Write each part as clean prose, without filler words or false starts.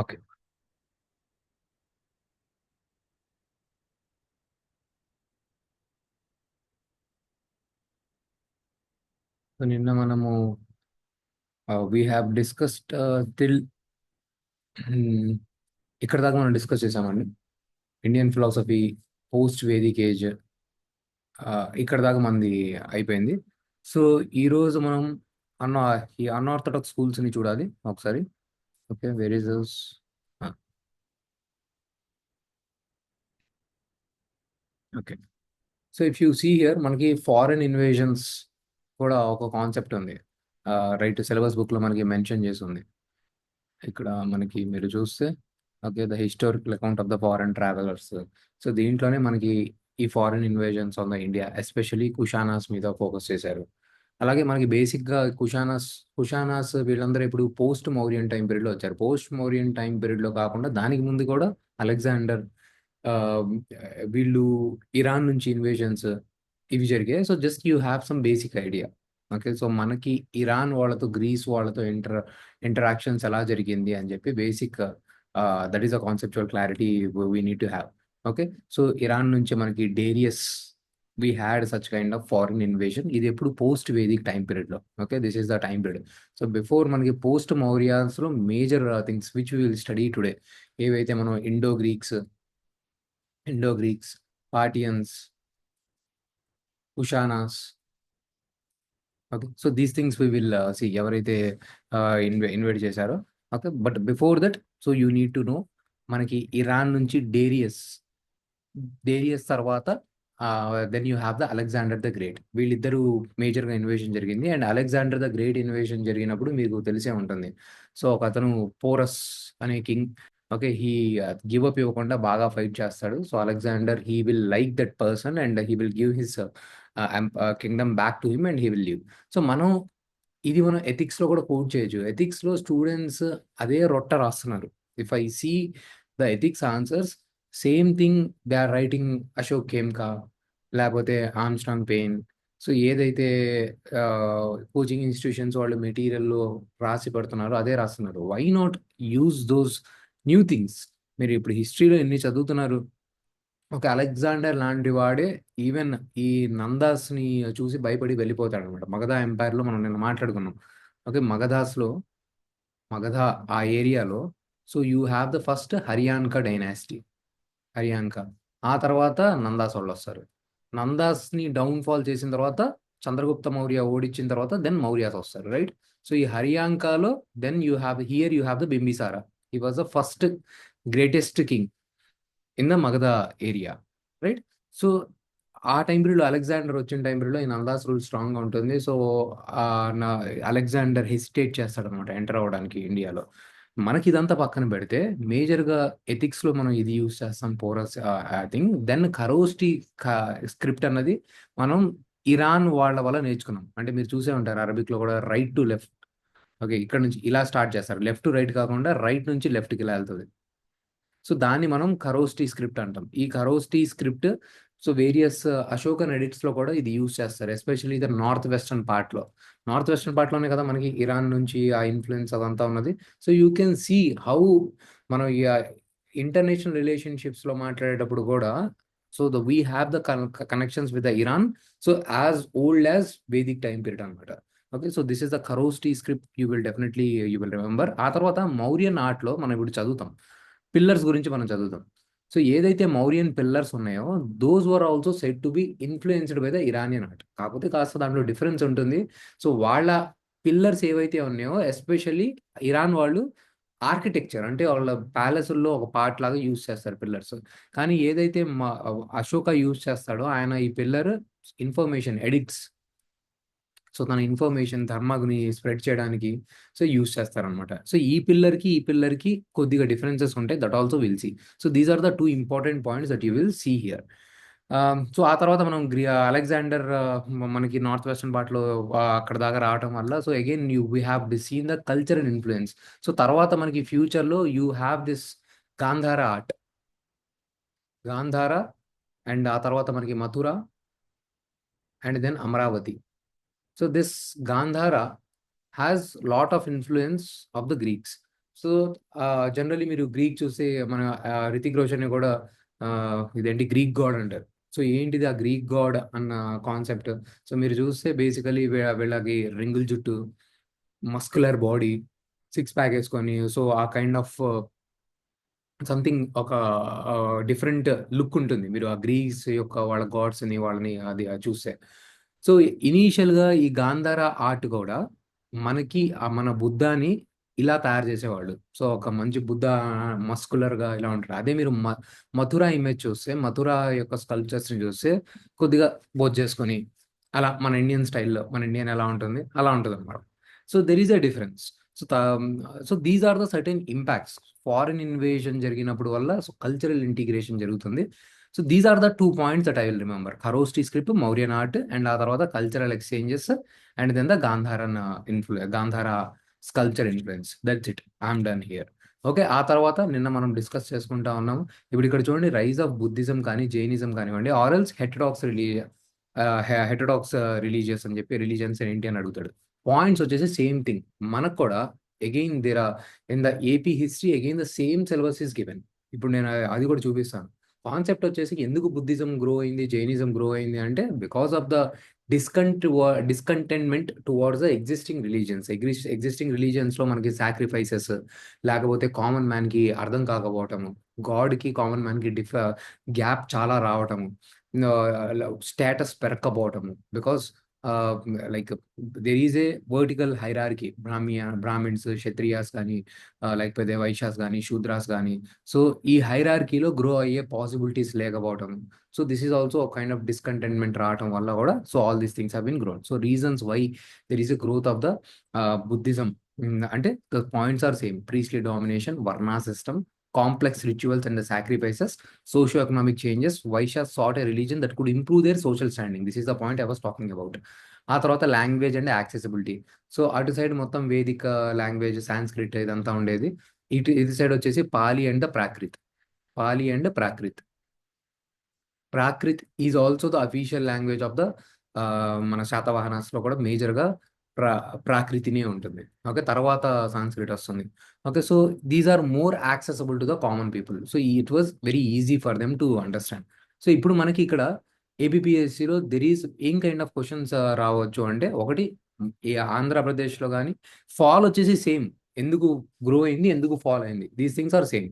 Okay. So నిన్న మనము we have discussed till ఇక్కడ దాకా మనం డిస్కస్ చేసామండి. Indian philosophy, post Vedic age, ఇక్కడ దాకా మనది అయిపోయింది. సో ఈరోజు మనం అన్న ఈ అన్ఆర్థడాక్స్ స్కూల్స్ని చూడాలి ఒకసారి. Okay, where is those? Okay. So if you see here, మనకి ఫారెన్ ఇన్వేజన్స్ కూడా ఒక కాన్సెప్ట్ ఉంది. రైట్, సిలబస్ బుక్లో మనకి మెన్షన్ చేసి ఉంది. ఇక్కడ మనకి మీరు చూస్తే, okay, the historical account of the foreign travellers. So దీంట్లోనే మనకి ఈ foreign invasions on the India, especially Kushanas మీద ఫోకస్ చేశారు. అలాగే మనకి బేసిక్గా కుషానాస్ వీళ్ళందరూ ఇప్పుడు పోస్ట్ మౌరియన్ టైం పీరియడ్లో వచ్చారు. పోస్ట్ మౌరియన్ టైం పీరియడ్లో కాకుండా దానికి ముందు కూడా అలెగ్జాండర్, ఆ, వీళ్ళు ఇరాన్ నుంచి ఇన్వేజన్స్ ఇవి జరిగాయి. So just you have some basic idea. Okay, so మనకి ఇరాన్ వాళ్ళతో, గ్రీస్ వాళ్ళతో ఇంటరాక్షన్స్ ఎలా జరిగింది అని చెప్పి basic, that is a conceptual clarity we need to have. Okay, so Iran నుంచి మనకి Darius, we had such kind of foreign invasion. ఇది ఎప్పుడు పోస్ట్ వేదిక్ టైం పీరియడ్లో. Okay, this is the time period. So before మనకి పోస్ట్ మౌర్యాస్లో major things which will study today ఏవైతే మనం Indo Greeks, Parthians, Kushanas. Okay, so these things we will see ఎవరైతే invite చేశారో. Okay, but before that, so you need to know, మనకి ఇరాన్ నుంచి Darius తర్వాత then you have the Alexander the Great. వీళ్ళిద్దరూ మేజర్గా invasion జరిగింది. And Alexander the Great invasion జరిగినప్పుడు మీకు తెలిసే ఉంటుంది. సో ఒక అతను పోరస్ అనే king, okay, he give up ఇవ్వకుండా బాగా ఫైట్ చేస్తాడు. So Alexander, he will like that person and he will give his Kingdom back to him and he will live. So ఇది మనం ఎథిక్స్లో కూడా కోట్ చేయొచ్చు. ఎథిక్స్లో స్టూడెంట్స్ అదే రొట్ట రాస్తున్నారు. If I see the ethics answers, same thing they are writing. Ashok Khemka, లేకపోతే Armstrong Pame. So ఏదైతే కోచింగ్ ఇన్స్టిట్యూషన్స్ వాళ్ళు మెటీరియల్లో రాసి పెడుతున్నారో అదే రాస్తున్నారు. Why not use those new things? మీరు ఇప్పుడు హిస్టరీలో ఎన్ని చదువుతున్నారు? ఒక అలెగ్జాండర్ లాంటి వాడే ఈవెన్ ఈ నందాస్ని చూసి భయపడి వెళ్ళిపోతాడు అనమాట. మగధా ఎంపైర్లో మనం నిన్న మాట్లాడుకున్నాం. ఓకే, మగధా ఆ ఏరియాలో, so you have the first Haryanka dynasty. Haryanka, ఆ తర్వాత నందాస్ వాళ్ళు వస్తారు. నందాస్ని డౌన్ఫాల్ చేసిన తర్వాత, చంద్రగుప్త మౌర్య ఓడించిన తర్వాత దెన్ మౌర్యాస్ వస్తారు, రైట్? సో ఈ హరియాంకలో then you have the Bimbisara. He was the first greatest king in the Magadha area, right? So ఆ టైం పీరియడ్లో, అలెగ్జాండర్ వచ్చిన టైం పీరియడ్లో ఈ నందాస్ రూల్ స్ట్రాంగ్గా ఉంటుంది. సో నా అలెగ్జాండర్ హెసిటేట్ చేస్తాడు అనమాట ఎంటర్ అవ్వడానికి ఇండియాలో. మనకి ఇదంతా పక్కన పెడితే, మేజర్గా ఎథిక్స్లో మనం ఇది యూజ్ చేస్తాం, పోరస్ థింగ్. దెన్ ఖరోస్టి స్క్రిప్ట్ అన్నది మనం ఇరాన్ వాళ్ళ వల్ల నేర్చుకున్నాం. అంటే మీరు చూసే ఉంటారు, అరబిక్లో కూడా రైట్ టు లెఫ్ట్. ఓకే, ఇక్కడ నుంచి ఇలా స్టార్ట్ చేస్తారు, లెఫ్ట్ టు రైట్ కాకుండా రైట్ నుంచి లెఫ్ట్కి ఇలా వెళ్తుంది. సో దాన్ని మనం ఖరోస్టి స్క్రిప్ట్ అంటాం. ఈ Kharosthi script, so various Ashokan ఎడిట్స్లో కూడా ఇది యూజ్ చేస్తారు, ఎస్పెషల్లీ ద నార్త్ వెస్టర్న్ పార్ట్లోనే కదా మనకి ఇరాన్ నుంచి ఆ ఇన్ఫ్లుయెన్స్ అదంతా ఉన్నది. So you can see how మనం ఈ ఇంటర్నేషనల్ రిలేషన్షిప్స్లో మాట్లాడేటప్పుడు కూడా, so we have the connections with the Iran, so as old as Vedic time period అనమాట. Okay, so this is the Kharosthi script, you will remember. ఆ తర్వాత మౌర్యన్ ఆర్ట్లో మనం ఇప్పుడు చదువుతాం, పిల్లర్స్ గురించి మనం చదువుతాం. సో ఏదైతే మౌరియన్ పిల్లర్స్ ఉన్నాయో, those were also said to be influenced by the Iranian art. కాకపోతే కాస్త దాంట్లో డిఫరెన్స్ ఉంటుంది. సో వాళ్ళ పిల్లర్స్ ఏవైతే ఉన్నాయో, ఎస్పెషల్లీ ఇరాన్ వాళ్ళు ఆర్కిటెక్చర్ అంటే వాళ్ళ ప్యాలెస్ల్లో ఒక పార్ట్ లాగా యూజ్ చేస్తారు పిల్లర్స్. కానీ ఏదైతే అశోక యూజ్ చేస్తాడో, ఆయన ఈ పిల్లర్ ఇన్ఫర్మేషన్ ఎడిక్ట్స్, సో తన ఇన్ఫర్మేషన్ ధర్మాగ్ని స్ప్రెడ్ చేయడానికి సో యూస్ చేస్తారనమాట. సో ఈ పిల్లర్కి కొద్దిగా డిఫరెన్సెస్ ఉంటాయి, that also will see. So these are the two important points that you will see here. So ఆ తర్వాత మనం అలెగ్జాండర్ మనకి నార్త్ వెస్టర్న్ పార్ట్లో అక్కడ దాకా రావడం వల్ల, so again we have seen the culture and influence. So తర్వాత మనకి ఫ్యూచర్లో you have this Gandhara art, Gandhara, and ఆ తర్వాత మనకి Mathura, and then Amaravati. So this Gandhara has lot of influence of the Greeks. So generally మీరు గ్రీక్ చూస్తే మన రితిక్ రోషన్ కూడా ఇదేంటి గ్రీక్ గాడ్ అంటారు. సో ఏంటిది ఆ గ్రీక్ గాడ్ అన్న కాన్సెప్ట్? సో మీరు చూస్తే బేసికలీ వీళ్ళకి రింగుల్ జుట్టు, మస్కులర్ బాడీ, సిక్స్ ప్యాక్ వేసుకొని, సో ఆ కైండ్ ఆఫ్ సంథింగ్ ఒక డిఫరెంట్ లుక్ ఉంటుంది. మీరు ఆ గ్రీస్ యొక్క వాళ్ళ గాడ్స్ని వాళ్ళని అది చూస్తే. సో ఇనీషియల్గా ఈ గాంధార ఆర్ట్ కూడా మనకి మన బుద్ధాని ఇలా తయారు చేసేవాళ్ళు. సో ఒక మంచి బుద్ధ మస్కులర్గా ఇలా ఉంటాడు. అదే మీరు మథురా ఇమేజ్ చూస్తే, మథురా యొక్క స్కల్ప్చర్స్ని చూస్తే కొద్దిగా బోత్ చేసుకొని అలా మన ఇండియన్ స్టైల్లో, మన ఇండియన్ ఎలా ఉంటుంది అలా ఉంటుంది అనమాట. So there is a difference. So so these are the certain impacts. Foreign invasion జరిగినప్పుడు వల్ల సో కల్చరల్ ఇంటిగ్రేషన్ జరుగుతుంది. So these are the 2 points that I will remember. Kharosthi script, Mauryan art, and ఆ తర్వాత cultural exchanges, and then the Gandhara sculpture influence. That's it. I'm done here. Okay. ఆ తర్వాత నిన్న మనం discuss చేసుకుంటా ఉన్నాము. ఇప్పుడు ఇక్కడ చూడండి, రైజ్ ఆఫ్ బుద్ధిజం కానీ జైనిజం కానివ్వండి, ఆర్ఎల్స్ హెటరాడాక్స్ రిలీజియస్ అని చెప్పి, రిలీజియన్స్ ఏంటి అని అడుగుతాడు. పాయింట్స్ వచ్చేసి సేమ్ థింగ్. మనకు కూడా again there are in the AP history again the same syllabus is given. ఇప్పుడు నేను అది కూడా చూపిస్తాను. కాన్సెప్ట్ వచ్చేసి ఎందుకు బుద్ధిజం గ్రో అయింది, జైనిజం గ్రో అయింది అంటే because of the discontentment towards the existing religions లో మనకి సాక్రిఫైసెస్, లేకపోతే కామన్ మ్యాన్ కి అర్థం కాకపోవటము, గాడ్ కి కామన్ మ్యాన్ కి గ్యాప్ చాలా రావటము, స్టేటస్ పెరగకపోవటము. Because like there is a vertical hierarchy. Brahmins, Kshatriyas కానీ, లేకపోతే వైశ్యాస్ కానీ, శూద్రాస్ కానీ. సో ఈ హైరార్కీలో గ్రో అయ్యే పాసిబిలిటీస్ లేకపోవటం. So this is also kind of discontentment రావటం వల్ల కూడా so all these things have been grown. So reasons why there is a growth of the Buddhism అంటే the points are same. Priestly domination, varna system, complex rituals and the sacrifices, socio-economic changes. Vaishya sought a religion that could improve their social standing. This is the point I was talking about. ఆ తర్వాత language and accessibility. So అటు side మొత్తం వేదిక language, Sanskrit ఇదంతా ఉండేది. ఇది side వచ్చేసి పాలి and the Prakrit. Pali and Prakrit. Prakrit is also the official language of the మన శాతవాహనాస్లో కూడా మేజర్గా ప్రాకృతినే ఉంటుంది. ఓకే. తర్వాత సాంస్క్రిట్ వస్తుంది. Okay. So these are more accessible to the common people. So it was very easy for them to understand. So ఇప్పుడు మనకి ఇక్కడ ఏబిపిఎస్సిలో దెర్ ఈస్ ఏం కైండ్ ఆఫ్ క్వశ్చన్స్ రావచ్చు అంటే, ఒకటి ఈ ఆంధ్రప్రదేశ్లో కానీ ఫాల్ వచ్చేసి సేమ్. ఎందుకు గ్రో అయింది, ఎందుకు ఫాల్ అయింది, దీస్ థింగ్స్ ఆర్ సేమ్.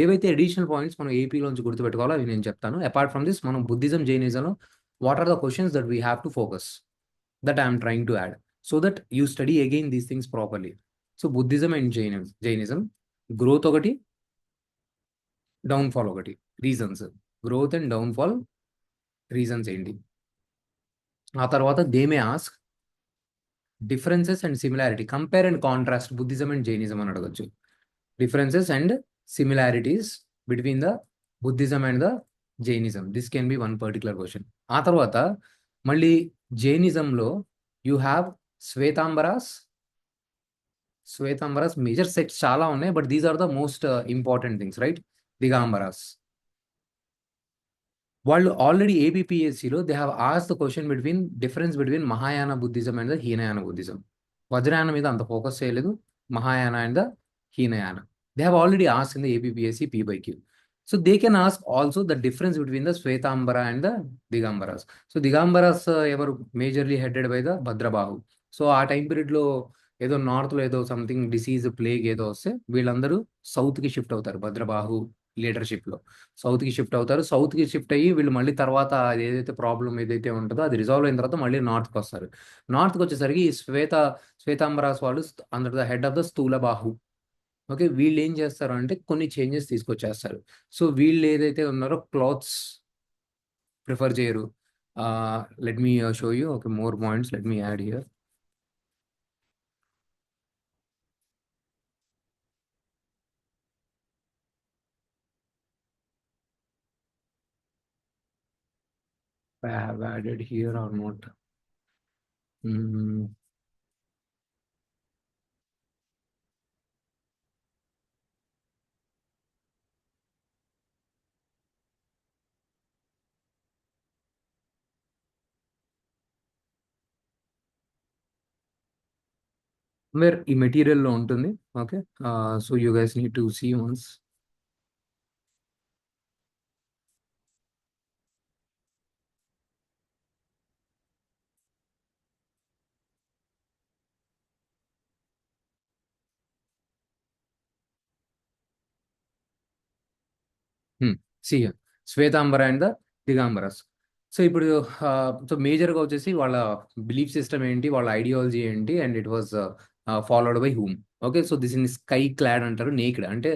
ఏవైతే అడిషనల్ పాయింట్స్ మనం ఏపీలోంచి గుర్తుపెట్టుకోవాలో అవి నేను చెప్తాను. అపార్ట్ ఫ్రమ్ దిస్, మనం బుద్ధిజం, జైనిజంలో what are the questions that we have to focus, that I'm trying to add, so that you study again these things properly. So Buddhism and Jainism growth ఒకటి, downfall ఒకటి. Reasons, growth and downfall reasons ఏంటి. ఆ తర్వాత they may ask differences and similarity, compare and contrast Buddhism and Jainism అని అడగచ్చు. Differences and similarities between the Buddhism and the Jainism. This can be one particular question. ఆ తర్వాత మళ్ళీ జైనిజంలో you have Shvetambaras. Major sects చాలా ఉన్నాయి, but these are the most important things, right. Digambaras వాళ్ళు already ఏబిపిఎస్సిలో దే హ్యావ్ ఆస్ the question difference between Mahayana Buddhism and the Hinayana Buddhism. Vajrayana మీద అంత ఫోకస్ చేయలేదు, Mahayana and the Hinayana they have already ఆస్ in the APPSC P/Q. So they can ask also the difference between the Shvetambara and the Digambaras. So Digambaras ఎవరు majorly headed by the Bhadrabahu. So ఆ time పీరియడ్లో ఏదో నార్త్లో ఏదో సంథింగ్ డిసీజ్, ప్లేగ్ ఏదో వస్తే వీళ్ళందరూ సౌత్కి షిఫ్ట్ అవుతారు. భద్రబాహు లీడర్షిప్లో సౌత్కి షిఫ్ట్ అవుతారు. సౌత్కి షిఫ్ట్ అయ్యి వీళ్ళు మళ్ళీ తర్వాత అది ఏదైతే ప్రాబ్లం ఏదైతే ఉంటుందో అది రిజాల్వ్ అయిన తర్వాత మళ్ళీ నార్త్కి వస్తారు. నార్త్కి వచ్చేసరికి ఈ శ్వేతాంబరాస్ వాళ్ళు under the head of the Sthulabahu. Okay. వీళ్ళు ఏం చేస్తారు అంటే కొన్ని చేంజెస్ తీసుకొచ్చేస్తారు. సో వీళ్ళు ఏదైతే ఉన్నారో క్లాత్స్ ప్రిఫర్ చేయరు. Let me show you okay more points. Let me add here. I have added here or not. Mm, where ఈ మెటీరియల్లో ఉంటుంది. Okay, so you guys need to see once. See Shvetambara and the Digambaras. So ఇప్పుడు so మేజర్గా వచ్చేసి వాళ్ళ belief system ఏంటి, వాళ్ళ ideology ఏంటి, and it was followed by whom. Okay, so this in sky clad అంటారు, నేక్డ్ అంటే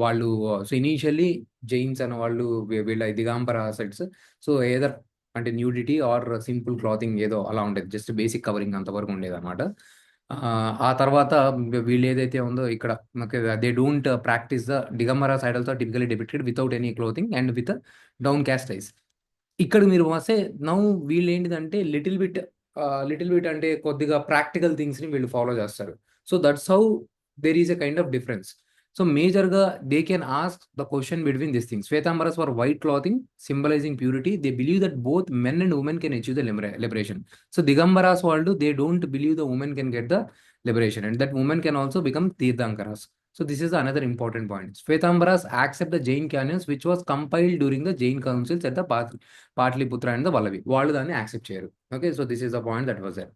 వాళ్ళు. సో ఇనీషియల్లీ జైన్స్ అనే వాళ్ళు వీళ్ళ దిగాంబర సెట్స్. సో ఏదర్ అంటే న్యూడిటీ ఆర్ సింపుల్ క్లాతింగ్ ఏదో అలా ఉండేది, జస్ట్ బేసిక్ కవరింగ్ అంతవరకు ఉండేది అనమాట. ఆ తర్వాత వీళ్ళు ఏదైతే ఉందో ఇక్కడ they don't practice the Digambara side also typically depicted without any clothing and with down caste ice. ఇక్కడ మీరు వస్తే నౌ వీళ్ళు ఏంటిదంటే లిటిల్ బిట్ అంటే కొద్దిగా ప్రాక్టికల్ థింగ్స్ ని వీళ్ళు ఫాలో చేస్తారు. So that's how there is a kind of difference. So major గా they can ask the question between this things. Shvetambaras for white clothing symbolising purity. They believe that both men and women can achieve the liberation. So Digambaras వాళ్ళు they don't believe the women can get the liberation and that women can also become Tirthankaras. So this is another important point. Shvetambaras accept the Jain canons which was compiled during the Jain councils at the Patliputra and the Vallavi. వాళ్ళు దాన్ని accept చేయరు. Okay, so this is the point that was there.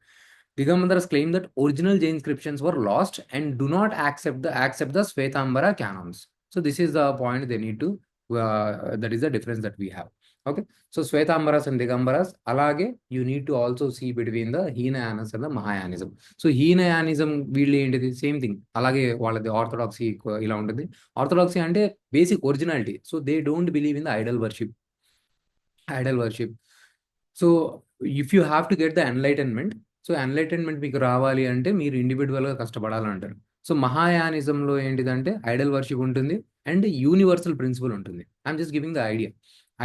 Digambaras claim that original Jain inscriptions were lost and do not accept the Shvetambara canons. So this is the point they need to that is the difference that we have. Okay, so Shvetambaras and Digambaras alage you need to also see between the Hinayanas and the Mahayanism. So Hinayanism వీళ్ళు ఏంటిది same thing, అలాగే వాళ్ళది orthodoxy ఇలా ఉంటుంది. Orthodoxy అంటే basic originality. So they don't believe in the Idol worship. So if you have to get the enlightenment, so enlightenment మీకు రావాలి అంటే మీరు ఇండివిజువల్గా కష్టపడాలంటారు. సో మహాయానిజంలో ఏంటిదంటే ఐడల్ వర్షిప్ ఉంటుంది అండ్ యూనివర్సల్ ప్రిన్సిపల్ ఉంటుంది. I'm just giving the idea.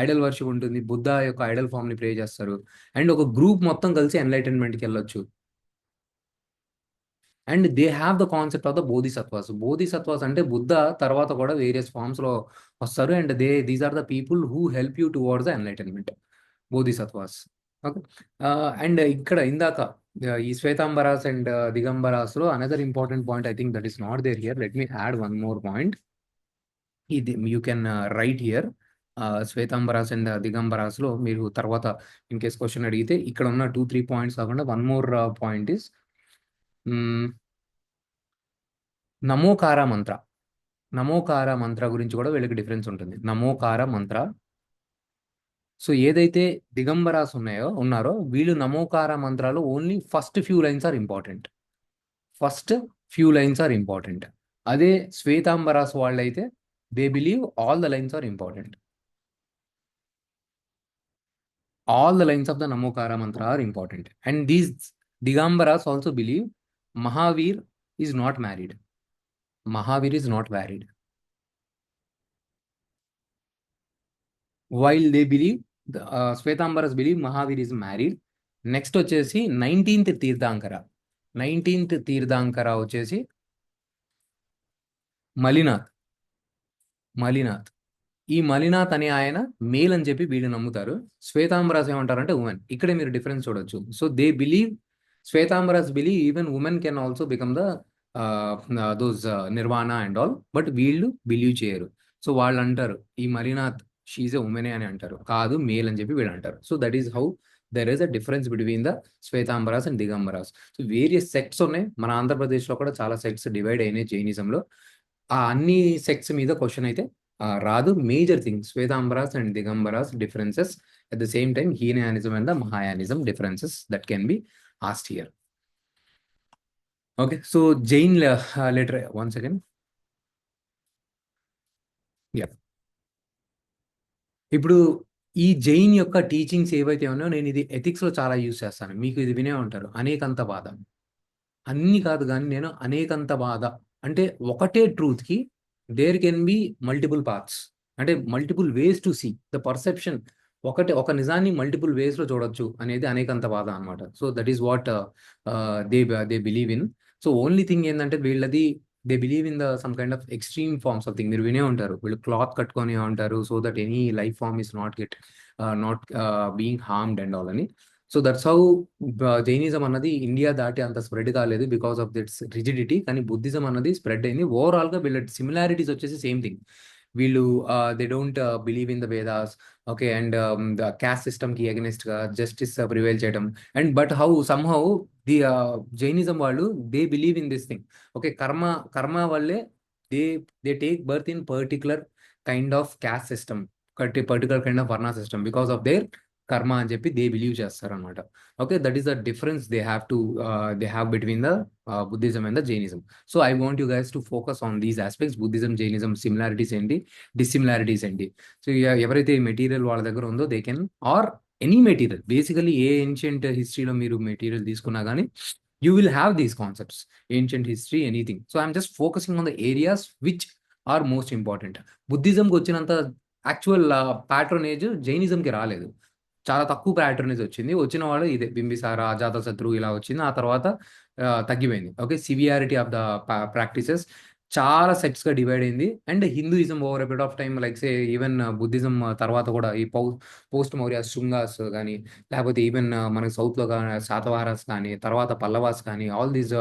Idol worship ఉంటుంది, బుద్ధ యొక్క ఐడల్ ఫామ్ ని ప్రే చేస్తారు, అండ్ ఒక గ్రూప్ మొత్తం కలిసి ఎన్లైటన్మెంట్కి వెళ్ళొచ్చు. And they have the concept of the Bodhisattvas అంటే బుద్ధ తర్వాత కూడా వేరియస్ ఫార్మ్స్ లో వస్తారు, and these are the people who help you towards the enlightenment, Bodhisattvas. Okay, and ఇక్కడ ఇందాక ఈ శ్వేతాంబరాస్ అండ్ దిగంబరాస్ లో another important point, I think that is not there here. Let me add one more point. ఇది you can write here. Shvetambaras and Digambaras లో మీరు తర్వాత in case question అడిగితే ఇక్కడ ఉన్న 2-3 పాయింట్స్ కాకుండా వన్ మోర్ పాయింట్ ఇస్ నమోకార మంత్ర గురించి కూడా వీళ్ళకి డిఫరెన్స్ ఉంటుంది. నమోకార మంత్ర. సో ఏదైతే దిగంబరాస్ ఉన్నారో వీళ్ళు నమోకార మంత్రాలు only first few lines are important. అదే శ్వేతాంబరాస్ వాళ్ళైతే they believe all the lines are important. All the lines of the Namokara mantra are important. And these Digambaras also believe Mahavir is not married. While they believe, the Shvetambaras believe Mahavir is married. Next వచ్చేసి 19th తీర్థాంకర వచ్చేసి మలినాథ్. ఈ మలినాథ్ అనే ఆయన male అని చెప్పి వీళ్ళు నమ్ముతారు. శ్వేతాంబరాస్ ఏమంటారంటే ఉమెన్. ఇక్కడే మీరు డిఫరెన్స్ చూడొచ్చు. So they believe, Shvetambaras believe even women can also become the those nirvana and all, but వీళ్ళు బిలీవ్ చేయరు. సో వాళ్ళు అంటారు ఈ మలినాథ్ షీఈ్ ఎ ఉమెనే అని అంటారు, కాదు మేల్ అని చెప్పి వీళ్ళు అంటారు. So that is how there is a difference between the Shvetambaras and Digambaras. So various sects ఉన్నాయి. మన ఆంధ్రప్రదేశ్లో కూడా చాలా సెక్ట్స్ డివైడ్ అయినాయి జైనిజంలో. ఆ అన్ని సెక్ట్స్ మీద క్వశ్చన్ అయితే రాదు. Major thing Shvetambaras and Digambaras differences, at the same time Hinayanism and the Mahayanism differences that can be asked here. Okay, so Jain later, one second. Yeah. ఇప్పుడు ఈ జైన్ యొక్క teachings ఏవైతే ఉన్నాయో నేను ఇది ఎథిక్స్ లో చాలా యూజ్ చేస్తాను. మీకు ఇది వినే ఉంటారు, అనేకంత బాధ. అన్ని కాదు కానీ నేను అనేకంత బాధ అంటే ఒకటే ట్రూత్ కి there can be multiple paths, అంటే multiple ways to see the perception. ఒక నిజాన్ని మల్టిపుల్ వేస్ లో చూడొచ్చు అనేది అనేకంత బాధ అనమాట. So that is what they believe in. So only thing ఏంటంటే వీళ్ళది they believe in the some kind of extreme forms of thing. మీరు వినే ఉంటారు, వీళ్ళు క్లాత్ కట్టుకొని ఉంటారు so that any life form is not being harmed and all అని. So that's how Jainism అన్నది ఇండియా దాటి అంత స్ప్రెడ్ కాలేదు బికాస్ ఆఫ్ దిట్స్ రిజిడిటీ. కానీ బుద్ధిజం అన్నది స్ప్రెడ్ అయింది. ఓవరాల్గా వీళ్ళ సిమిలారిటీస్ వచ్చేసి సేమ్ థింగ్. వీళ్ళు they don't believe in the Vedas. Okay, and the caste సిస్టమ్కి అగెనిస్ట్ గా జస్టిస్ ప్రివైల్ చేయడం. And but how somehow the Jainism వాళ్ళు they believe in this thing. Okay, karma karma వల్లే they they take birth in particular kind of caste system, particular kind of varna system because of their karma అని చెప్పి they believe చేస్తారు అనమాట. Okay, that is the difference they have between the Buddhism and the Jainism. So I want you guys to focus on these aspects. Buddhism Jainism similarities ఏంటి, dissimilarities ఏంటి. So ఎవరైతే material వాళ్ళ దగ్గర ఉందో they can, or any material, basically a ancient హిస్టరీలో మీరు material తీసుకున్నా కానీ you will have these concepts, ancient history, anything. So I'm just focusing on the areas which are most important. బుద్ధిజంకి వచ్చినంత యాక్చువల్ ప్యాట్రోనేజ్ జైనిజంకి రాలేదు. చాలా తక్కువ ప్యాట్రనేజ్ వచ్చింది. వచ్చిన వాడు ఇదే బింబిసార, అజాతశత్రు ఇలా వచ్చింది. ఆ తర్వాత తగ్గిపోయింది. Okay, severity of the practices చాలా సెట్స్గా డివైడ్ అయింది. And Hinduism over a period of time, like say even Buddhism తర్వాత కూడా ఈ పోస్ట్ మౌర్య శృంగాస్ కానీ, లేకపోతే ఈవెన్ మనకి సౌత్లో కానీ శాతవాహనాస్ కానీ, తర్వాత పల్లవాస్ కానీ, all these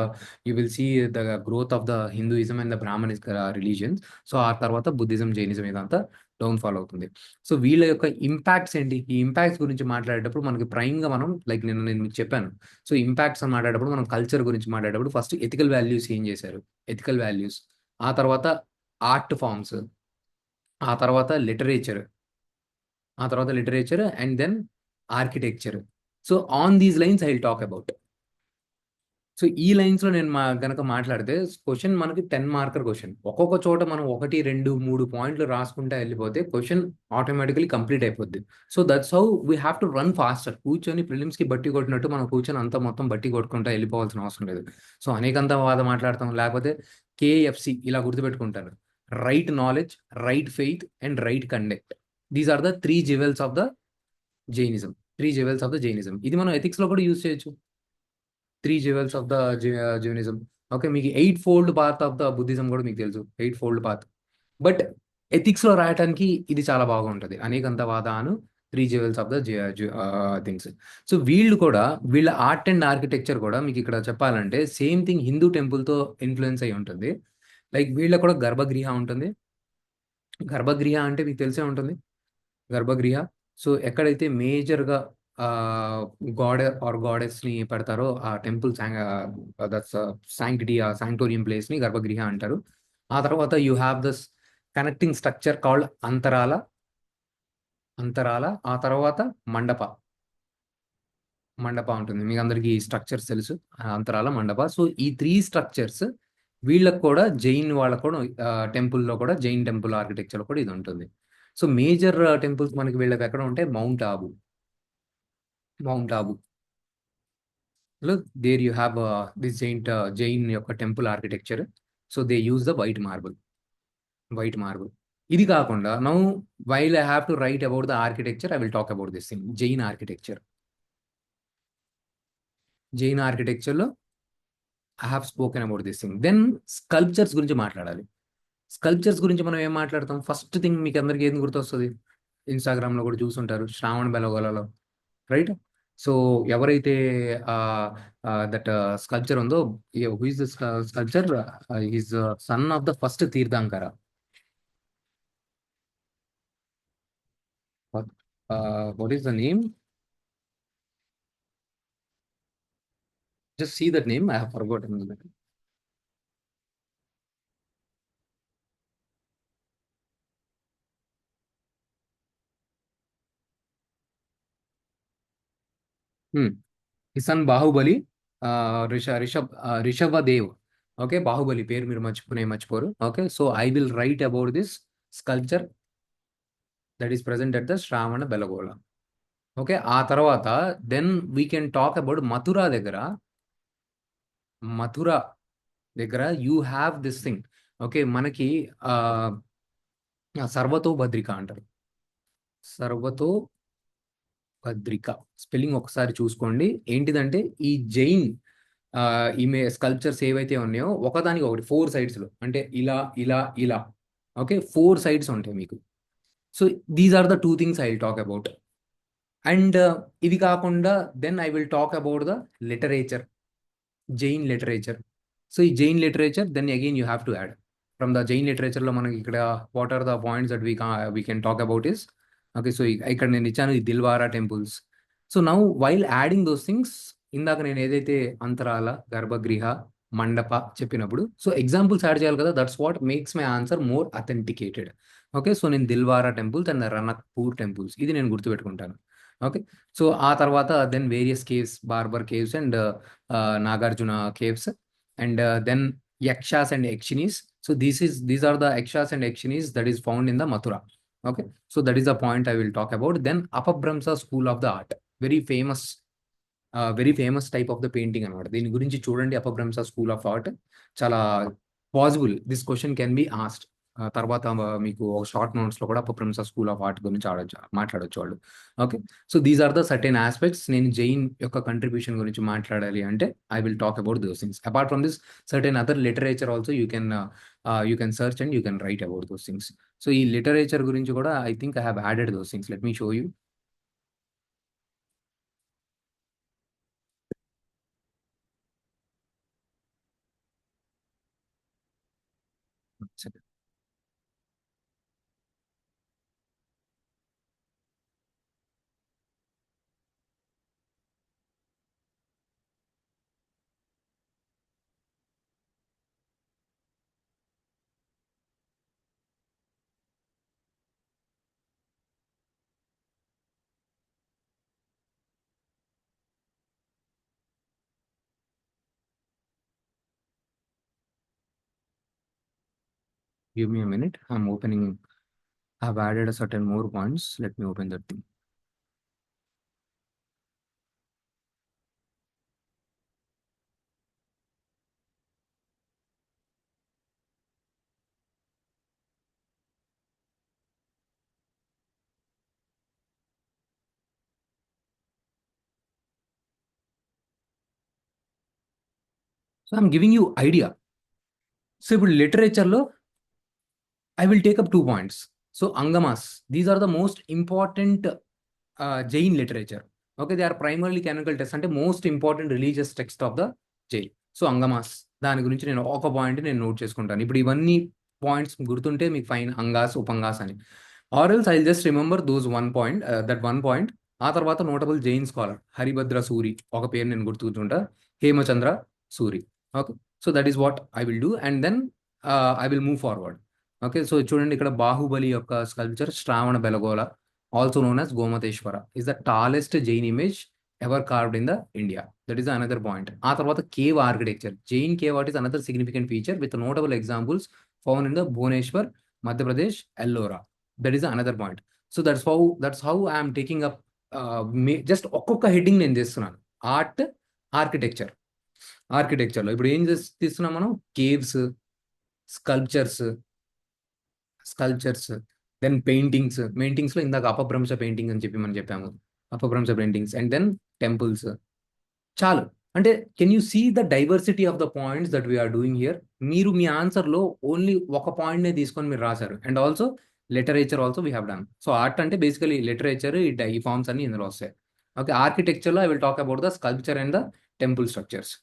you will see the growth of the Hinduism and the Brahmanic religions. So ఆ తర్వాత బుద్ధిజం, జైనిజం ఇదంతా డౌన్ఫాల్ అవుతుంది. సో వీళ్ళ యొక్క ఇంపాక్ట్స్ ఏంటి, ఈ ఇంపాక్ట్స్ గురించి మాట్లాడేటప్పుడు మనకి ప్రైమ్గా మనం లైక్ నేను మీకు చెప్పాను. సో ఇంపాక్ట్స్ అని మాట్లాడేటప్పుడు మనం కల్చర్ గురించి మాట్లాడేటప్పుడు ఫస్ట్ ఎథికల్ వాల్యూస్ ఏం చేశారు, ఎథికల్ వాల్యూస్, ఆ తర్వాత ఆర్ట్ ఫార్మ్స్, ఆ తర్వాత literature, and then architecture. So on these lines I will talk about. So ఈ లైన్స్లో నేను గనక మాట్లాడితే క్వశ్చన్ మనకి 10 మార్కర్ క్వశ్చన్. ఒక్కొక్క చోట మనం 1, 2, 3 పాయింట్లు రాసుకుంటే వెళ్ళిపోతే క్వశ్చన్ ఆటోమేటికలీ కంప్లీట్ అయిపోద్ది. So that's how we have to run faster. కూర్చొని ప్రిలిమ్స్కి బట్టి కొట్టినట్టు మనం కూర్చొని అంతా మొత్తం బట్టి కొట్టుకుంటా వెళ్ళిపోవాల్సిన అవసరం లేదు. సో అనేకంత వాద మాట్లాడతాం, లేకపోతే కేఎఫ్సి ఇలా గుర్తుపెట్టుకుంటారు. Right knowledge, right faith and right conduct. These are the 3 jewels of the Jainism. 3 jewels of the Jainism. ఇది మనం ఎథిక్స్లో కూడా యూజ్ చేయొచ్చు. 3 jewels of the Jainism. Okay, మీకు 8 fold path of the Buddhism కూడా మీకు తెలుసు, 8 ఫోల్డ్ పాత్. బట్ ఎథిక్స్లో రాయటానికి ఇది చాలా బాగుంటుంది. అనేకంతవాదాను 3 jewels of the things. So వీళ్ళు కూడా, వీళ్ళ ఆర్ట్ అండ్ ఆర్కిటెక్చర్ కూడా మీకు ఇక్కడ చెప్పాలంటే సేమ్ థింగ్ హిందూ టెంపుల్తో ఇన్ఫ్లుయెన్స్ అయి ఉంటుంది. లైక్ వీళ్ళకి కూడా గర్భగృహ ఉంటుంది. గర్భగృహ అంటే మీకు తెలిసే ఉంటుంది, గర్భగృహ. సో ఎక్కడైతే మేజర్గా గాడ్ ఆర్ గాడెస్ని పెడతారో ఆ టెంపుల్ దట్స్ శాంక్టిటీ, ఆ శాంక్టోరియం ప్లేస్ని గర్భగృహ అంటారు. ఆ తర్వాత you have this connecting structure called antarala. ఆ తర్వాత మండప. ఉంటుంది, మీకు అందరికీ ఈ స్ట్రక్చర్స్ తెలుసు, అంతరాల, మండప. సో ఈ 3 స్ట్రక్చర్స్ వీళ్ళకి కూడా, జైన్ వాళ్ళకు కూడా టెంపుల్లో కూడా, జైన్ టెంపుల్ ఆర్కిటెక్చర్ కూడా ఇది ఉంటుంది. సో మేజర్ టెంపుల్స్ మనకి వీళ్ళకి ఎక్కడ ఉంటాయి, మౌంట్ ఆబు. లో there you have this Jain యొక్క temple architecture. So they use the white marble. ఇది కాకుండా now while I have to write about the architecture, I will talk about this thing, Jain ఆర్కిటెక్చర్లో I have spoken about this thing. Then sculptures గురించి మాట్లాడాలి. Sculptures గురించి మనం ఏం మాట్లాడతాం, first thing మీకు అందరికీ ఏం గుర్తొస్తుంది, ఇన్స్టాగ్రామ్లో కూడా చూసుంటారు, శ్రావణ బెలగోలలో, రైట్. సో ఎవరైతే దట్ స్కల్ప్చర్ ఉందో, who is the sculpture, is son of the first Tirthankara. What is the name, just see that name, I have forgotten that. His son Bahubali, Rishabhdev. Okay, Bahubali పేరు మీరు మర్చిపోరు. Okay, so I will write about this sculpture that is present at the Shravana Belagola. Okay, ఆ తర్వాత then we can talk about Mathura దగ్గర you have this thing. Okay, మనకి సర్వతో భద్రిక అంటారు. సర్వతో భద్రిక spelling ఒకసారి చూసుకోండి. ఏంటిదంటే ఈ జైన్ ఈమె స్కల్ప్చర్స్ ఏవైతే ఉన్నాయో ఒకదానికి ఒకటి 4 సైడ్స్లో, అంటే ఇలా ఇలా ఇలా, ఓకే 4 సైడ్స్ ఉంటాయి మీకు. So these are the 2 things I will talk about. And ఇది కాకుండా then I will talk about the literature, Jain literature. So ఈ Jain literature then again you have to add from the Jain లిటరేచర్లో మనకి ఇక్కడ what are the points that we can talk about is okay. So ఇక్కడ నేను ఇచ్చాను ఈ Dilwara temples. So now while adding those things, ఇందాక నేను ఏదైతే అంతరాల, గర్భగృహ, మండప చెప్పినప్పుడు సో ఎగ్జాంపుల్స్ యాడ్ చేయాలి కదా, that's what makes my answer more authenticated. Okay, so నేను Dilwara temples and Ranakpur temples ఇది నేను గుర్తుపెట్టుకుంటాను. ఓకే, సో ఆ తర్వాత then various caves, Barabar caves and Nagarjuna caves, and then yakshas and yakshinis. So these are the yakshas and yakshinis that is found in the Mathura. Okay, so that is the point I will talk about. Then Apabhramsa School of the Art, very famous, very famous type of the painting అనమాట. దీని గురించి చూడండి, Apabhramsha school of art. చాలా possible this question can be asked. తర్వాత మీకు short notes లో కూడా Apabhramsha school of art గురించి మాట్లాడొచ్చు వాళ్ళు. Okay, so these are the certain aspects. నేను జైన్ యొక్క కంట్రిబ్యూషన్ గురించి మాట్లాడాలి అంటే I will talk about those things. Apart from this certain other literature also you can search and you can write about those things. So ఈ literature గురించి కూడా I think I have added those things. Let me show you. Give me a minute. I'm opening. I've added a certain more points. Let me open that thing. So I'm giving you idea. So ఇప్పుడు లిటరేచర్లో I will take up 2 points. So Angamas, these are the most important Jain literature. Okay, they are primarily canonical texts అంటే most important religious text of the Jain. So Angamas దాని గురించి నేను ఒక point నేను note చేసుకుంటాను. ఇప్పుడు ఇవన్నీ పాయింట్స్ గుర్తుంటే మీకు ఫైన్, అంగాస్, ఉపంగాస్ అని. Or else I just remember those that one point. ఆ తర్వాత నోటబుల్ జైన్ స్కాలర్ హరిభద్ర సూరి ఒక పేరు నేను గుర్తుకుంటుంటా, Hemachandra Suri. Okay, so that is what I will do and then I will move forward. Okay, so చూడండి ఇక్కడ బాహుబలి యొక్క sculpture Shravana Belagola, also known as Gomateshwara, is the tallest Jain image ever carved in the India. That is another point. ఆ తర్వాత cave architecture. Jain cave art is another significant feature with notable examples found in the Bhubaneswar, Madhya Pradesh, Ellora. That is another point. So that's how I am taking up just ఒక్కొక్క heading నేను చేస్తున్నాను. Art, ఆర్కిటెక్చర్లో ఇప్పుడు ఏం తీస్తున్నాం మనం? Caves, sculptures, then పెయింటింగ్స్లో ఇందాక Apabhramsha painting అని చెప్పి మనం చెప్పాము, Apabhramsha paintings and then temples. చాలు. అంటే can you see the diversity of the points that we are doing here? మీరు మీ ఆన్సర్లో ఓన్లీ ఒక పాయింట్నే తీసుకొని మీరు రాశారు. And also literature also we have done. So art అంటే బేసికలీ లిటరేచర్, ఈ ఫార్మ్స్ అన్ని ఇందులో వస్తాయి. ఓకే, ఆర్కిటెక్చర్లో I will talk about the sculpture and the temple structures.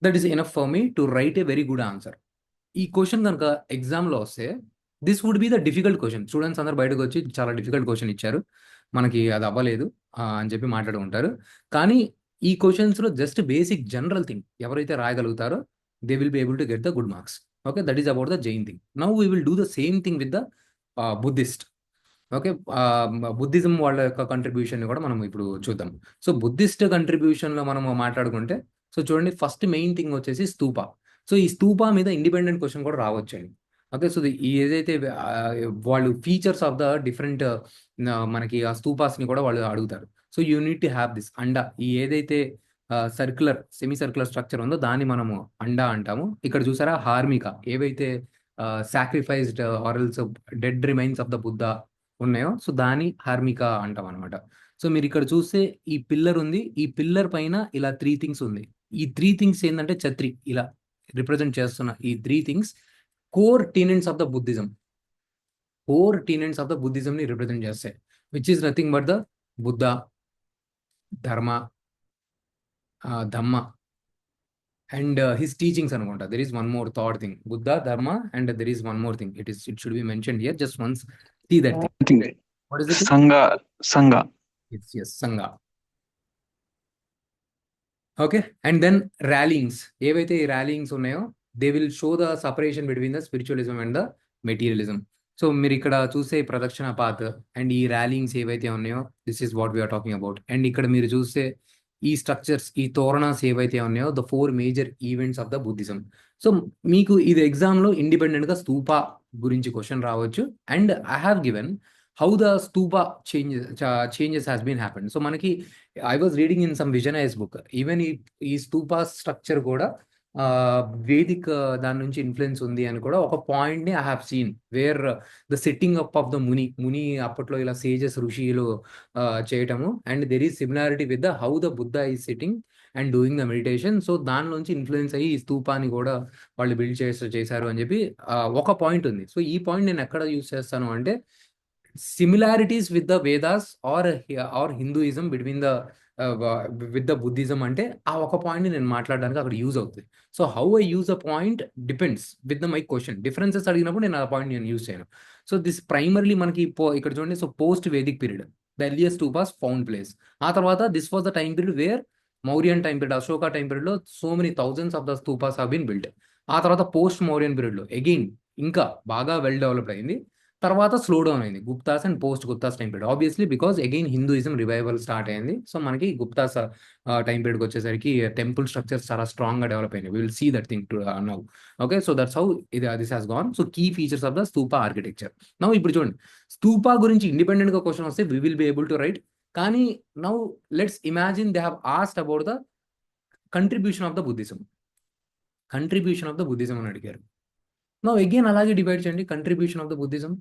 That is enough for me to write a very good answer. ఈ question కనుక ఎగ్జామ్లో వస్తే this would be the difficult question. Students అందరు బయటకు వచ్చి చాలా డిఫికల్ట్ క్వశ్చన్ ఇచ్చారు, మనకి అది అవ్వలేదు అని చెప్పి మాట్లాడుకుంటారు. కానీ ఈ క్వశ్చన్స్లో జస్ట్ బేసిక్ జనరల్ థింగ్ ఎవరైతే రాయగలుగుతారో they will be able to get the good marks. Okay, that is about the Jain thing. Now we will do the same thing with the Buddhist. Okay, Buddhism వాళ్ళ యొక్క contribution కూడా మనం ఇప్పుడు చూద్దాం. So Buddhist కంట్రిబ్యూషన్లో మనం మాట్లాడుకుంటే, సో చూడండి first main thing వచ్చేసి స్తూప. సో ఈ స్తూప మీద ఇండిపెండెంట్ క్వశ్చన్ కూడా రావచ్చండి. ఓకే, సో ఏదైతే వాళ్ళు ఫీచర్స్ ఆఫ్ ద డిఫరెంట్ మనకి ఆ స్తూపాస్ని కూడా వాళ్ళు అడుగుతారు. So you need to have this అండా. ఈ ఏదైతే సెమీ సర్క్యులర్ స్ట్రక్చర్ ఉందో దాన్ని మనము అండా అంటాము. ఇక్కడ చూసారా హార్మిక, ఏవైతే సాక్రిఫైస్డ్ ఆరల్స్ dead remains of the Buddha ఉన్నాయో సో దాని హార్మిక అంటాం అనమాట. సో మీరు ఇక్కడ చూస్తే ఈ పిల్లర్ ఉంది, ఈ పిల్లర్ పైన ఇలా 3 థింగ్స్ ఉంది. ఈ 3 థింగ్స్ ఏంటంటే ఛత్రి ఇలా రిప్రజెంట్ చేస్తున్న ఈ 3 things core tenets of the Buddhism. ని రిప్రజెంట్ చేస్తాయి, which is nothing but the Buddha, Dharma, Dhamma and his teachings అనుకుంటా. There is one more third thing. Buddha, Dharma and there is one more thing. It should be mentioned here. Just once see that thing. I think what is the thing? Sangha, Sangha. It's yes, Sangha. Okay. And then railings, ఏవైతే ఈ railings ఉన్నాయో they will show the separation between the spiritualism and the materialism. So మీరు ఇక్కడ చూసే ప్రదక్షిణ path and ఈ railings ఏవైతే ఉన్నాయో this is what we're talking about. And ఇక్కడ మీరు చూస్తే ఈ స్ట్రక్చర్స్, ఈ తోరణాస్ ఏవైతే ఉన్నాయో the 4 major events of the Buddhism. So మీకు ఇది ఎగ్జామ్లో ఇండిపెండెంట్గా స్తూపా గురించి క్వశ్చన్ రావచ్చు. And I have given how the stupa changes has been happened. So మనకి I was reading in some Vision IAS book. Even ఈ స్తూపా స్ట్రక్చర్ కూడా వేదిక్ దాని నుంచి ఇన్ఫ్లుయెన్స్ ఉంది అని కూడా ఒక పాయింట్ ని I have seen, where the setting up of the muni అప్పట్లో ఇలా సేజెస్ ఋషులు చేయటము. And there is similarity with the how the Buddha is sitting and doing the meditation. So దానిలోంచి ఇన్ఫ్లుయెన్స్ అయ్యి ఈ స్తూపాన్ని కూడా వాళ్ళు బిల్డ్ చేశారు అని చెప్పి ఒక పాయింట్ ఉంది. సో ఈ పాయింట్ నేను ఎక్కడ యూస్ చేస్తాను అంటే similarities with the Vedas or Hinduism between the with the Buddhism అంటే ఆ ఒక పాయింట్ నేను మాట్లాడడానికి అక్కడ యూజ్ అవుతుంది. So how I use a point depends with the my question. Differences అడిగినప్పుడు నేను ఆ పాయింట్ నేను యూజ్ చేయను. సో దిస్ ప్రైమర్లీ మనకి ఇక్కడ చూడండి. So post Vedic period the earliest stupas found place. ఆ తర్వాత this was the time period where Mauryan time period, Ashoka time period లో so many thousands of the stupas have been built. ఆ తర్వాత పోస్ట్ మౌర్యన్ పీరియడ్ లో అగైన్ ఇంకా బాగా వెల్ డెవలప్డ్ అయింది. తర్వాత స్లో డౌన్ అయింది Guptas and post Guptas time period. Obviously because again Hinduism revival start అయింది. సో మనకి గుప్తాస్ టైం పీరియడ్కి వచ్చేసరికి టెంపుల్ స్ట్రక్చర్స్ చాలా స్ట్రాంగ్ గా డెవలప్ అయినాయి. Will see that thing now. Okay, so that's how this has gone. So key features of the stupa architecture. Now ఇప్పుడు చూడండి, స్తూపా గురించి independent గా క్వశ్చన్ వస్తే we will be able to write. కానీ now let's imagine they have asked about the contribution of the Buddhism. Contribution of the Buddhism అని అడిగారు. Now again అలాగే divide చేయండి, contribution of the Buddhism.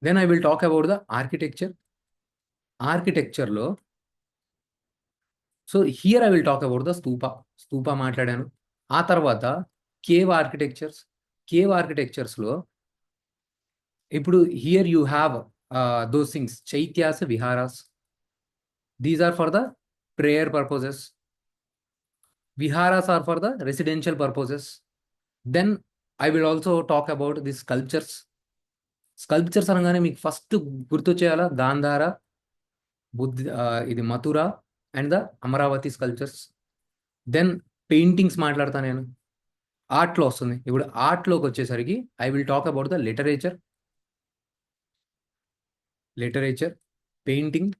Then I will talk about the architecture. ఆర్కిటెక్చర్లో so here I will talk about the stupa మాట్లాడాను. ఆ తర్వాత cave architectures. Cave ఆర్కిటెక్చర్స్లో ఇప్పుడు here you have those things, chaityas, viharas. These are for the prayer purposes. Viharas are for the residential purposes. Then I will also talk about the sculptures. Sculptures అనగానే మీకు first గుర్తొచ్చేయాలా గాంధార, ఇది Mathura and the Amaravati sculptures. Then paintings మాట్లాడతా నేను, ఆర్ట్లో వస్తుంది. ఇప్పుడు ఆర్ట్లోకి వచ్చేసరికి I will talk about the literature, painting.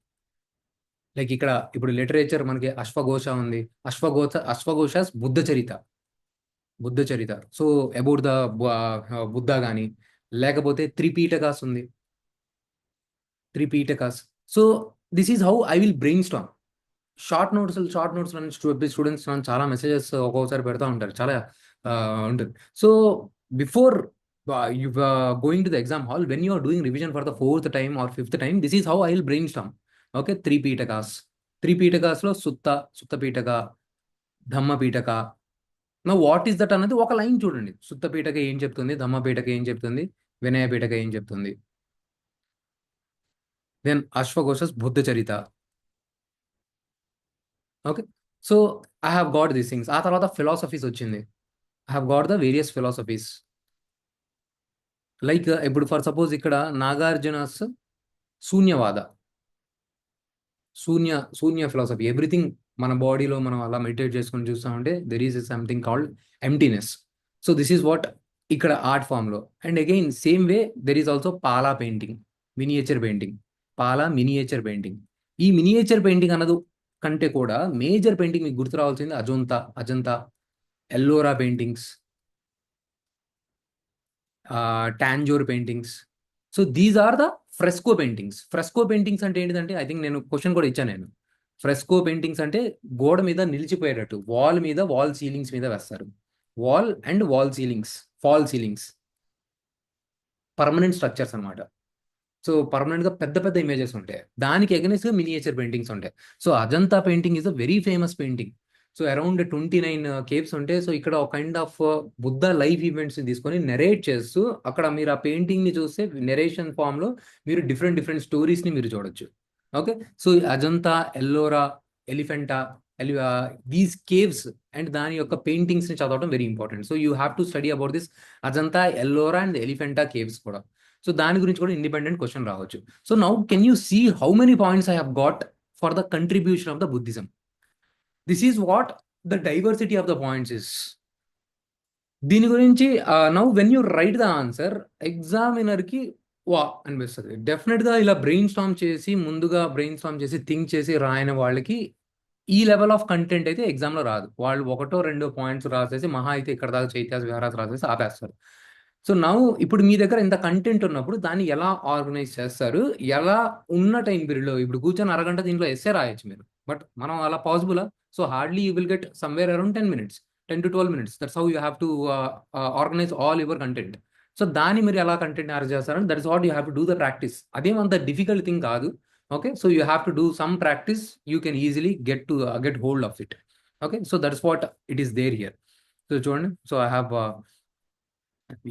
Like ఇక్కడ ఇప్పుడు లిటరేచర్ మనకి అశ్వఘోష ఉంది. అశ్వఘోష Buddha Charita. So about the Buddha కానీ, లేకపోతే త్రిపీటకాస్ ఉంది, Tripitakas. So this is how I will brainstorm. Short notes students చాలా మెసేజెస్ ఒక్కొక్కసారి పెడతా ఉంటారు, చాలా ఉంటుంది. So before you going to the exam hall, when you are doing revision for the 4th time or 5th time, this is how I will brainstorm. Okay, త్రిపీటకాస్లో సుత్త పీఠక, ధమ్మ పీఠక. నా what is that అన్నది ఒక line చూడండి. సుత్త పీఠక ఏం చెప్తుంది, ధమ్మ పీఠక ఏం చెప్తుంది, వినయ పీఠక ఏం చెప్తుంది. దెన్ అశ్వఘోషస్ Buddha Charita. Okay, so I have got these things. ఆ తర్వాత ఫిలాసఫీస్ వచ్చింది. I have got the various philosophies. Like ఇప్పుడు ఫర్ సపోజ్ ఇక్కడ నాగార్జునస్ శూన్యవాద, శూన్య ఫిలాసఫీ. ఎవ్రీథింగ్ మన బాడీలో మనం అలా మెడిటేట్ చేసుకొని చూస్తామంటే there is something called emptiness. So this is what ఇక్కడ ఆర్ట్ ఫామ్లో. And again same way there is also Pala painting, miniature painting. Miniature painting. ఈ మినియేచర్ పెయింటింగ్ అన్నది కంటే కూడా మేజర్ పెయింటింగ్ మీకు గుర్తు రావాల్సింది Ajanta, Ellora paintings, Tanjore paintings. So these are the fresco paintings. Fresco paintings అంటే ఏంటిదంటే, ఐ థింక్ నేను క్వశ్చన్ కూడా ఇచ్చాను నేను. ఫ్రెస్కో పెయింటింగ్స్ అంటే గోడ మీద నిలిచిపోయేటట్టు, వాల్ సీలింగ్స్ మీద వేస్తారు. Wall ceilings, fall ceilings, permanent structures అనమాట. సో పర్మనెంట్ గా పెద్ద పెద్ద ఇమేజెస్ ఉంటాయి. దానికి అగెనిస్ట్ గా మినియేచర్ పెయింటింగ్స్ ఉంటాయి. So Ajanta painting is a very famous painting. So around 29 caves ఉంటాయి. సో ఇక్కడ ఒక kind of Buddha life events తీసుకొని నెరేట్ చేస్తూ, అక్కడ మీరు ఆ పెయింటింగ్ ని చూస్తే నెరేషన్ ఫామ్ లో మీరు డిఫరెంట్ స్టోరీస్ ని మీరు చూడొచ్చు. Okay, so Ajanta, Ellora, Elephanta, these caves and దాని యొక్క పెయింటింగ్స్ ని చదవడం very important. So you have to study about this Ajanta, Ellora and Elephanta caves కూడా. సో దాని గురించి కూడా ఇండిపెండెంట్ క్వశ్చన్ రావచ్చు. So now can you see how many points I have got for the contribution of the Buddhism? This is what the diversity of the points is. దీని గురించి now when you write the answer, examiner కి వా అనిపిస్తుంది. Definite గా ఇలా brain storm చేసి, ముందుగా brain storm చేసి థింక్ చేసి రాయని వాళ్ళకి ఈ లెవెల్ ఆఫ్ కంటెంట్ అయితే ఎగ్జామ్ లో రాదు. వాళ్ళు ఒకటో రెండో పాయింట్స్ రాసేసి మహా అయితే ఇక్కడ దాకా చైత్యాస్ విహారాస్ రాసేసి ఆపేస్తారు. సో నౌ ఇప్పుడు మీ దగ్గర ఇంత కంటెంట్ ఉన్నప్పుడు దాన్ని ఎలా ఆర్గనైజ్ చేస్తారు? ఎలా ఉన్న టైం పీరియడ్ లో ఇప్పుడు కూర్చొని అరగంట దీంట్లో ఎస్సే రాయొచ్చు మీరు, బట్ మనం అలా possible? So hardly you will get somewhere around 10 minutes, 10 to 12 minutes. That's how you have to organize all your content. So దాన్ని మీరు ఎలా కంటెంట్ ఆర్గనైజ్ చేస్తారంటే that is what you have to do the practice. అదేమంత difficult thing కాదు. Okay, so you have to do some practice. You can easily get hold of it. Okay, so that's what it is there here. So Jordan, so I have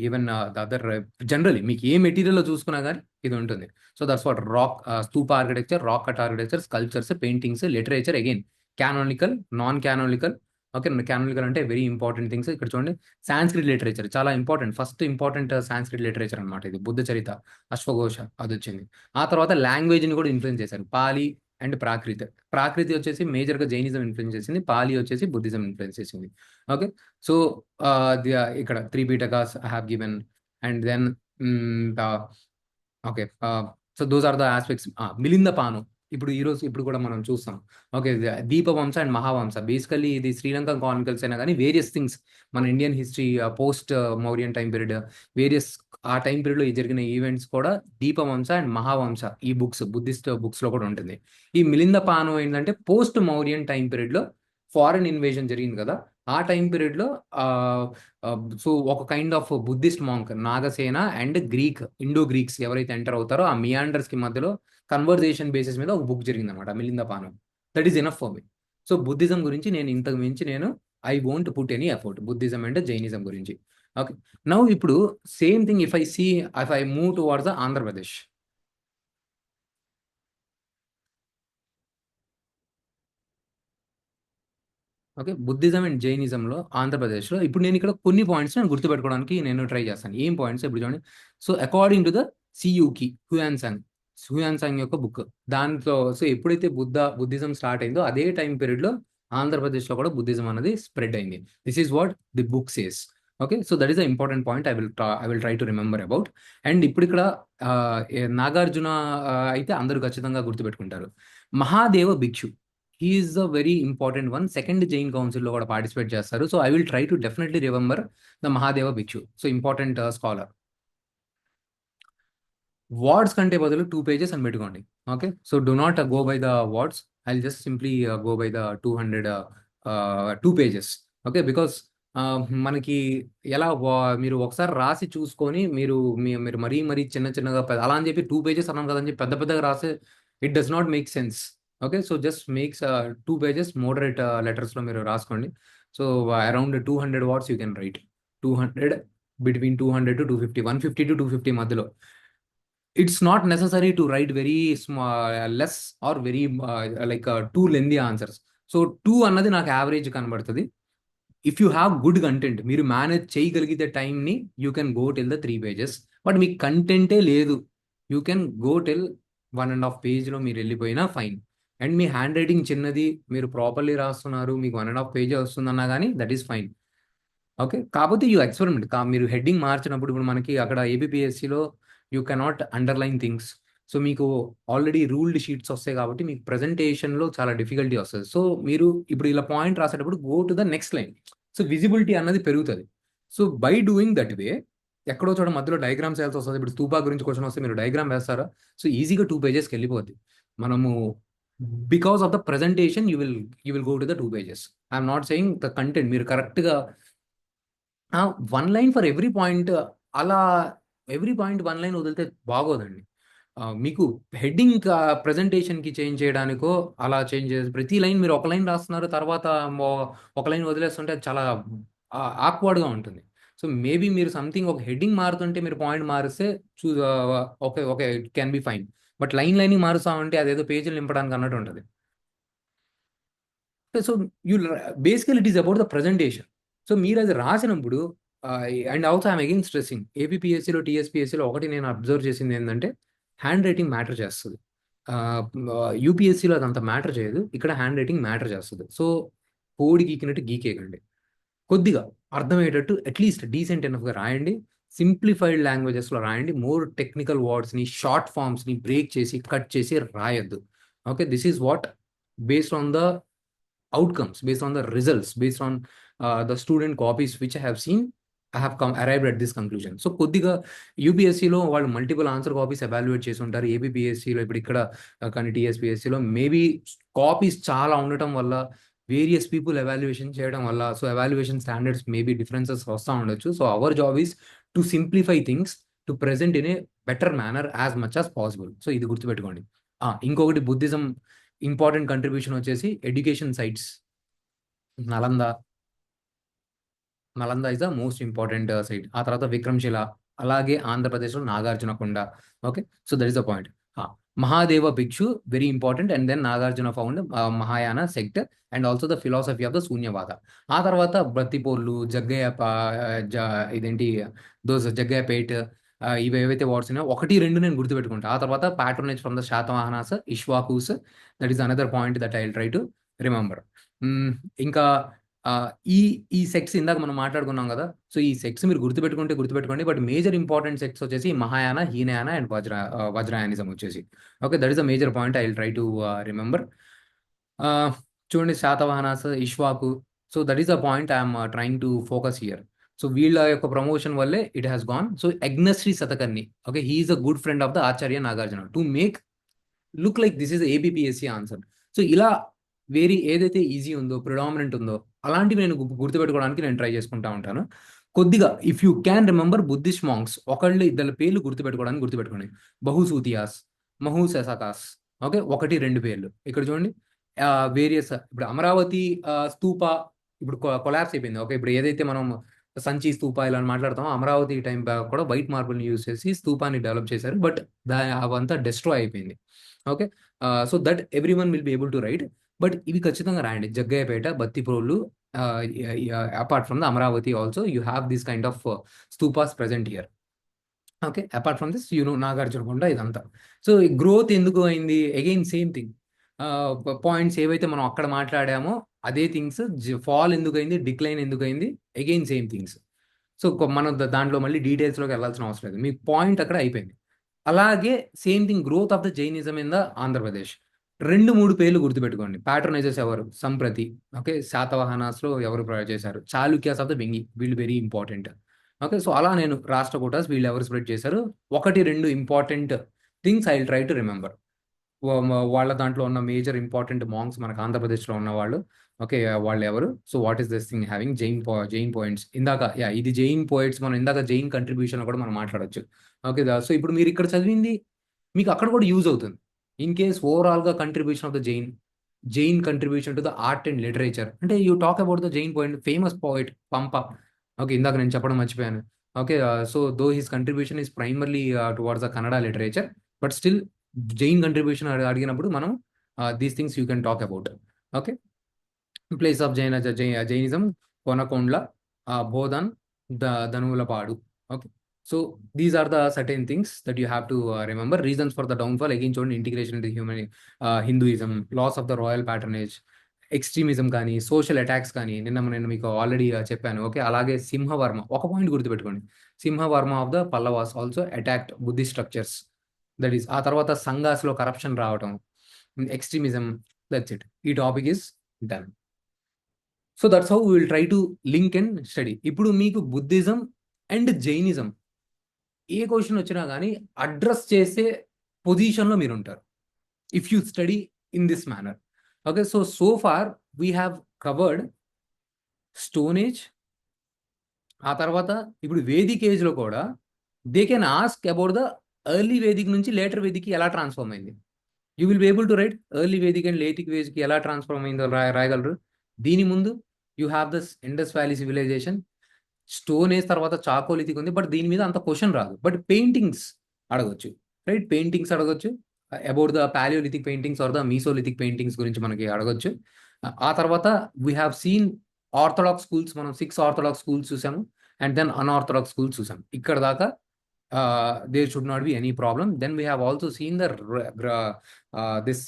even the other generally మీకు ఏ మెటీరియల్లో చూసుకున్నా కానీ ఇది ఉంటుంది. So that's what rock stupa architecture, rock cut architecture, sculptures, paintings, literature, again canonical, non canonical. Okay, canonical అంటే very important things. ఇక్కడ చూడండి సాంస్క్రిట్ లిటరేచర్ చాలా important. First important Sanskrit literature అనమాట ఇది. బుద్ధ చరిత, అశ్వఘోష అది వచ్చింది. ఆ తర్వాత లాంగ్వేజ్ని కూడా ఇన్ఫ్లుయెన్స్ చేశారు. పాలి అండ్ ప్రాకృతి. ప్రాకృతి వచ్చేసి మేజర్గా జైనిజం ఇన్ఫ్లుయెన్స్ చేసింది, పాలి వచ్చేసి బుద్ధిజం ఇన్ఫ్లుయెన్స్ చేసింది. ఓకే, సో ఇక్కడ 3 Pitakas I have given, and then okay, so those are the aspects. Milinda Panha ఇప్పుడు కూడా మనం చూస్తాం. Okay, Dipavamsa and Mahavamsa. Basically ఇది శ్రీలంకన్ కానికల్స్ అయినా కానీ వేరియస్ థింగ్స్ మన Indian history post Mauryan time period, various ఆ టైం పీరియడ్ లో జరిగిన ఈవెంట్స్ కూడా దీపవంశ అండ్ మహావంశ ఈ బుక్స్, బుద్ధిస్ట్ బుక్స్ లో కూడా ఉంటుంది. ఈ మిలింద పాను ఏంటంటే పోస్ట్ మౌర్యన్ టైం పీరియడ్ లో ఫారెన్ ఇన్వేజన్ జరిగింది కదా, ఆ టైం పీరియడ్ లో సో ఒక kind of Buddhist monk Nagasena and Indo Greeks ఎవరైతే ఎంటర్ అవుతారో ఆ మియాండర్స్ కి మధ్యలో కన్వర్జేషన్ బేసిస్ మీద ఒక బుక్ జరిగింది అనమాట, Milinda Panha. That is enough for me. So Buddhism గురించి నేను ఇంతకు మించి I won't put any effort. Buddhism అంటే జైనిజం గురించి. ఓకే, నౌ ఇప్పుడు same thing if I move towards Andhra Pradesh. Okay, Buddhism and జైనిజంలో ఆంధ్రప్రదేశ్లో ఇప్పుడు నేను ఇక్కడ కొన్ని పాయింట్స్ నేను గుర్తుపెట్టుకోవడానికి నేను ట్రై చేస్తాను. ఏం పాయింట్స్ ఇప్పుడు చూడండి. సో అకార్డింగ్ టు ద సియూకి హ్యూయాన్సాంగ్ యొక్క బుక్, దాంట్లో సో ఎప్పుడైతే బుద్ధిజం స్టార్ట్ అయిందో అదే టైం పీరియడ్లో ఆంధ్రప్రదేశ్లో కూడా బుద్ధిజం అనేది స్ప్రెడ్ అయింది. This is what the book says. Okay, so that is the important point I will try to remember about. And ఇప్పుడు ఇక్కడ నాగార్జున అయితే అందరూ ఖచ్చితంగా గుర్తుపెట్టుకుంటారు. Mahadeva Bhikshu, he is a very important one. Second Jain కౌన్సిల్లో కూడా పార్టిసిపేట్ చేస్తారు. So I will try to definitely remember the Mahadeva Bhikshu. So important scholar. Words కంటే బదులు 2 pages అని పెట్టుకోండి. Okay, so do not go by the words, I just simply go by the 2 pages. Okay, because మనకి ఎలా మీరు ఒకసారి రాసి చూసుకొని మీరు మరీ చిన్నగా అలా అని చెప్పి 2 pages అన్నాం కదని చెప్పి పెద్దగా రాసే it does not make sense. Okay, so just makes 2 pages moderate లెటర్స్లో మీరు రాసుకోండి. So around 200 words you can write. 200, between 200 to 250, 150 to 250 మధ్యలో. It's not necessary to write very small, less or very too lengthy answers. So 2 అన్నది నాకు average కనబడుతుంది. If you have good content, మీరు manage చేయగలిగితే టైంని, you can go till the 3 pages. But మీకు కంటెంటే లేదు, యూ కెన్ గో టిల్ 1.5 pageలో మీరు వెళ్ళిపోయినా ఫైన్. అండ్ మీ హ్యాండ్ రైటింగ్ చిన్నది, మీరు ప్రాపర్లీ రాస్తున్నారు, మీకు 1.5 page వస్తుందన్నా కానీ దట్ ఈస్ ఫైన్. ఓకే, కాకపోతే యూ ఎక్స్పెరిమెంట్. మీరు హెడ్డింగ్ మార్చినప్పుడు ఇప్పుడు మనకి అక్కడ ఏబిపిఎస్సిలో you cannot underline things. So మీకు ఆల్రెడీ రూల్డ్ షీట్స్ వస్తాయి కాబట్టి మీకు ప్రెజెంటేషన్లో చాలా డిఫికల్టీ వస్తుంది. సో మీరు ఇప్పుడు ఇలా పాయింట్ రాసేటప్పుడు go to the next line. So visibility అన్నది పెరుగుతుంది. So by doing that way, ఎక్కడో చోట మధ్యలో డయాగ్రామ్స్ వేయాల్సి వస్తుంది. ఇప్పుడు స్తూపా గురించి క్వశ్చన్ వస్తే మీరు డయాగ్రామ్ వేస్తారా? సో ఈజీగా 2 pagesకి వెళ్ళిపోద్ది. మనము because of the presentation you will go to the 2 pages. I'm not saying the content మీరు కరెక్ట్గా 1 line ఫర్ ఎవ్రీ పాయింట్, అలా ఎవ్రీ పాయింట్ 1 line వదిలితే బాగోదండి. మీకు హెడ్డింగ్ ప్రెజెంటేషన్కి చేంజ్ చేయడానికో అలా చేంజ్ చేసి ప్రతి లైన్ మీరు ఒక లైన్ రాస్తున్నారు, తర్వాత ఒక లైన్ వదిలేస్తుంటే చాలా ఆక్వర్డ్గా ఉంటుంది. సో మేబీ మీరు సంథింగ్ ఒక హెడ్డింగ్ మారుతుంటే మీరు పాయింట్ మారిస్తే okay it can be fine. But line మారుస్తామంటే అదేదో పేజీలు నింపడానికి అన్నట్టు ఉంటుంది. So you basically it is about the presentation. So మీరు అది రాసినప్పుడు and also I'm again stressing, ఏపీపీఎస్సీలో టీఎస్పీఎస్సీలో ఒకటి నేను అబ్జర్వ్ చేసింది ఏంటంటే హ్యాండ్ రైటింగ్ మ్యాటర్ చేస్తుంది. యూపీఎస్సీలో అదంత మ్యాటర్ చేయదు, ఇక్కడ హ్యాండ్ రైటింగ్ మ్యాటర్ చేస్తుంది. సో కోడి గీకినట్టు గీకేయకండి, కొద్దిగా అర్థమయ్యేటట్టు అట్లీస్ట్ డీసెంట్ ఎనఫ్గా రాయండి. సింప్లిఫైడ్ లాంగ్వేజెస్లో రాయండి. మోర్ టెక్నికల్ వర్డ్స్ని, షార్ట్ ఫామ్స్ని బ్రేక్ చేసి కట్ చేసి రాయొద్దు. Okay, this is what based on the outcomes, based on the results, based on the student copies which I have seen, I have arrived at this conclusion. So కొద్దిగా యూపీఎస్సీలో వాళ్ళు multiple answer copies evaluate చేసి ఉంటారు. ఏపీపీఎస్సీలో ఇప్పుడు ఇక్కడ కానీ టీఎస్పీఎస్సీలో maybe copies చాలా ఉండటం వల్ల, వేరియస్ పీపుల్ ఎవాల్యుయేషన్ చేయడం వల్ల, so evaluation standards maybe differences వస్తూ ఉండొచ్చు. So our job is to simplify things, to present in a better manner as much as possible. So ఇది గుర్తుపెట్టుకోండి. ఇంకొకటి బుద్ధిజం ఇంపార్టెంట్ కంట్రిబ్యూషన్ వచ్చేసి education sites. Nalanda is the most important site. ఆ తర్వాత విక్రమ్శిల, అలాగే ఆంధ్రప్రదేశ్లో Nagarjunakonda. Okay, so that is the point. Mahadeva Bhikshu very important, and then Nagarjuna found Mahayana sector, and also the philosophy of the Shunyavada. ఆ తర్వాత బత్తిపోర్లు, ఇదేంటి జగ్గయ్యపేట్, ఇవి ఏవైతే వర్డ్స్ ఉన్నాయో 1-2 నేను గుర్తుపెట్టుకుంటా. ఆ తర్వాత patronage from the Satavahanas, Ikshvakus, that is another point that I will try to remember. ఇంకా ఈ సెక్స్ ఇందాక మనం మాట్లాడుకున్నాం కదా, సో ఈ సెక్స్ మీరు గుర్తుపెట్టుకోండి. బట్ మేజర్ ఇంపార్టెంట్ సెక్స్ వచ్చేసి మహాయాన, హీనయాన అండ్ వజ్రయానిజం వచ్చేసి. Okay, that is the major point I will try to remember. చూడండి, Satavahanas, Ikshvaku, so that is the point I'm trying to focus here. So వీళ్ళ యొక్క ప్రమోషన్ వల్లే it has gone. So Yajnashri Satakarni, okay, he is a good friend of the Acharya Nagarjuna to make look like this is APPSC answer. So ఇలా ఏదైతే easy ఉందో, predominant ఉందో, అలాంటివి నేను గుర్తుపెట్టుకోవడానికి నేను ట్రై చేసుకుంటా ఉంటాను. కొద్దిగా if you can remember Buddhist monks, ఒకళ్ళు ఇద్దరు పేర్లు గుర్తుపెట్టుకోండి. బహుసూతియాస్, మహుసెసకాస్, ఓకే, 1-2 పేర్లు. ఇక్కడ చూడండి, వేరియస్, ఇప్పుడు అమరావతి స్తూప ఇప్పుడు కొలాప్స్ అయిపోయింది. ఓకే, ఇప్పుడు ఏదైతే మనం సంచి స్తూప ఇలా మాట్లాడతామో, అమరావతి టైం కూడా వైట్ మార్బుల్ని యూజ్ చేసి స్తూపాన్ని డెవలప్ చేశారు, బట్ అవంతా డిస్ట్రాయ్ అయిపోయింది. Okay, so that every one will be able to write. But ఇవి ఖచ్చితంగా రాయండి. Jaggayyapeta, Bhattiprolu, apart from the Amaravati also you have this kind of stupas present here. Okay, apart from this Nagarjunakonda, ఇదంతా. సో గ్రోత్ ఎందుకు అయింది? Again same thing, points ఏవైతే మనం అక్కడ మాట్లాడామో అదే థింగ్స్. ఫాల్ ఎందుకు అయింది, డిక్లైన్ ఎందుకు అయింది, అగైన్ సేమ్ థింగ్స్. సో మనం దాంట్లో మళ్ళీ డీటెయిల్స్లోకి వెళ్ళాల్సిన అవసరం లేదు, మీ పాయింట్ అక్కడ అయిపోయింది. అలాగే same thing, growth of the Jainism in the Andhra Pradesh. 2-3 పేర్లు గుర్తుపెట్టుకోండి. ప్యాట్రనైజర్స్ ఎవరు? సంప్రతి, ఓకే, శాతవాహనాస్లో ఎవరు ప్రొవైడ్ చేశారు? చాళుక్యాస్ ఆఫ్ ద బెంగి, వీళ్ళు వెరీ ఇంపార్టెంట్. ఓకే, సో అలా నేను రాష్ట్రకూటాస్ వీళ్ళు ఎవరు స్ప్రెడ్ చేశారు, 1-2 important things I will try to remember. వాళ్ళ దాంట్లో ఉన్న మేజర్ ఇంపార్టెంట్ మాంగ్స్ మనకు ఆంధ్రప్రదేశ్లో ఉన్న వాళ్ళు. ఓకే, వాళ్ళు ఎవరు? So what is this thing having Jain poets. ఇందాక ఇది జైన్ పోయిట్స్, మనం ఇందాక జైన్ కంట్రిబ్యూషన్ కూడా మనం మాట్లాడొచ్చు. ఓకే, సో ఇప్పుడు మీరు ఇక్కడ చదివింది మీకు అక్కడ కూడా యూజ్ అవుతుంది. ఇన్ కేస్ ఓవరాల్గా contribution of the Jain contribution to the art and literature, అంటే you talk about the Jain poet, famous poet Pampa. Okay, ఇందాక నేను చెప్పడం మర్చిపోయాను. Okay, so though his contribution is primarily towards the Kannada literature, but still Jain contribution అడిగినప్పుడు మనం these things you can talk about. Okay, place of Jainism, Konakondla, Bodhan, Dhanuvulapadu. Okay, so these are the certain things that you have to remember. Reasons for the downfall, again చూడండి, integration into human Hinduism, loss of the royal patronage, extremism కానీ, social attacks కానీ, నేను మీకు already చెప్పాను. Okay, అలాగే సింహవర్మ, ఒక point గుర్తుపెట్టుకోండి, Simhavarma of the Pallavas also attacked Buddhist structures. That is, ఆ తర్వాత సంఘాస్లో కరప్షన్ రావటం, ఎక్స్ట్రీమిజం, దట్స్ ఇట్. ఈ topic is done. So that's how we will try to link and study. ఇప్పుడు మీకు బుద్ధిజం అండ్ జైనిజం ఏ క్వశ్చన్ వచ్చినా కానీ అడ్రస్ చేసే పొజిషన్లో మీరు ఉంటారు if you study in this manner. Okay, so far we have covered stone age. ఆ తర్వాత ఇప్పుడు వేదిక్ ఏజ్లో కూడా they can ask about the early Vedic నుంచి లేటర్ వేదిక్కి ఎలా ట్రాన్స్ఫార్మ్ అయింది. You will be able to write early Vedic and later వేదిక్కి ఎలా ట్రాన్స్ఫార్మ్ అయిందో రాయగలరు. దీని ముందు you have this Indus valley civilization, stone age తర్వాత చాకోలిథిక్ ఉంది, బట్ దీని మీద అంత క్వశ్చన్ రాదు. బట్ పెయింటింగ్స్ అడగొచ్చు, రైట్, పెయింటింగ్స్ అడగొచ్చు. About the palaeolithic paintings or the mesolithic paintings గురించి మనకి అడగొచ్చు. ఆ తర్వాత we have seen orthodox schools, మనం 6 ఆర్థడాక్స్ స్కూల్స్ చూసాము, అండ్ దెన్ అన్ఆర్థడాక్స్ స్కూల్స్ చూసాం. ఇక్కడ దాకా there should not be any problem. Then we have also seen the this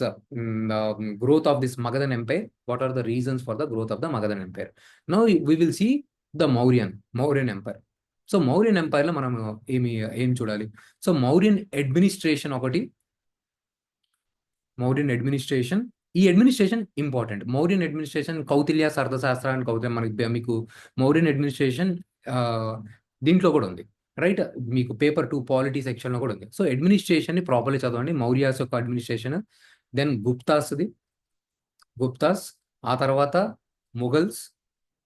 growth of this Magadhan Empire. What are the reasons for the growth of the Magadhan Empire? Now we will see the Mauryan Empire. So Mauryan ఎంపైర్లో మనం ఏం చూడాలి? So Mauryan administration ఒకటి, Mauryan administration, ఈ administration important. Mauryan administration Kautilya Arthashastra అని కౌటిల్య మీకు Mauryan administration దీంట్లో కూడా ఉంది, రైట్? మీకు పేపర్ 2 పాలిటీ సెక్షన్లో కూడా ఉంది. సో అడ్మినిస్ట్రేషన్ని ప్రాపర్లీ చదవండి, మౌర్యాస్ యొక్క అడ్మినిస్ట్రేషన్. దెన్ గుప్తాస్, ఆ తర్వాత Mughals.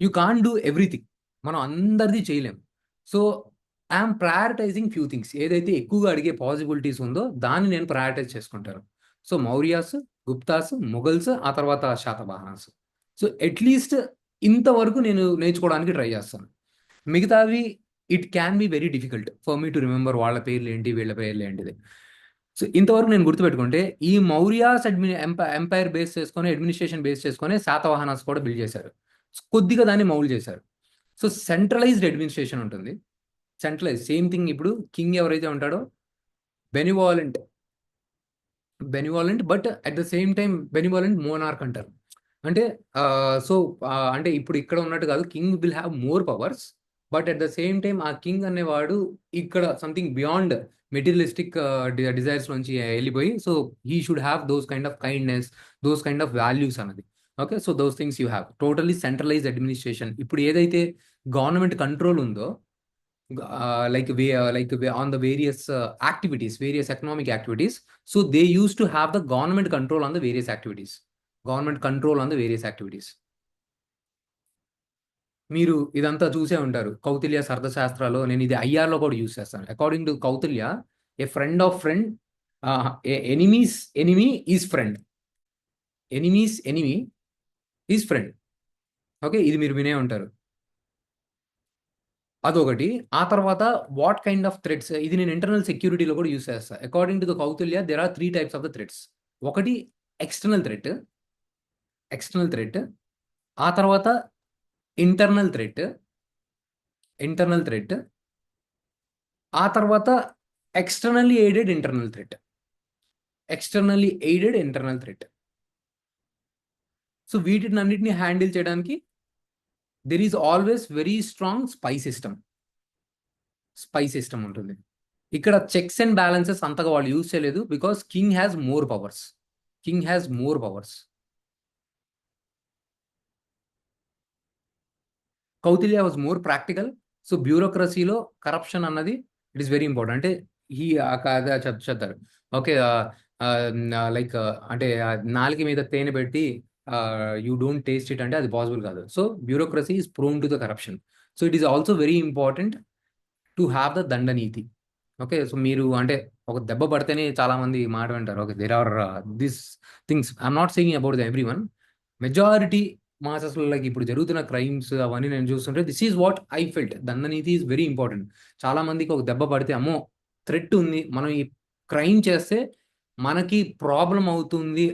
You can do everything, మనం అందరిది చేయలేం. So I'm prioritising few things, ఏదైతే ఎక్కువగా అడిగే పాసిబిలిటీస్ ఉందో దాన్ని నేను ప్రయారిటైజ్ చేసుకుంటాను. సో మౌర్యాస్, గుప్తాస్, ముఘల్స్, ఆ తర్వాత శాతవాహనాస్. సో అట్లీస్ట్ ఇంతవరకు నేను నేర్చుకోవడానికి ట్రై చేస్తాను. మిగతావి it can be very difficult for me to remember వాళ్ళ పేర్లు ఏంటి, వీళ్ళ పేర్లు ఏంటిది. సో ఇంతవరకు నేను గుర్తుపెట్టుకుంటే ఈ మౌర్యాస్ ఎంపైర్ బేస్ చేసుకొని, అడ్మినిస్ట్రేషన్ బేస్ చేసుకొని శాతవాహనాస్ కూడా బిల్డ్ చేశారు, కొద్దిగా దాన్ని మౌల్డ్ చేశారు. సో సెంట్రలైజ్డ్ అడ్మినిస్ట్రేషన్ ఉంటుంది, సెంట్రలైజ్ సేమ్ థింగ్. ఇప్పుడు కింగ్ ఎవరైతే ఉంటాడో benevolent, but at the same time benevolent monarch అంటారు. అంటే అంటే ఇప్పుడు ఇక్కడ ఉన్నట్టు కాదు, king will have more powers, but at the same time ఆ కింగ్ అనేవాడు ఇక్కడ సంథింగ్ బియాండ్ మెటీరియలిస్టిక్ డిజైర్స్ నుంచి వెళ్ళిపోయి, so he should have those kind of kindness, those kind of values అన్నది. Okay, so those things you have. Totally centralized administration. ఇప్పుడు ఏదైతే government control ఉందో, like on the various activities, various economic activities, so they used to have the government control on the various activities, మీరు ఇదంతా చూసే ఉంటారు కౌటిల్య అర్థశాస్త్రాలో. నేను ఇది ఐఆర్లో కూడా యూస్ చేస్తాను. According to Kautilya, A friend of friend, enemies enemy is friend, enemies enemy is friend. Okay, ఇది మీరు వినే ఉంటారు. అదొకటి. ఆ తర్వాత వాట్ కైండ్ ఆఫ్ థ్రెట్స్, ఇది నేను ఇంటర్నల్ సెక్యూరిటీలో కూడా యూస్ చేస్తాను. According to the Kautilya there are 3 types of the threats. ఒకటి ఎక్స్టర్నల్ థ్రెట్, ఆ తర్వాత ఇంటర్నల్ థ్రెట్, ఆ తర్వాత externally aided internal threat. So వీటిని అన్నిటిని హ్యాండిల్ చేయడానికి there is always very strong spy system ఉంటుంది. ఇక్కడ చెక్స్ అండ్ బ్యాలెన్సెస్ అంతగా వాళ్ళు యూజ్ చేయలేదు, because king has more powers. Kautilya was more practical. So బ్యూరోక్రసీలో కరప్షన్ అన్నది ఇట్ ఈస్ వెరీ ఇంపార్టెంట్. అంటే చెప్తారు, ఓకే, లైక్ అంటే నాలుక మీద తేనె పెట్టి యూ డోంట్ టేస్ట్ ఇట్ అంటే అది పాసిబుల్ కాదు. So bureaucracy is prone to the corruption. So it is also very important to have the dandaniti. Okay, so మీరు అంటే ఒక దెబ్బ పడితేనే చాలా మంది మాట వింటారు. Okay, there are this things, I'm not saying about the every one, majority మాసెస్లో లైక్ ఇప్పుడు జరుగుతున్న క్రైమ్స్ అవన్నీ నేను చూస్తుంటే this is what I felt. Dandaniti is very important. చాలా మందికి ఒక దెబ్బ పడితే అమ్మో థ్రెట్ ఉంది, మనం ఈ క్రైమ్ చేస్తే మనకి ప్రాబ్లం అవుతుంది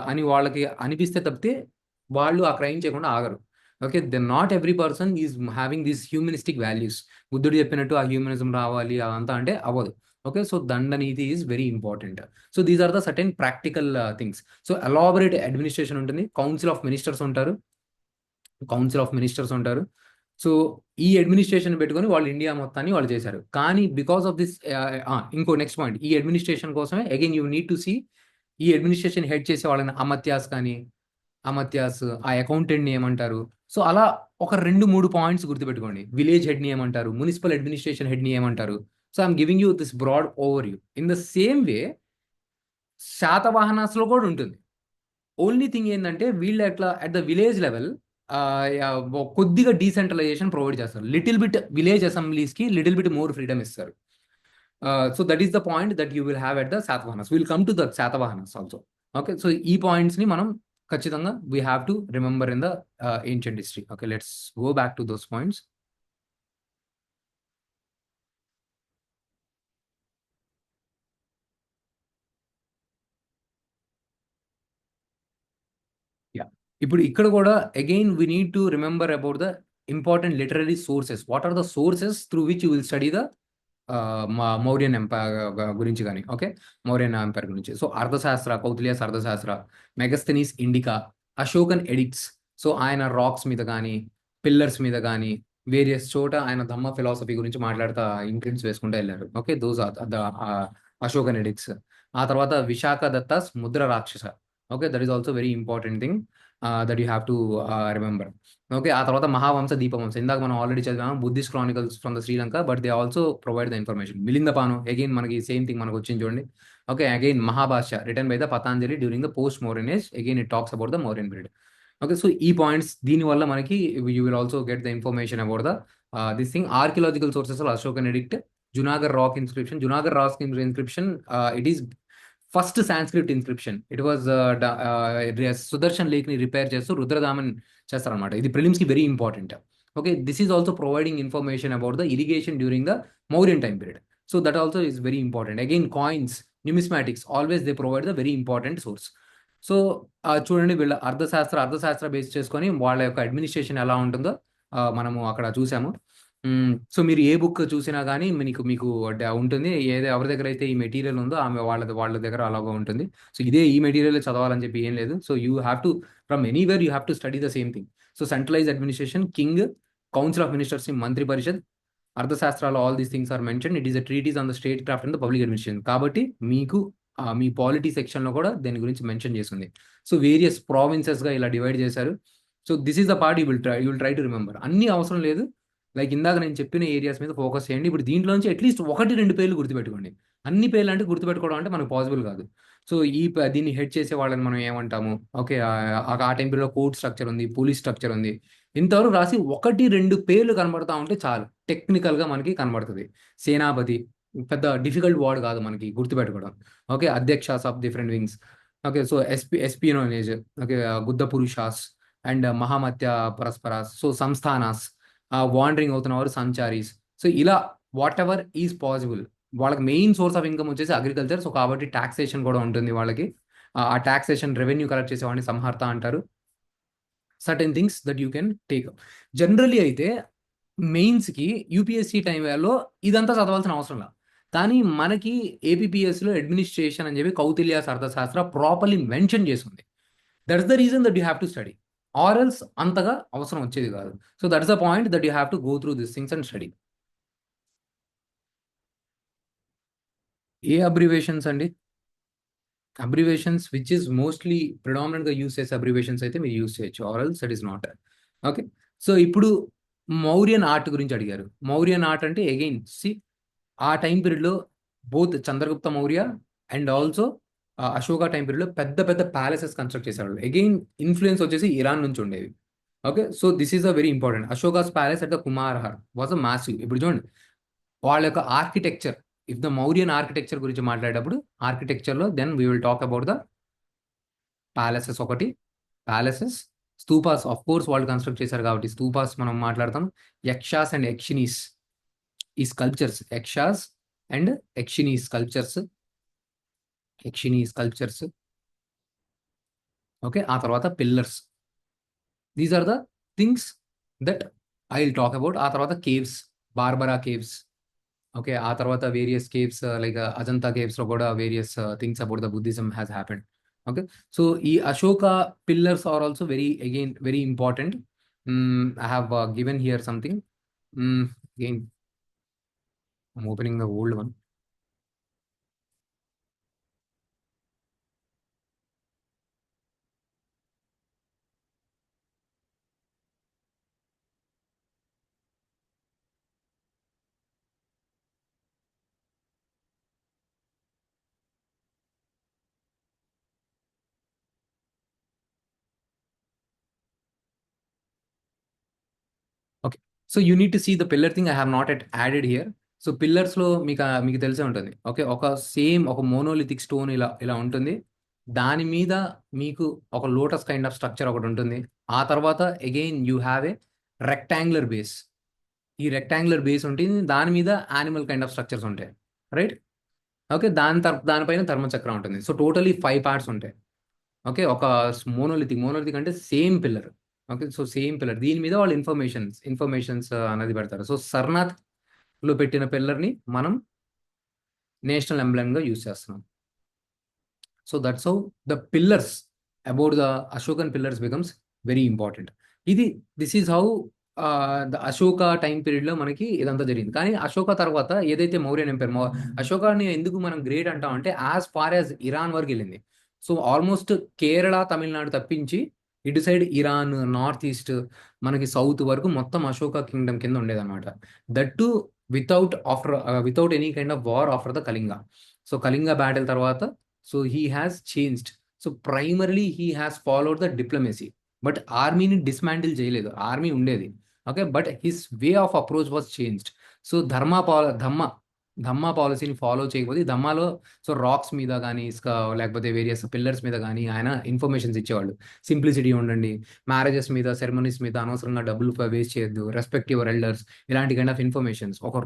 అని వాళ్ళకి అనిపిస్తే తప్పితే వాళ్ళు ఆ క్రైమ్ చేయకుండా ఆగరు. Okay, not every person is having these humanistic values. బుద్ధుడు చెప్పినట్టు ఆ హ్యూమనిజం రావాలి అదంతా అంటే అవ్వదు. Okay, so dandaniti is very important. So these are the certain practical things. So elaborate administration ఉంటుంది, కౌన్సిల్ ఆఫ్ మినిస్టర్స్ ఉంటారు. సో ఈ అడ్మినిస్ట్రేషన్ పెట్టుకొని వాళ్ళు ఇండియా మొత్తాన్ని వాళ్ళు చేశారు. కానీ బికాస్ ఆఫ్ దిస్, ఇంకో నెక్స్ట్ పాయింట్, ఈ అడ్మినిస్ట్రేషన్ కోసమే again you need to see ఈ అడ్మినిస్ట్రేషన్ హెడ్ చేసే వాళ్ళని అమత్యాస్, ఆ అకౌంటెంట్ని ఏమంటారు. సో అలా ఒక 2-3 పాయింట్స్ గుర్తుపెట్టుకోండి. విలేజ్ హెడ్ని ఏమంటారు, మున్సిపల్ అడ్మినిస్ట్రేషన్ హెడ్ని ఏమంటారు. So I'm giving you this broad overview. In the same way శాతవాహనాస్లో కూడా ఉంటుంది. ఓన్లీ థింగ్ ఏంటంటే వీళ్ళు అట్లా అట్ ద విలేజ్ లెవెల్ కొద్దిగా డీసెంట్రలైజేషన్ ప్రొవైడ్ చేస్తారు. లిటిల్ బిట్ విలేజ్ అసెంబ్లీస్కి లిటిల్ బిట్ మోర్ ఫ్రీడమ్ ఇస్తారు. So that is the point that you will have at the Satavahanas. Will come to the Satavahanas also. Okay, so ఈ పాయింట్స్ని మనం ఖచ్చితంగా we have to remember in the ancient history. Okay, let's go back to those points. ఇప్పుడు ఇక్కడ కూడా again we need to remember about the important literary sources. What are the sources through which you will study the మా Mauryan empire గురించి కానీ, okay, Mauryan empire గురించి. So Arthashastra, Kautilya's Arthashastra, Megasthenes Indica, Ashokan edicts. So ఆయన rocks మీద కానీ, పిల్లర్స్ మీద కానీ, వేరియస్ చోట ఆయన ధమ్మ ఫిలాసఫీ గురించి మాట్లాడుతూ ఇంప్రింట్స్ వేసుకుంటూ వెళ్ళారు. Okay, those are the Ashokan edicts. ఆ తర్వాత Vishakhadatta's Mudrarakshasa. Okay, that is also very important thing that you have to remember. Okay, ఆ తర్వాత మహావంశ దీపవంశ, ఇందాక మనం ఆల్రెడీ చదివాము Buddhist chronicles from the Sri Lanka, but they also provide the information. Milindapanho again మనకి same thing మనకు వచ్చింది చూడండి. Okay, again Mahabhashya written by the Patanjali during the post Mauryan age, again it talks about the Mauryan period. Okay, so ఈ points దీని వల్ల మనకి you will also get the information about the this thing. Archaeological sources Ashokan edict, Junagarh rock inscription. Junagarh rock inscription, it is first Sanskrit inscription. It was Sudarshan lake ని repair చేస్తూ రుద్రదామన్ చేస్తారనమాట. ఇది prelims కి very important. Okay, this is also providing information about the irrigation during the Mauryan time period. So that also is very important. Again coins, numismatics, always they provide the very important source. So చూడండి, వీళ్ళ అర్థశాస్త్ర base చేసుకొని వాళ్ళ యొక్క administration ఎలా ఉంటుందో మనము అక్కడ చూసాము. సో మీరు ఏ బుక్ చూసినా కానీ మీకు మీకు ఉంటుంది. ఎవరి దగ్గర అయితే ఈ మెటీరియల్ ఉందో ఆమె వాళ్ళ దగ్గర అలాగా ఉంటుంది. సో ఇదే ఈ మెటీరియల్ చదవాలని చెప్పి ఏం లేదు. So you have to from anywhere you have to study the same thing. So centralize administration, king, council of ministers, Mantri Parishad, అర్థశాస్త్రాలు, all these things are mention. It is a treatise on the state craft and the public administration. కాబట్టి మీకు మీ polity సెక్షన్లో కూడా దీని గురించి mention చేస్తుంది. So various ప్రావిన్సెస్గా ఇలా divide చేశారు. So this is the part you will try to remember. అన్ని అవసరం లేదు, లైక్ ఇందాక నేను చెప్పిన ఏరియాస్ మీద ఫోకస్ చేయండి. ఇప్పుడు దీంట్లోంచి అట్లీస్ట్ 1-2 పేర్లు గుర్తుపెట్టుకోండి. అన్ని పేర్లు అంటే గుర్తుపెట్టుకోవడం అంటే మనకు పాసిబుల్ కాదు. సో దీన్ని హెడ్ చేసే వాళ్ళని మనం ఏమంటాము? ఓకే, ఆ టైంలో కోర్ట్ స్ట్రక్చర్ ఉంది, పోలీస్ స్ట్రక్చర్ ఉంది. ఇంతవరకు రాసి 1-2 పేర్లు కనబడతా ఉంటే చాలు, టెక్నికల్గా మనకి కనబడుతుంది. సేనాపతి పెద్ద డిఫికల్ట్ వర్డ్ కాదు మనకి గుర్తుపెట్టుకోవడం. Okay, Adhyakshas of different wings. Okay, so espionage, okay, Gudha Purushas and Mahamatya Parasparas, so Samsthanas, wandering అవుతున్న వారు సంచారీస్. సో ఇలా వాట్ ఎవర్ ఈజ్ పాసిబుల్. వాళ్ళకి మెయిన్ సోర్స్ ఆఫ్ ఇన్కమ్ వచ్చేసి అగ్రికల్చర్. సో కాబట్టి టాక్సేషన్ కూడా ఉంటుంది వాళ్ళకి. ఆ టాక్సేషన్ రెవెన్యూ కలెక్ట్ చేసేవాడిని సంహర్త అంటారు. Certain things that you can take. Generally అయితే మెయిన్స్కి యూపీఎస్సీ టైం వేళలో ఇదంతా చదవాల్సిన అవసరం లేదు. కానీ మనకి ఏపీపీఎస్లో అడ్మినిస్ట్రేషన్ అని చెప్పి కౌటిల్యాస్ అర్థశాస్త్ర ప్రాపర్లీ మెన్షన్ చేసింది. That's the reason that you have to study, or else అంతగా అవసరం వచ్చేది కాదు. So that's the point that you have to go through this things and study. ఏ అబ్రివేషన్స్ అండి? అబ్రివేషన్స్ విచ్ ఇస్ మోస్ట్లీ ప్రిడామినెంట్గా use చేసే abbreviations అయితే మీరు యూస్ చేయొచ్చు, or else that is not. Okay, so ఇప్పుడు మౌర్యన్ ఆర్ట్ గురించి అడిగారు. మౌర్యన్ ఆర్ట్ అంటే అగైన్ ఆ టైం పీరియడ్లో both Chandragupta Maurya and also Ashoka time పీరియడ్లో పెద్ద పెద్ద ప్యాలెసెస్ కన్స్ట్రక్ట్ చేసేవాళ్ళు. అగైన్ ఇన్ఫ్లుయెన్స్ వచ్చేసి ఇరాన్ నుంచి ఉండేవి. Okay, so this is a very important. Ashoka's palace at the Kumrahar was a massive. ఇప్పుడు చూడండి వాళ్ళ యొక్క architecture. If the Mauryan architecture గురించి మాట్లాడేటప్పుడు ఆర్కిటెక్చర్లో then we will talk about the palaces. ఒకటి ప్యాలెసెస్, స్తూపాస్ ఆఫ్ కోర్స్ వాళ్ళు కన్స్ట్రక్ట్ చేశారు కాబట్టి స్తూపాస్ మనం మాట్లాడతాం. యక్షాస్ అండ్ యక్షినీస్, ఈ sculptures, యక్షాస్ and Yakshini sculptures, okay. ఆ తర్వాత pillars. These are the things that I will talk about. ఆ తర్వాత కేవ్స్, బార్బరా కేవ్స్. ఓకే, ఆ తర్వాత వేరియస్ కేవ్స్ లైక్ అజంతా కేవ్స్లో కూడా various things about the Buddhism has happened. Okay, so ఈ Ashoka pillars are also very important. I have given here something. Again I'm opening the old one. Okay, so you need to see the pillar thing. I have not at added here. So పిల్లర్స్లో మీకు తెలిసే ఉంటుంది. Okay, ఒక monolithic stone ఇలా ఇలా ఉంటుంది. దాని మీద మీకు ఒక లోటస్ కైండ్ ఆఫ్ స్ట్రక్చర్ ఒకటి ఉంటుంది. ఆ తర్వాత again you have a rectangular base. ఈ రెక్టాంగులర్ బేస్ ఉంటుంది, దాని మీద యానిమల్ కైండ్ ఆఫ్ స్ట్రక్చర్స్ ఉంటాయి, రైట్? ఓకే, దానిపైన ధర్మచక్రం ఉంటుంది. సో టోటలీ 5 పార్ట్స్ ఉంటాయి. ఓకే, ఒక మోనోలిథిక్ అంటే same pillar. Okay, so same pillar, దీని మీద వాళ్ళు ఇన్ఫర్మేషన్స్ అనేది పెడతారు. సో సర్నాథ్ లో పెట్టిన పిల్లర్ని మనం నేషనల్ ఎంబ్లెమ్ గా యూజ్ చేస్తున్నాం. So that's how the pillars about the Ashokan pillars becomes very important. ఇది this is how the Ashoka time period లో మనకి ఇదంతా జరిగింది. కానీ అశోక తర్వాత ఏదైతే మౌర్యన్ ఎంపైర్, అశోకాని ఎందుకు మనం గ్రేట్ అంటాం అంటే యాజ్ ఫార్ యాజ్ ఇరాన్ వరకు వెళ్ళింది. సో ఆల్మోస్ట్ కేరళ తమిళనాడు తప్పించి ఇటు సైడ్ ఇరాన్, నార్త్ ఈస్ట్, మనకి సౌత్ వరకు మొత్తం అశోక కింగ్డమ్ కింద ఉండేదన్నమాట. That to without any kind of war after the Kalinga. So Kalinga battle తర్వాత so he has changed. So primarily he has followed the diplomacy, but ఆర్మీని dismantle చేయలేదు, ఆర్మీ ఉండేది. Okay, but his way of approach was changed. So Dhamma పాలసీని follow చేయకపోతే ధమ్మాలో so racks మీద కానీ లేకపోతే various pillars మీద కానీ ఆయన ఇన్ఫర్మేషన్స్ ఇచ్చేవాళ్ళు. సింప్లిసిటీ ఉండండి, మ్యారేజెస్ మీద, సెరమనీస్ మీద అనవసరంగా డబ్బులు వేస్ట్ చేయొద్దు, రెస్పెక్ట్ యువర్ ఎల్డర్స్, ఇలాంటి కైండ్ ఆఫ్ ఇన్ఫర్మేషన్స్, ఒక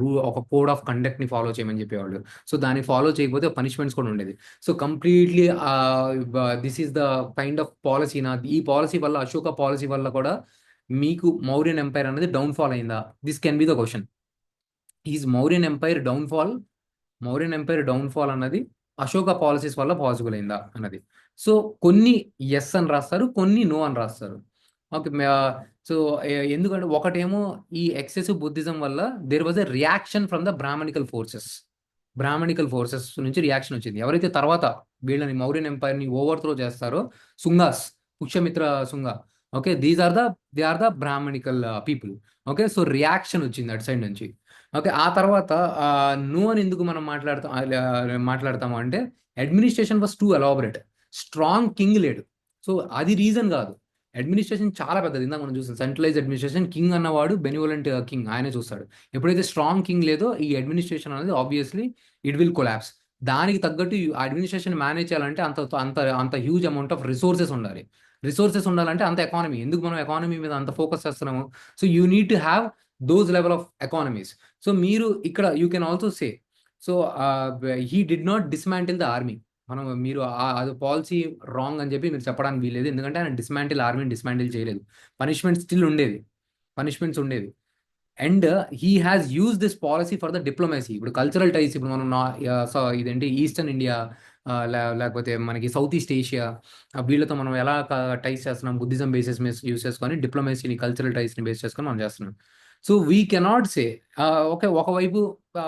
కోడ్ ఆఫ్ కండక్ట్ ని ఫాలో చేయమని చెప్పేవాళ్ళు. సో దాన్ని ఫాలో చేయకపోతే పనిష్మెంట్స్ కూడా ఉండేది. So completely this is the kind of policy. ఈ పాలసీ వల్ల, అశోక పాలసీ వల్ల కూడా మీకు మౌర్యన్ ఎంపైర్ అనేది డౌన్ఫాల్ అయిందా? This can be the question. Is Mauryan empire downfall అన్నది అశోక పాలసీస్ వల్ల పాసిబుల్ అయిందా అన్నది. సో కొన్ని ఎస్ అని రాస్తారు, కొన్ని నో అని రాస్తారు. ఓకే, సో ఎందుకంటే ఒకటేమో ఈ ఎక్సెసివ్ బుద్ధిజం వల్ల there was a reaction from the Brahmanical forces నుంచి రియాక్షన్ వచ్చింది. ఎవరైతే తర్వాత వీళ్ళని మౌర్యన్ ఎంపైర్ ని ఓవర్త్రో చేస్తారో, Sungas, Pushyamitra Shunga, okay, they are the Brahmanical people. Okay, so reaction వచ్చింది అటు సైడ్ నుంచి. ఓకే, ఆ తర్వాత నో అని ఎందుకు మనం మాట్లాడతాము అంటే administration was two elaborate, strong king లేడు. సో అది రీజన్ కాదు, అడ్మినిస్ట్రేషన్ చాలా పెద్దది. ఇందాక మనం చూసాం సెంట్రలైజ్ అడ్మినిస్ట్రేషన్, కింగ్ అన్నవాడు బెనివోలెంట్ కింగ్, ఆయనే చూస్తాడు. ఎప్పుడైతే స్ట్రాంగ్ కింగ్ లేదో ఈ అడ్మినిస్ట్రేషన్ అనేది ఆబ్వియస్లీ ఇట్ విల్ కొలాప్స్. దానికి తగ్గట్టు అడ్మినిస్ట్రేషన్ మేనేజ్ చేయాలంటే అంత అంత అంత హ్యూజ్ అమౌంట్ ఆఫ్ రిసోర్సెస్ ఉండాలి. రిసోర్సెస్ ఉండాలంటే అంత ఎకానమీ, ఎందుకు మనం ఎకానమీ మీద అంత ఫోకస్ చేస్తున్నాము? So you need to have those level of economies. So మీరు ఇక్కడ you can also say, so he did not dismantle the army. మీరు అది పాలసీ రాంగ్ అని చెప్పి మీరు చెప్పడానికి వీలేదు, ఎందుకంటే ఆయన ఆర్మీని డిస్మాంటిల్ చేయలేదు. పనిష్మెంట్స్ ఉండేవి. And he has use this policy for the diplomacy. ఇప్పుడు కల్చరల్ టైస్, ఇప్పుడు మనం ఇదేంటి ఈస్టర్న్ ఇండియా, లేకపోతే మనకి సౌత్ ఈస్ట్ ఏషియా, వీళ్ళతో మనం ఎలా టైస్ చేస్తున్నాం, బుద్ధిజం బేసిస్ మీద యూస్ చేసుకొని డిప్లొమసీని, కల్చరల్ టైస్ని బేస్ చేసుకొని మనం చేస్తున్నాం. So we cannot say okay ఒకవైపు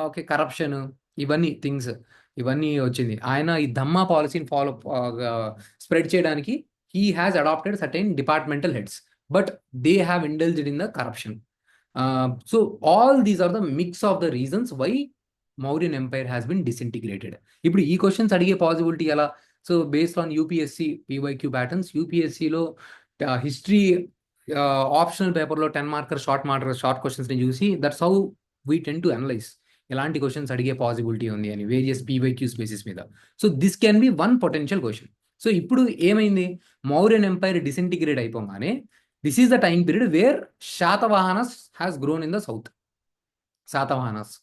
ఓకే కరప్షన్, ఇవన్నీ వచ్చింది. ఆయన ఈ ధమ్మా పాలసీని స్ప్రెడ్ చేయడానికి he has adopted certain departmental heads, but they have indulged in the corruption. So all these are the mix of the reasons why Mauryan Empire has been disintegrated. ఇప్పుడు ఈ questions అడిగే possibility ఎలా? So based on UPSC PYQ patterns, యూపీఎస్సిలో history optional పేపర్లో 10 marker short క్వశ్చన్స్ని చూసి that's how we tend to analyze ఎలాంటి questions అడిగే పాసిబిలిటీ ఉంది అని వేరియస్ పీవైక్యూస్ బేసిస్ మీద. So this can be one potential question. So ఇప్పుడు ఏమైంది, మౌర్యన్ ఎంపైర్ డిసింటిగ్రేట్ అయిపోగానే this is the time period where Satavahanas has grown in the south. Satavahanas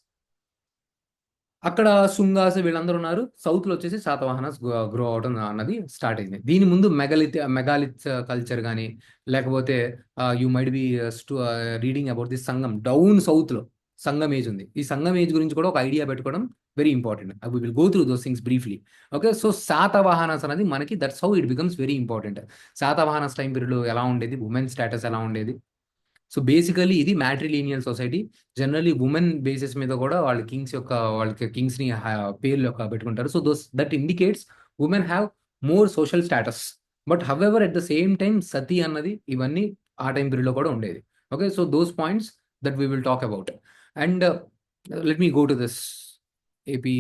అక్కడ శుంగాస్ వీళ్ళందరూ ఉన్నారు, సౌత్ లో వచ్చేసి శాతవాహనస్ గ్రో అవడం అన్నది స్టార్ట్ అయింది. దీని ముందు మెగాలిత్ కల్చర్ కానీ, లేకపోతే you might be reading about the Sangam down south లో సంగం ఏజ్ ఉంది. ఈ సంగం ఏజ్ గురించి కూడా ఒక ఐడియా పెట్టుకోవడం very important. We will go through those things briefly. Okay, so Satavahanas అనేది మనకి that's how it becomes very important. Satavahanas time period లో ఎలా ఉండేది, ఉమెన్ స్టేటస్ ఎలా ఉండేది? సో బేసికలీ ఇది matrilineal society. Generally women basis మీద కూడా వాళ్ళకి కింగ్స్ ని పేర్లు పెట్టుకుంటారు. So that indicates women have more social status. But however at the same time sati అన్నది ఇవన్నీ ఆ టైం పీరియడ్ లో కూడా ఉండేది. Okay, so those points that we will talk about. And let me go to this AP.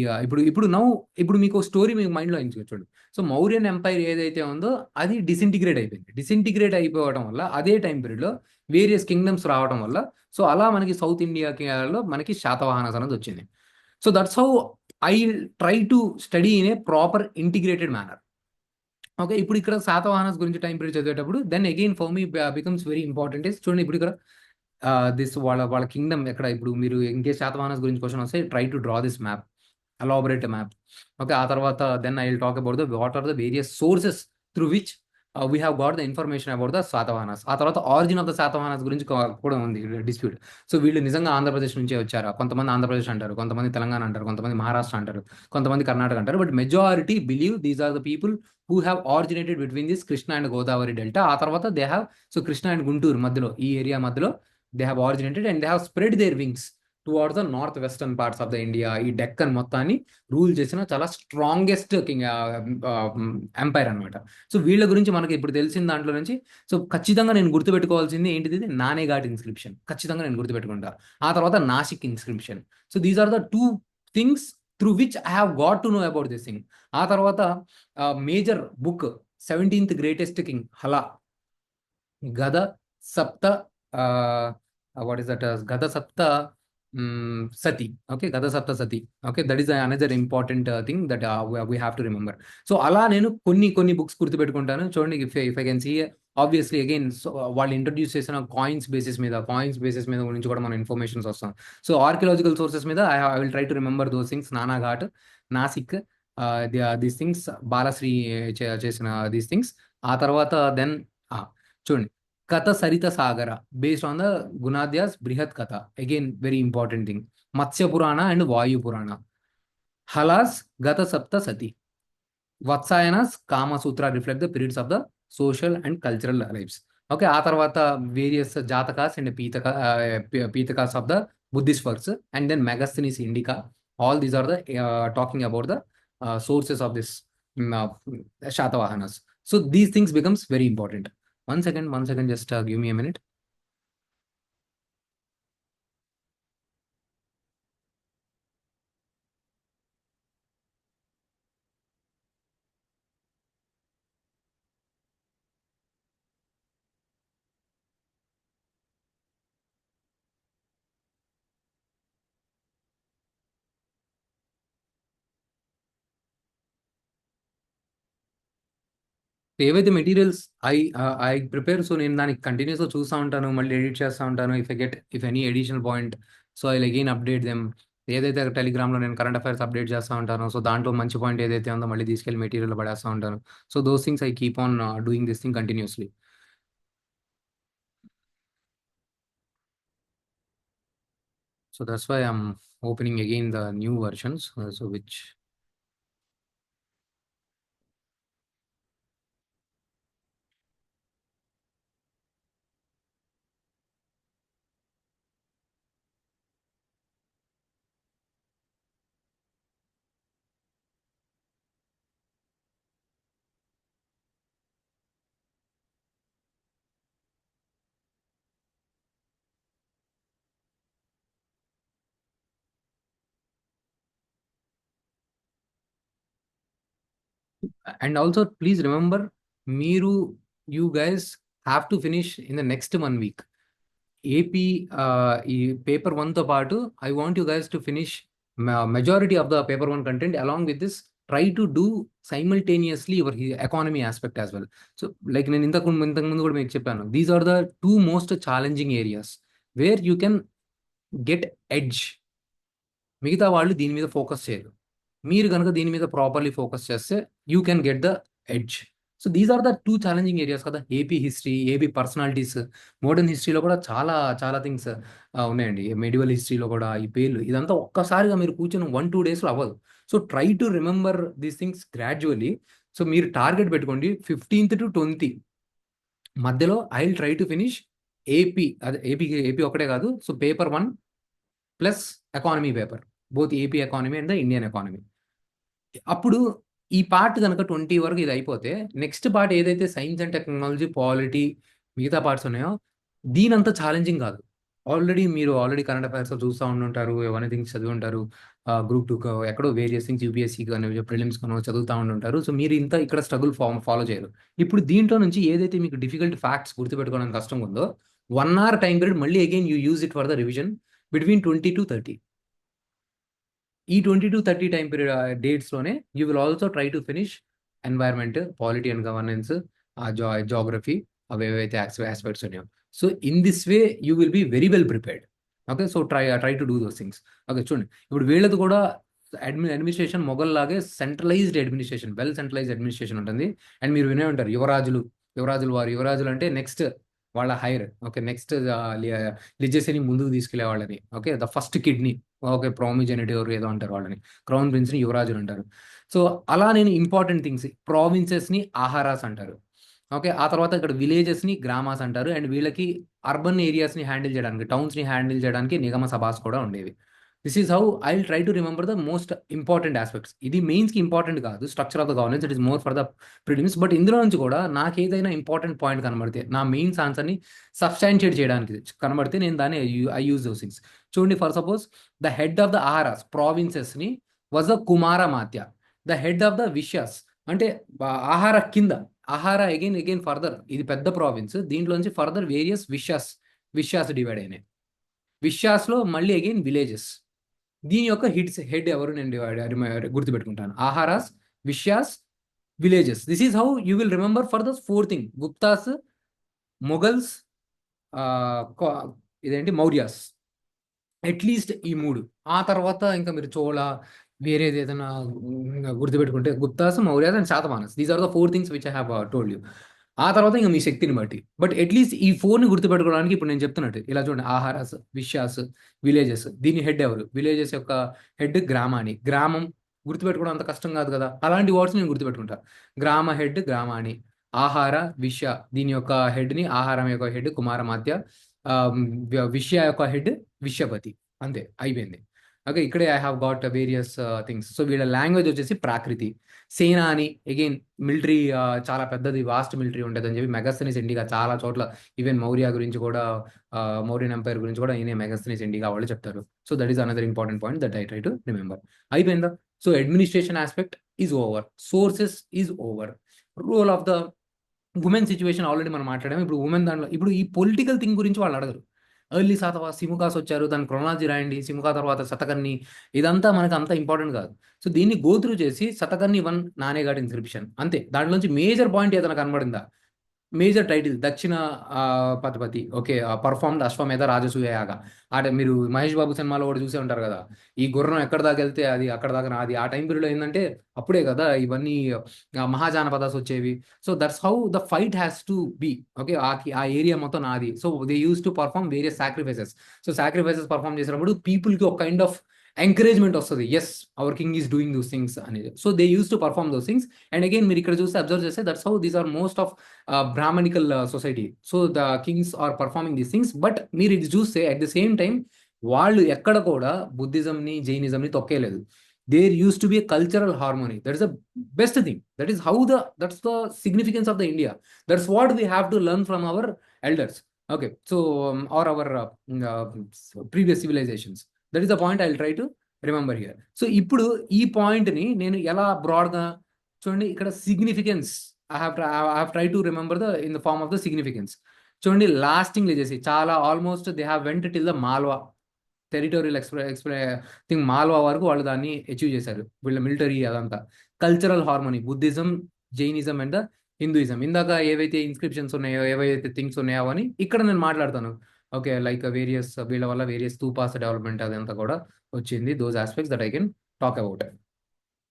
ఇప్పుడు మీకు story మీకు మైండ్లో చూడండి. సో మౌర్యన్ ఎంపైర్ ఏదైతే ఉందో అది డిసింటిగ్రేట్ అయిపోయింది. డిసింటిగ్రేట్ అయిపోవడం వల్ల అదే టైం పీరియడ్లో వేరియస్ కింగ్డమ్స్ రావడం వల్ల సో అలా మనకి సౌత్ ఇండియాలో మనకి శాతవాహనస్ అనేది వచ్చింది. So that's how I try to study in a proper integrated manner. Okay, ఇప్పుడు ఇక్కడ శాతవాహనస్ గురించి టైం పీరియడ్ చదివేటప్పుడు then again for me becomes very important is, చూడండి ఇప్పుడు ఇక్కడ వాళ్ళ కింగ్డమ్ ఎక్కడ. ఇప్పుడు మీరు ఇంకేస్ శాతవాహనస్ గురించి క్వశ్చన్ వస్తే try to draw this map, elaborate map. Okay, ఆ తర్వాత then I will talk about what are the various sources through which we have got the information about the Satavahanas. ఆ తర్వాత ఆరిజిన్ ఆఫ్ ద శాతవాహనాస్ గురించి కూడా ఉంది dispute. So వీళ్ళు నిజంగా ఆంధ్రప్రదేశ్ నుంచే వచ్చారా? కొంతమంది ఆంధ్రప్రదేశ్ అంటారు, కొంతమంది తెలంగాణ అంటారు, కొంతమంది మహారాష్ట్ర అంటారు, కొంతమంది కర్ణాటక అంటారు. But majority believe these are the people who have originated between this Krishna and Godavari delta. ఆ తర్వాత they have, so Krishna and Guntur మధ్యలో, ఈ ఏరియా మధ్యలో they have originated and they have spread their wings towards the north western parts of the India. ఈ డెక్కన్ మొత్తాన్ని rule చేసిన చాలా strongest king empire అనమాట. సో వీళ్ళ గురించి మనకి ఇప్పుడు తెలిసిన దాంట్లో నుంచి, సో ఖచ్చితంగా నేను గుర్తుపెట్టుకోవాల్సింది ఏంటిది, నానేఘాట్ ఇన్స్క్రిప్షన్ ఖచ్చితంగా నేను గుర్తుపెట్టుకుంటా. ఆ తర్వాత Nasik inscription. So these are the two things through which I have got to know about this thing. ఆ తర్వాత major book 17th greatest king Hala, Gatha Sapta, what is that, గద Saptasati. Okay, Gatha Saptasati. Okay, that is another important thing that we have to remember. So అలా నేను కొన్ని books గుర్తుపెట్టుకుంటాను. చూడండి, if I can see obviously again, so వాళ్ళు introduce చేసిన coins basis మీద గురించి కూడా మనం ఇన్ఫర్మేషన్స్ వస్తాం. సో ఆర్కియలాజికల్ సోర్సెస్ మీద I will try to remember those things. Nanaghat, Nasik, these things, Balashri చేసిన దీస్ థింగ్స్. ఆ తర్వాత దెన్ చూడండి, కథ సరిత సాగర బేస్డ్ ఆన్ ద గుణాద్యాస్ బృహత్ కథ, అగైన్ వెరీ ఇంపార్టెంట్ థింగ్. మత్స్య పురాణ అండ్ వాయు పురాణ. హలాస్ Gatha Saptasati. Vatsyayana's Kamasutra reflect the periods of the social and cultural lifes. Okay, ఆ తర్వాత various Jatakas and Pitakas of the Buddhist works, and then Megasthenes Indica. All these are the talking about the sources of this Shatavahanas. So these things becomes very important. One second, just give me a minute. ఏవైతే materials I prepare, so నేను దానికి కంటిన్యూస్గా చూస్తూ ఉంటాను, మళ్ళీ edit చేస్తూ ఉంటాను. If any additional point, so I again update them. ఏదైతే టెలిగ్రామ్లో నేను కరెంట్ అఫైర్స్ అప్డేట్ చేస్తూ ఉంటాను, సో దాంట్లో మంచి పాయింట్ ఏదైతే ఉందో మళ్ళీ తీసుకెళ్ళి మెటీరియల్ పడేస్తూ ఉంటాను. So those things I keep on doing this thing continuously. So that's why I'm opening again the new versions, so which and also please remember, మీరు you guys have to finish in the next 1 week. AP ఈ paper 1తో పాటు I want you guys to finish majority of the paper 1 content along with this. Try to do simultaneously your economy aspect as well. So like నేను ఇంతకుముందు కూడా మీకు చెప్పాను, these are the 2 most challenging areas where you can get edge. మిగతా వాళ్ళు దీని మీద focus చేయరు. మీరు కనుక దీని మీద ప్రాపర్లీ ఫోకస్ చేస్తే you can get the edge. So these are the 2 challenging areas కదా. AP history, AP personalities, modern హిస్టరీలో కూడా చాలా చాలా థింగ్స్ ఉన్నాయండి. మెడివల్ హిస్టరీలో కూడా ఈ పేర్లు, ఇదంతా ఒక్కసారిగా మీరు కూర్చొని 1-2 డేస్లో అవ్వదు. So try to remember these things gradually. So మీరు టార్గెట్ పెట్టుకోండి 15th to 20 మధ్యలో I will try to finish AP. అదే ఏపీ ఒకటే కాదు, so paper 1 plus economy paper, both AP economy and the Indian economy. అప్పుడు ఈ పార్ట్ కనుక 20 వరకు ఇది అయిపోతే, నెక్స్ట్ పార్ట్ ఏదైతే సైన్స్ అండ్ టెక్నాలజీ, పాలిటీ, మిగతా పార్ట్స్ ఉన్నాయో దీనంతా ఛాలెంజింగ్ కాదు. మీరు ఆల్రెడీ కరెంట్ అఫైర్స్ చూస్తూ ఉంటుంటారు, ఏమైనా థింగ్స్ చదివి ఉంటారు, గ్రూప్ 2 ఎక్కడో వేరియస్ థింగ్స్ యూపీఎస్సీ కానీ ప్రిలిమ్స్ కానీ చదువుతూ ఉంటుంటారు. సో మీరు ఇంత ఇక్కడ స్ట్రగుల్ ఫాలో చేయరు. ఇప్పుడు దీంట్లో నుంచి ఏదైతే మీకు డిఫికల్ట్ ఫ్యాక్ట్స్ గుర్తుపెట్టుకోవడానికి కష్టంగా ఉందో, 1 hour టైం పీరియడ్ మళ్ళీ again you use it for the revision between 20 to 30. ఈ 20 to 30 టైం పీరియడ్ డేట్స్లోనే you will also try to finish environment, polity and governance, geography, అవి ఏవైతే ఆస్పెక్ట్స్ ఉన్నాయో. So in this way you will be very well prepared. Okay, so try to do those things. Okay, చూడండి ఇప్పుడు వీళ్ళది కూడా administration Mughal లాగే centralized administration, well centralized administration ఉంటుంది. And మీరు వినే ఉంటారు యువరాజులు అంటే నెక్స్ట్ వాళ్ళ హైర్, ఓకే, నెక్స్ట్ లిజెసీని ముందుకు తీసుకెళ్లే వాళ్ళని, okay, the first kidney, okay, primogeniture ఏదో అంటారు వాళ్ళని, క్రౌన్ ప్రిన్స్ని యువరాజులు అంటారు. సో అలా నేను ఇంపార్టెంట్ థింగ్స్, ప్రావిన్సెస్ని ఆహారాస్ అంటారు, ఓకే. ఆ తర్వాత ఇక్కడ విలేజెస్ని గ్రామాస్ అంటారు. అండ్ వీళ్ళకి అర్బన్ ఏరియాస్ని హ్యాండిల్ చేయడానికి, టౌన్స్ని హ్యాండిల్ చేయడానికి నిగమ సభాస్ కూడా ఉండేవి. This is how I will try to remember the most important aspects. ఇది మెయిన్స్కి ఇంపార్టెంట్ కాదు, structure of the governance, it is more for the prelims. But ఇందులో నుంచి కూడా నాకు ఏదైనా ఇంపార్టెంట్ పాయింట్ కనబడితే, నా మెయిన్స్ ఆన్సర్ని సబ్స్టాన్షియేట్ చేయడానికి కనబడితే నేను దాన్ని ఐ యూజ్ దోస్ థింగ్స్. చూడండి, for suppose the head of the Aharas ప్రావిన్సెస్ని was the Kumaramatya. The head of the Vishayas అంటే ఆహార కింద, ఆహార అగైన్ ఫర్దర్, ఇది పెద్ద ప్రావిన్స్, దీంట్లోంచి ఫర్దర్ వేరియస్ విషయాస్ డివైడ్ అయినాయి. విషయాస్లో మళ్ళీ అగైన్ విలేజెస్. దీని యొక్క హెడ్ ఎవరు నేను గుర్తుపెట్టుకుంటాను, Aharas, Vishayas, villages. This is how you will remember for the 4 thing, Guptas, Mughals, ఇదేంటి మౌర్యాస్, అట్లీస్ట్ ఈ 3. ఆ తర్వాత ఇంకా మీరు చోళ, వేరేది ఏదైనా గుర్తుపెట్టుకుంటే Guptas, Mauryas and Satavahanas. These are the 4 things which I have told you. ఆ తర్వాత ఇంకా మీ శక్తిని బట్టి, బట్ అట్లీస్ట్ ఈ 4ని గుర్తుపెట్టుకోవడానికి ఇప్పుడు నేను చెప్తున్నట్టు ఇలా చూడండి, ఆహారాస్, విషయాస్, విలేజెస్. దీని హెడ్ ఎవరు, విలేజెస్ యొక్క హెడ్ గ్రామాణి. గ్రామం గుర్తుపెట్టుకోవడం అంత కష్టం కాదు కదా, అలాంటి వర్డ్స్ నేను గుర్తుపెట్టుకుంటా. గ్రామ హెడ్ గ్రామాణి, ఆహార విషయ, దీని యొక్క హెడ్ని, ఆహారం యొక్క హెడ్ కుమారమాత్య, విషయ యొక్క హెడ్ విషయపతి. అంతే, అయిపోయింది. ఓకే, ఇక్కడే I have got various things. So వీళ్ళ లాంగ్వేజ్ వచ్చేసి ప్రాకృతి. సేన అని అగైన్ మిలిటరీ, చాలా పెద్దది, వాస్ట్ మిలిటరీ ఉంటుంది అని చెప్పి మెగస్తనీస్ ఇండిగా చాలా చోట్ల, ఈవెన్ మౌర్య గురించి కూడా, మౌర్యన్ ఎంపైర్ గురించి కూడా ఈయన మెగస్తనీస్ ఇండిగా వాళ్ళు చెప్తారు. So that is another important point that I try to remember. అయిపోయిందా? So administration aspect is over, sources is over, role of the women situation already మనం మాట్లాడాము. ఇప్పుడు ఉమెన్ దాంట్లో, ఇప్పుడు ఈ పొలిటికల్ థింగ్ గురించి వాళ్ళు అడగరు. ఎర్లీ శాతవా సిముకాస్ వచ్చారు, దాని క్రొనాలజీ రాయండి, సిముకా తర్వాత శతకర్ణి, ఇదంతా మనకు అంత ఇంపార్టెంట్ కాదు. సో దీన్ని గోత్రూ చేసి శతకర్ణి 1 నానేఘాట్ ఇన్స్క్రిప్షన్ అంతే. దాంట్లోంచి మేజర్ పాయింట్ ఏదైనా కనబడిందా? మేజర్ టైటిల్ దక్షిణ పథపతి, ఓకే, పర్ఫార్మ్డ్ అశ్వమేధ రాజసూయ యాగ. ఆట మీరు మహేష్ బాబు సినిమాలో కూడా చూసే ఉంటారు కదా, ఈ గుర్రం ఎక్కడ దాకా వెళ్తే అది అక్కడ దాకా నాది. ఆ టైం పీరియడ్లో ఏంటంటే అప్పుడే కదా ఇవన్నీ మహాజానపదాస్ వచ్చేవి. So that's how the fight has to be, okay. ఆ ఏరియా మొత్తం నాది. So they used to perform various sacrifices. So sacrifices perform చేసినప్పుడు పీపుల్కి ఒక కైండ్ ఆఫ్ ఎంకరేజ్మెంట్ వస్తుంది, as our king is doing those things అనేది. So they used to perform those things. And again మీరు ఇక్కడ చూస్తే అబ్జర్వ్ చేస్తే that's how these are most of Brahmanical society. So the kings are performing these things. But మీరు ఇది చూస్తే at the same time వాళ్ళు ఎక్కడ కూడా బుద్ధిజంని, జైనిజంని తొక్కేయలేదు. There used to be a cultural harmony. That is the best thing. That is how that's the significance of the India. That's what we have to learn from our elders, okay. So are our previous civilizations. That is the point I will try to remember here. So ఇప్పుడు ఈ పాయింట్ని నేను ఎలా బ్రాడ్గా చూడండి, ఇక్కడ significance I have tried to remember in the form of the significance. చూడండి, lasting చేసి చాలా almost they have vent till the Malwa territorial thing. Malwa వరకు వాళ్ళు దాన్ని అచీవ్ చేశారు, వీళ్ళ మిలిటరీ అదంతా. Cultural harmony, Buddhism, Jainism and Hinduism. ఇందాక ఏవైతే ఇన్స్క్రిప్షన్స్ ఉన్నాయో, ఏవైతే థింగ్స్ ఉన్నాయో అని ఇక్కడ నేను మాట్లాడతాను, ఓకే. లైక్ వేరియస్, వీళ్ళ వల్ల వేరియస్ స్తూపాస్ డెవలప్మెంట్ అదంతా కూడా వచ్చింది. Those aspects that I can talk about,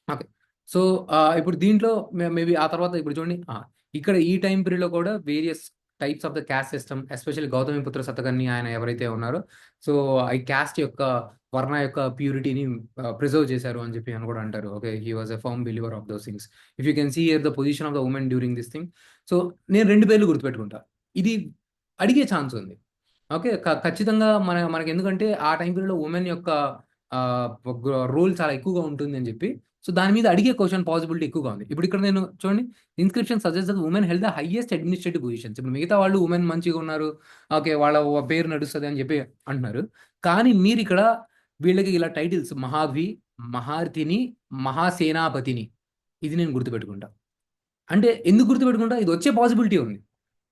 okay. So ఇప్పుడు దీంట్లో మేబీ ఆ తర్వాత ఇప్పుడు చూడండి, ఇక్కడ ఈ టైం పీరియడ్లో కూడా various types of the cast system, especially Gautamiputra Satakarni ఆయన ఎవరైతే ఉన్నారో, సో ఈ క్యాస్ట్ యొక్క వర్ణ యొక్క ప్యూరిటీని ప్రిజర్వ్ చేశారు అని చెప్పి అని కూడా అంటారు, okay. He was a firm believer of those things. If you can see here the position of the women during this thing. So నేను 2 పేర్లు గుర్తుపెట్టుకుంటా, ఇది అడిగే ఛాన్స్ ఉంది, ఓకే. ఖచ్చితంగా మనకి ఎందుకంటే ఆ టైం పీరియడ్లో ఉమెన్ యొక్క రోల్ చాలా ఎక్కువగా ఉంటుంది అని చెప్పి, సో దాని మీద అడిగే క్వశ్చన్ పాసిబిలిటీ ఎక్కువగా ఉంది. ఇప్పుడు ఇక్కడ నేను చూడండి, inscription suggest that women held the highest administrative positions. ఇప్పుడు మిగతా వాళ్ళు ఉమెన్ మంచిగా ఉన్నారు, ఓకే, వాళ్ళ పేరు నడుస్తుంది అని చెప్పి అంటున్నారు. కానీ మీరు ఇక్కడ వీళ్ళకి ఇలా టైటిల్స్ మహాభి, మహార్తిని, మహాసేనాపతిని, ఇది నేను గుర్తుపెట్టుకుంటా. అంటే ఎందుకు గుర్తుపెట్టుకుంటా, ఇది వచ్చే పాసిబిలిటీ ఉంది.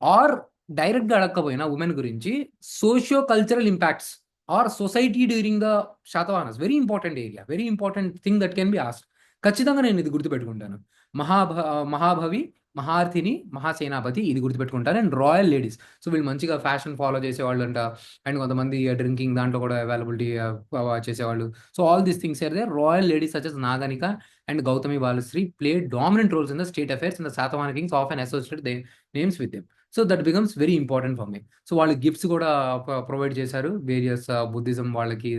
ఆర్ డైరెక్ట్గా అడగకపోయినా ఉమెన్ గురించి socio cultural impacts or society during the Satavahanas, very important area, very important thing that can be asked. ఖచ్చితంగా నేను ఇది గుర్తుపెట్టుకుంటాను. మహాభవి, మహార్థిని, మహాసేనాపతి, ఇది గుర్తుపెట్టుకుంటారు. అండ్ రాయల్ లేడీస్, సో వీళ్ళు మంచిగా ఫ్యాషన్ ఫాలో చేసేవాళ్ళు అంట. అండ్ కొంతమంది డ్రింకింగ్ దాంట్లో కూడా అవైలబిలిటీ చేసేవాళ్ళు. So all these things are there. Royal ladies such as Naganika and Gautami Balashri played dominant roles in the state affairs, and the Satavahana kings often associated their names with them. So that becomes very important for me. So వాళ్ళు gifts కూడా provide చేశారు, various Buddhism వాళ్ళకి,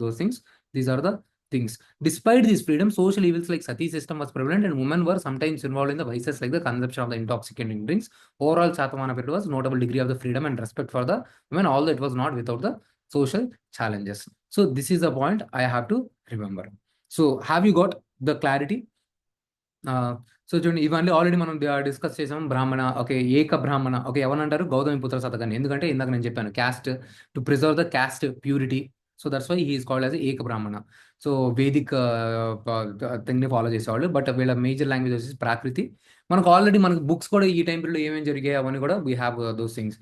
those things. These are the things. Despite this freedom, social evils like sati system was prevalent, and women were sometimes involved in the vices like the consumption of the intoxicating drinks. Overall, Satavahana period was notable degree of the freedom and respect for the women, although it was not without the social challenges. So this is the point I have to remember. So have you got the clarity? So చూడండి, ఇవన్నీ already మనం discuss చేసాం. బ్రాహ్మణ, okay, ఏక బ్రాహ్మణ, okay, ఎవరంటారు? Gautami పుత్ర శతకర్ణి. ఎందుకంటే ఇందాక నేను చెప్పాను, caste, to preserve the caste purity. So that's why he is called as Eka Brahmana. So Vedic థింగ్ని ఫాలో చేసేవాళ్ళు. బట్ వీళ్ళ మేజర్ లాంగ్వేజ్ వచ్చేసి ప్రాకృతి. మనకు బుక్స్ కూడా ఈ టైం పీరియడ్లో ఏమేమి జరిగాయి అవన్నీ కూడా వీ హ్యావ్ దోస్ థింగ్స్.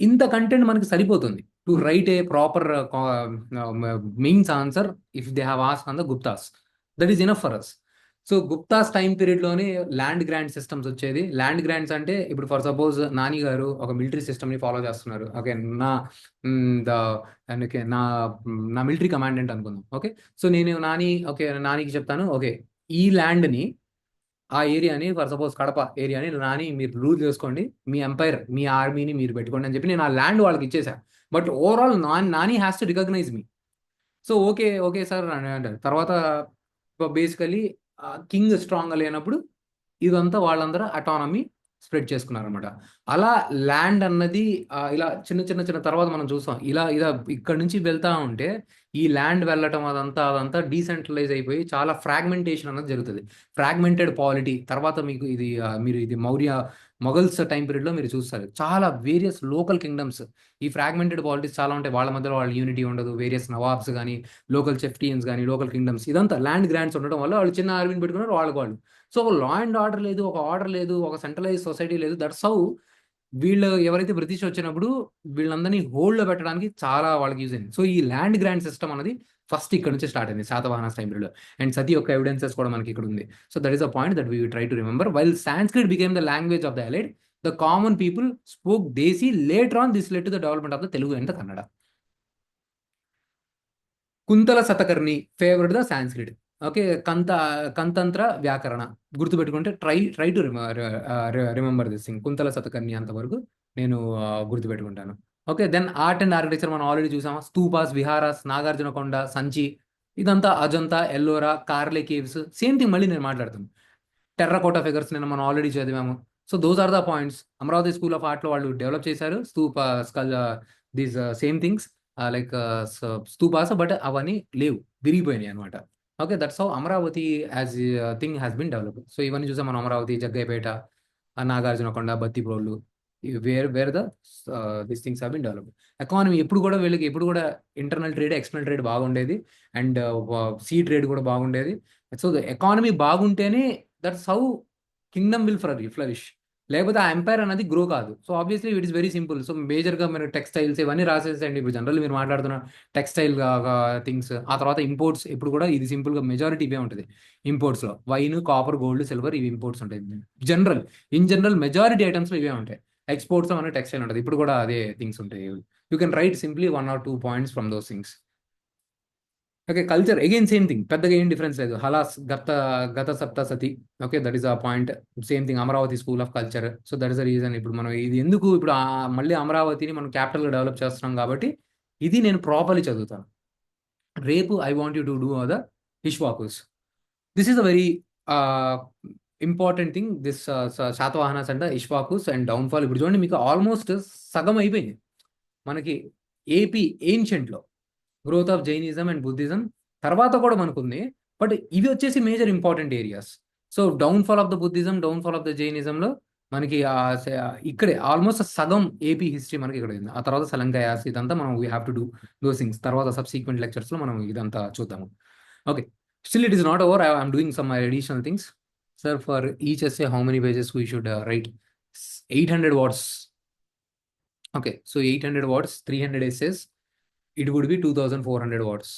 ఇంత కంటెంట్ మనకి సరిపోతుంది to write a proper mains answer if they have asked on the Guptas. That is enough for us. So Guptas time పీరియడ్లోనే ల్యాండ్ గ్రాంట్ సిస్టమ్స్ వచ్చేది. ల్యాండ్ గ్రాంట్స్ అంటే ఇప్పుడు ఫర్ సపోజ్ నాని గారు ఒక military సిస్టమ్ని ఫాలో చేస్తున్నారు. ఓకే, అందుకే నా మిలిటరీ కమాండెంట్ అనుకుందాం. ఓకే, సో నేను నానికి చెప్తాను, ఓకే, ఈ ల్యాండ్ని, ఆ ఏరియాని, ఫర్ సపోజ్ కడప ఏరియాని నాని మీరు రూల్ చేసుకోండి, మీ ఎంపైర్, మీ ఆర్మీని మీరు పెట్టుకోండి అని చెప్పి నేను ఆ ల్యాండ్ వాళ్ళకి ఇచ్చేసాను. But overall Nani has to recognize me. So okay sir అని అంటారు. తర్వాత బేసికలీ కింగ్ స్ట్రాంగ్ లేనప్పుడు ఇదంతా వాళ్ళందరూ అటానమీ స్ప్రెడ్ చేసుకున్నారనమాట. అలా ల్యాండ్ అన్నది ఇలా చిన్న తర్వాత మనం చూస్తాం. ఇలా ఇక్కడ నుంచి వెళ్తా ఉంటే ఈ ల్యాండ్ వెళ్ళటం అదంతా డీసెంట్రలైజ్ అయిపోయి చాలా ఫ్రాగ్మెంటేషన్ అన్నది జరుగుతుంది. Fragmented polity. తర్వాత మీకు మీరు ఇది మొఘల్స్ టైం పీరియడ్లో మీరు చూస్తారు, చాలా వేరియస్ లోకల్ కింగ్డమ్స్. ఈ ఫ్రాగ్మెంటెడ్ పాలిటిక్స్ చాలా ఉంటాయి, వాళ్ళ మధ్యలో వాళ్ళ యూనిటీ ఉండదు. వేరియస్ నవాబ్స్ కానీ, లోకల్ చెఫ్టియన్స్ కానీ, లోకల్ కింగ్డమ్స్, ఇదంతా ల్యాండ్ గ్రాంట్స్ ఉండడం వల్ల వాళ్ళు చిన్న ఆర్మీని పెట్టుకున్నారు వాళ్ళు. సో ఒక లా అండ్ ఆర్డర్ లేదు, ఒక ఆర్డర్ లేదు, ఒక సెంట్రలైజ్ సొసైటీ లేదు. దట్స్ హౌ వీళ్ళు ఎవరైతే బ్రిటిష్ వచ్చినప్పుడు వీళ్ళందరినీ హోల్డ్లో పెట్టడానికి చాలా వాళ్ళకి యూజ్ అయింది. సో ఈ ల్యాండ్ గ్రాంట్ సిస్టమ్ అనేది ఫస్ట్ ఇక్కడ నుంచి స్టార్ట్ అయింది శాతవాహనాస్ టైం పీరియడ్లో. అండ్ సతి యొక్క ఎవిడెన్సెస్ కూడా మనకి ఇక్కడ ఉంది. So that is a point that we try to remember. While Sanskrit became the language of the elite, the common people spoke Desi. Later on, this led to the development of the Telugu and the Kannada. Kuntala Satakarni favored the Sanskrit. Okay, Kantantra Vyakarana. గుర్తుపెట్టుకుంటే try to remember this thing. Kuntala Satakarni అంతవరకు నేను గుర్తుపెట్టుకుంటాను. Okay, then art and architecture మనం already చూసాము. స్తూపాస్, విహారాస్, నాగార్జున కొండ, సంచి, ఇదంతా Ajanta, Ellora, Karle caves. Same thing మళ్ళీ నేను మాట్లాడుతాను. టెర్రకోటా ఫిగర్స్ నేను మనం ఆల్రెడీ చదివాము. So those are the points. Amaravati school of ఆర్ట్లో వాళ్ళు డెవలప్ చేశారు స్తూప స్కల్ these same things like stupas, but అవన్నీ లేవు, విరిగిపోయినాయి అనమాట. Okay, that's how Amaravati as thing has been develop. So ఇవన్నీ చూసాం మనం, Amaravati, Jaggayyapeta, Nagarjunakonda, Bhattiprolu, where this things have been develop. Economy ఎప్పుడు కూడా ఇంటర్నల్ ట్రేడ్, ఎక్స్టర్నల్ ట్రేడ్ బాగుండేది, అండ్ సీ ట్రేడ్ కూడా బాగుండేది. సో ఎకానమీ బాగుంటేనే that's how kingdom will flourish. లేకపోతే ఆ ఎంపైర్ అనేది గ్రో కాదు. So obviously it is very simple. So మేజర్గా మీరు టెక్స్టైల్స్ ఇవన్నీ రాసేసండి. ఇప్పుడు జనరల్ మీరు మాట్లాడుతున్న టెక్స్టైల్ థింగ్స్, ఆ తర్వాత ఇంపోర్ట్స్. ఇప్పుడు కూడా ఇది సింపుల్గా మెజారిటీ ఇవే ఉంటుంది ఇంపోర్ట్స్లో. వైన్, కాపర్, గోల్డ్, సిల్వర్, ఇవి ఇంపోర్ట్స్ ఉంటాయి. ఇన్ జనరల్ మెజారిటీ ఐటమ్స్లో ఇవే ఉంటాయి. ఎక్స్పోర్ట్స్ అనేది టెక్స్టైల్ ఉంటుంది. ఇప్పుడు కూడా అదే థింగ్స్ ఉంటాయి. You can right simply 1 or 2 points from those things. Okay, culture again same thing, పెద్దగా ఏం డిఫరెన్స్ లేదు. హలాస్, గత Saptashati. Okay, that is a point. Same thing, Amaravati school of culture. So that is the reason. ఇప్పుడు మనం ఇది ఎందుకు ఇప్పుడు మళ్ళీ అమరావతిని మనం క్యాపిటల్గా డెవలప్ చేస్తున్నాం కాబట్టి ఇది నేను ప్రాపర్లీ చదువుతాను. రేపు I want you to do the Ikshvakus. This is a very important thing. This Satavahanas and Ikshvakus and downfall. ఇప్పుడు చూడండి, మీకు ఆల్మోస్ట్ సగం అయిపోయింది మనకి ఏపీ ఏన్షియంట్లో. Growth of Jainism and Buddhism తర్వాత కూడా మనకుంది, బట్ ఇవి వచ్చేసి major important areas. So downfall of the Buddhism, downfall of the జైనిజంలో మనకి ఇక్కడే ఆల్మోస్ట్ సగం ఏపీ హిస్టరీ మనకి ఇక్కడ ఉంది. ఆ తర్వాత సలంకయాస్, ఇదంతా మనం we have to do those things. తర్వాత సబ్సీక్వెంట్ లెక్చర్స్లో మనం ఇదంతా చూద్దాము. Okay, still it is not over. I'm doing some additional things. Sir, for each essay how many pages we should write? 800 words. Okay, so 800 words, 300 essays, it would be 2400 words.